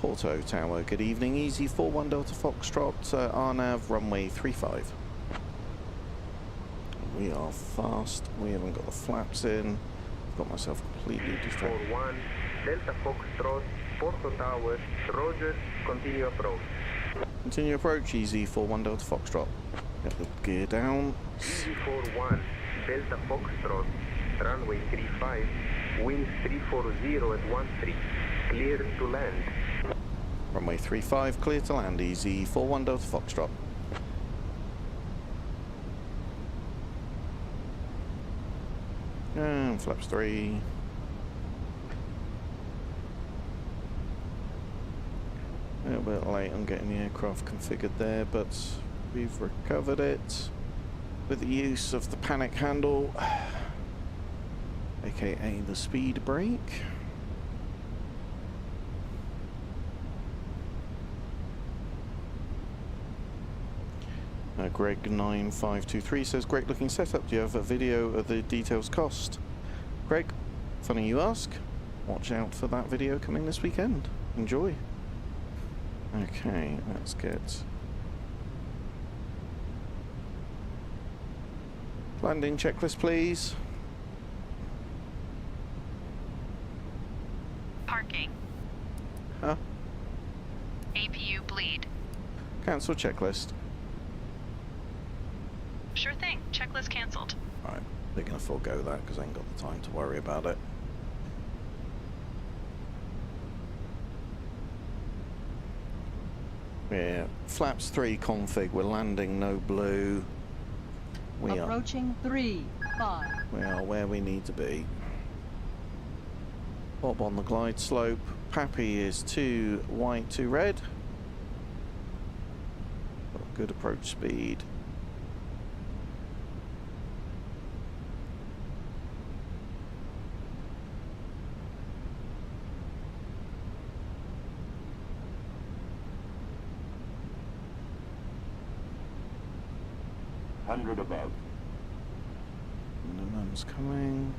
Porto Tower, good evening. Easy 41 Delta Foxtrot, RNAV runway 35. We are fast. We haven't got the flaps in. I've got myself completely distracted. 41 Delta Foxtrot, Porto Tower, Roger, continue approach. Continue approach, easy 41 Delta Foxtrot. Get the gear down. Easy 41 Delta Foxtrot, runway 35, wind 340 at 13, clear to land. Runway 35, clear to land, easy 41 Delta Foxtrot. And flaps 3. A little bit late on getting the aircraft configured there, but we've recovered it with the use of the panic handle, aka the speed brake. Greg9523 says, great looking setup. Do you have a video of the details cost? Greg, funny you ask. Watch out for that video coming this weekend. Enjoy. Okay, let's get landing checklist, please. Parking. Huh? APU bleed. Cancel checklist. Sure thing. Checklist cancelled. Alright, they're going to forego that because I ain't got the time to worry about it. Yeah, flaps 3 config, we're landing no blue. We Approaching 3, 5. We are where we need to be. Bob on the glide slope. Pappy is 2 white, 2 red. Got good approach speed. Above. Minimum's coming.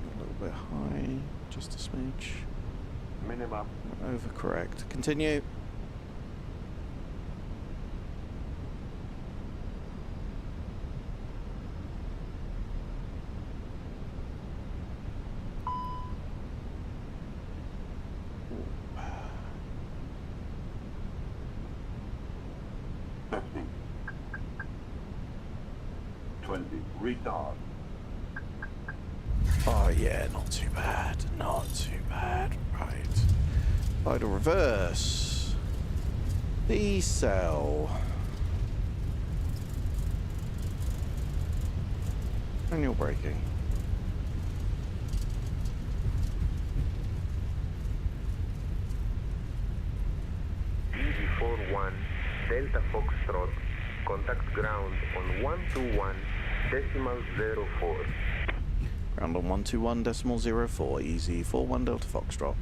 A little bit high, just a smidge. Minimum. Overcorrect. Continue. Retard. Oh yeah, not too bad. Not too bad. Right. Vital reverse. D-cell. Manual braking. Easy 41 Delta Foxtrot, contact ground on 121. Decimal 04. Ground on 121.04, easy 41 Delta Foxtrot.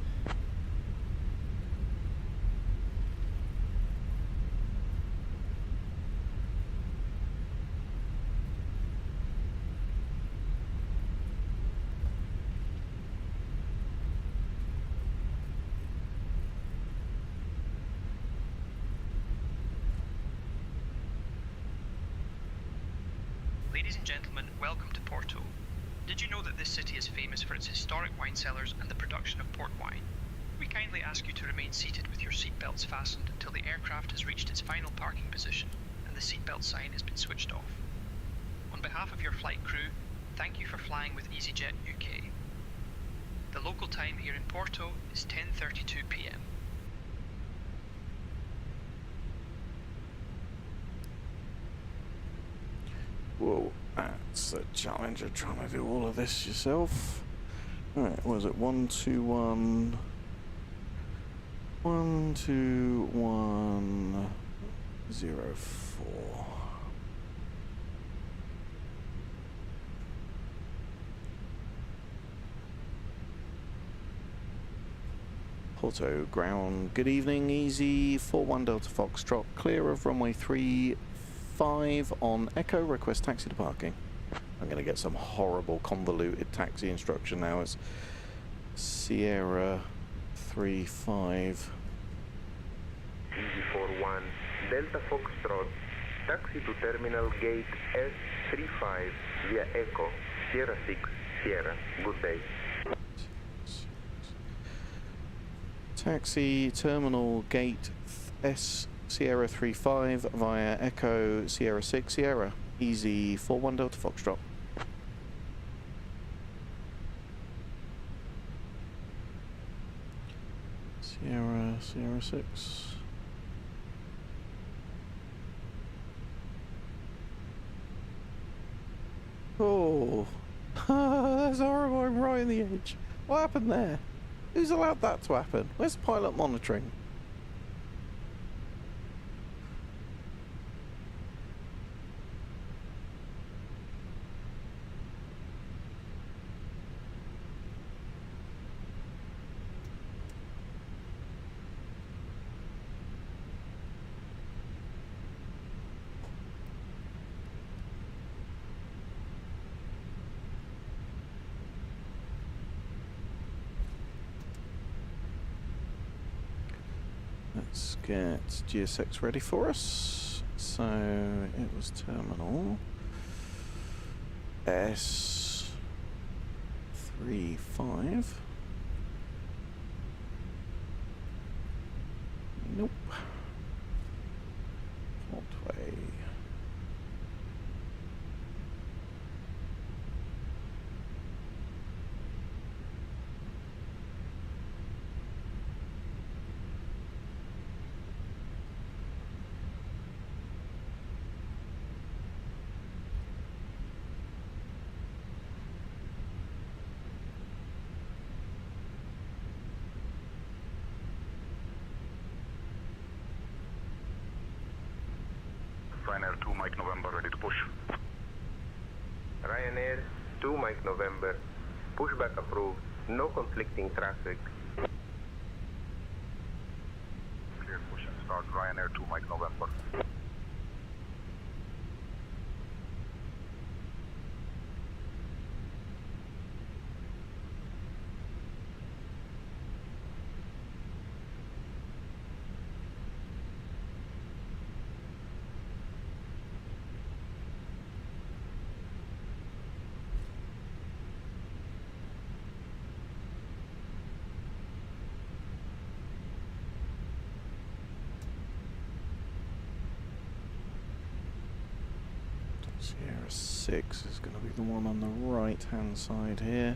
Ladies and gentlemen, welcome to Porto. Did you know that this city is famous for its historic wine cellars and the production of port wine? We kindly ask you to remain seated with your seatbelts fastened until the aircraft has reached its final parking position and the seatbelt sign has been switched off. On behalf of your flight crew, thank you for flying with EasyJet UK. The local time here in Porto is 10:32 p.m. Whoa, that's a challenge of trying to do all of this yourself. Alright, what was it? 121. 12104. Porto ground. Good evening, easy. 41 Delta Foxtrot, clear of runway 35 on Echo. Request taxi to parking. I'm going to get some horrible convoluted taxi instruction now. It's Sierra 35. Easy 41 Delta Foxtrot, taxi to terminal gate S35 via Echo, Sierra 6, Sierra. Good day. Taxi terminal gate S Sierra 35 via Echo Sierra 6 Sierra. Easy 41 Delta Foxtrot. Sierra 6. Oh, that's horrible. I'm right in the edge. What happened there? Who's allowed that to happen? Where's pilot monitoring? Let's get GSX ready for us. So it was terminal S35. Nope. What way? Ryanair 2 Mike November, ready to push. Ryanair 2 Mike November, pushback approved, no conflicting traffic. Clear push and start Ryanair 2 Mike November. Sierra 6 is going to be the one on the right hand side here.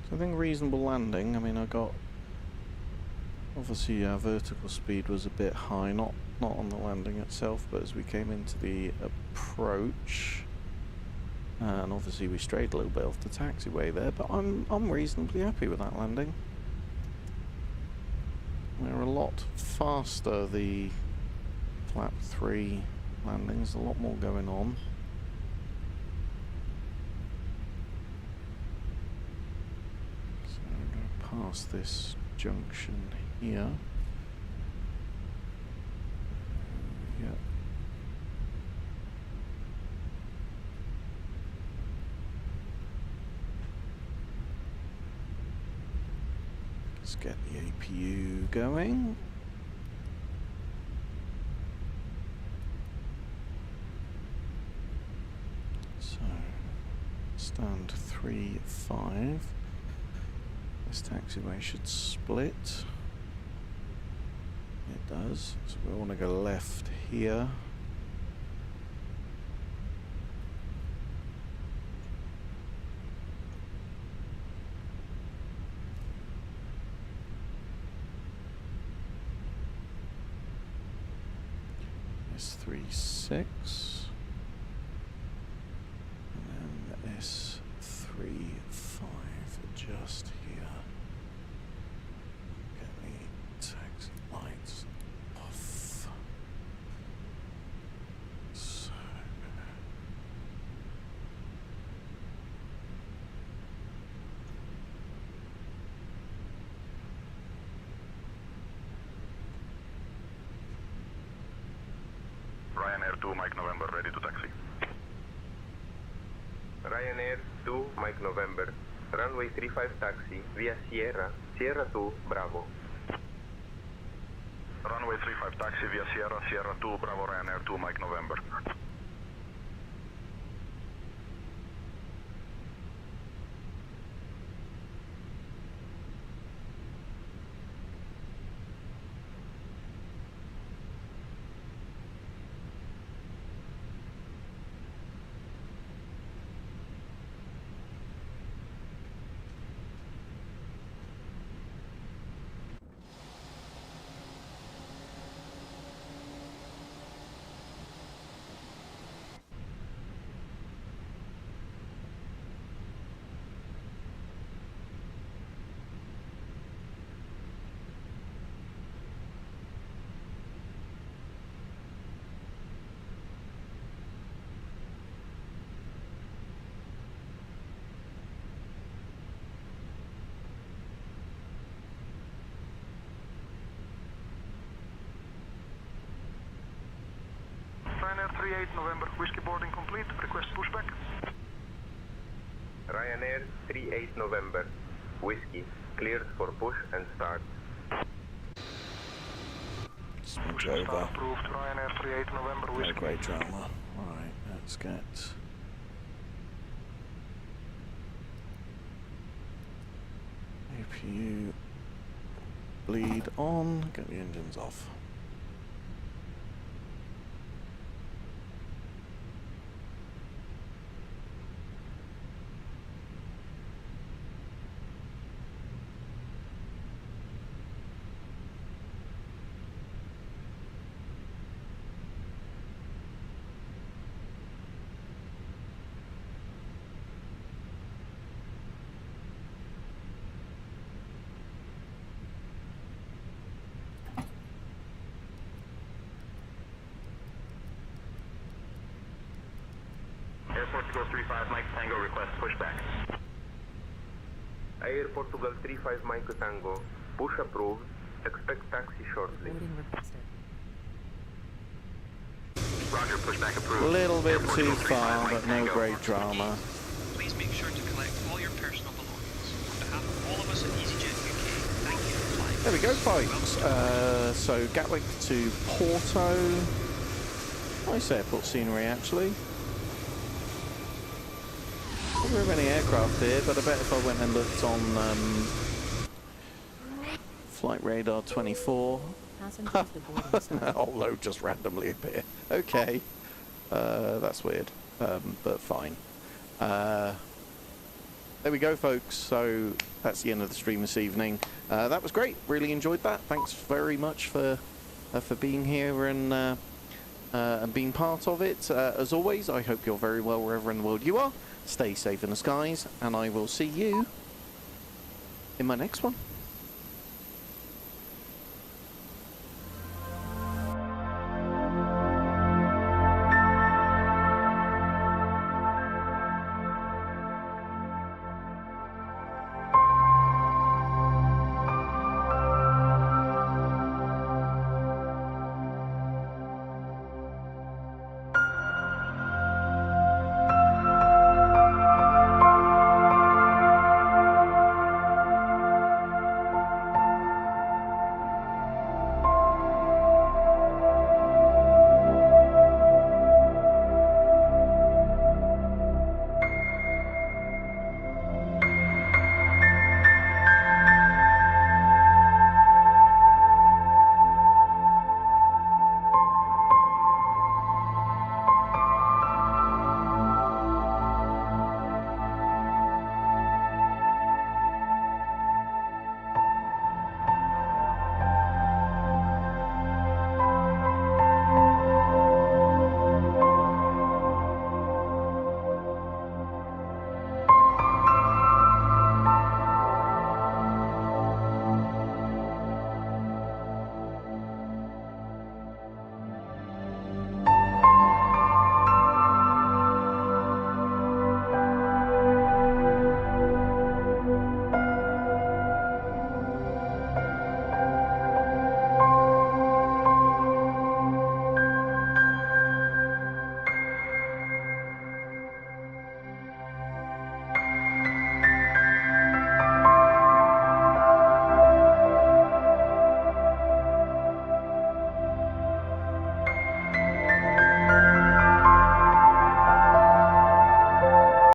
So I think reasonable landing. I mean, I got obviously our vertical speed was a bit high, not on the landing itself, but as we came into the approach. And obviously we strayed a little bit off the taxiway there, but I'm reasonably happy with that landing. They're a lot faster, the flap 3 landings, a lot more going on. So I'm going to pass this junction here. Yeah. Let's get the APU going. So, stand 3-5. This taxiway should split. It does. So we want to go left here. S36. And then S35 just here. Get the taxi lights off. So Ryanair 2, Mike November, ready to taxi. Ryanair 2, Mike November. Runway 35 taxi via Sierra, Sierra 2, Bravo. Runway 35 taxi via Sierra, Sierra 2, Bravo, Ryanair 2, Mike November. Ryanair 38 November, whiskey boarding complete, request pushback. Ryanair 38 November. Whiskey, cleared for push and start. smudge over. Approved, Ryanair 38 November, No whiskey. great drama. Right, let's get APU bleed on, get the engines off. Air Portugal 35 Mike Tango, request pushback. Air Portugal 35 Mike Tango. Push approved. Expect taxi shortly. Boarding requested. Roger, pushback approved. A little bit Air too Portugal 35 far, Mike but no Tango. great drama. Please make sure to collect all your personal belongings. On behalf of all of us at EasyJet UK, thank you for flying. There we go, folks. So Gatwick to Porto. Nice airport scenery, actually. Not very many aircraft here, but I bet if I went and looked on Flight Radar 24, Passengers to boarding sign. a whole load just randomly appear. Okay, that's weird, but fine. There we go, folks. So that's the end of the stream this evening. That was great. Really enjoyed that. Thanks very much for being here and being part of it. As always, I hope you're very well wherever in the world you are. Stay safe in the skies, and I will see you in my next one.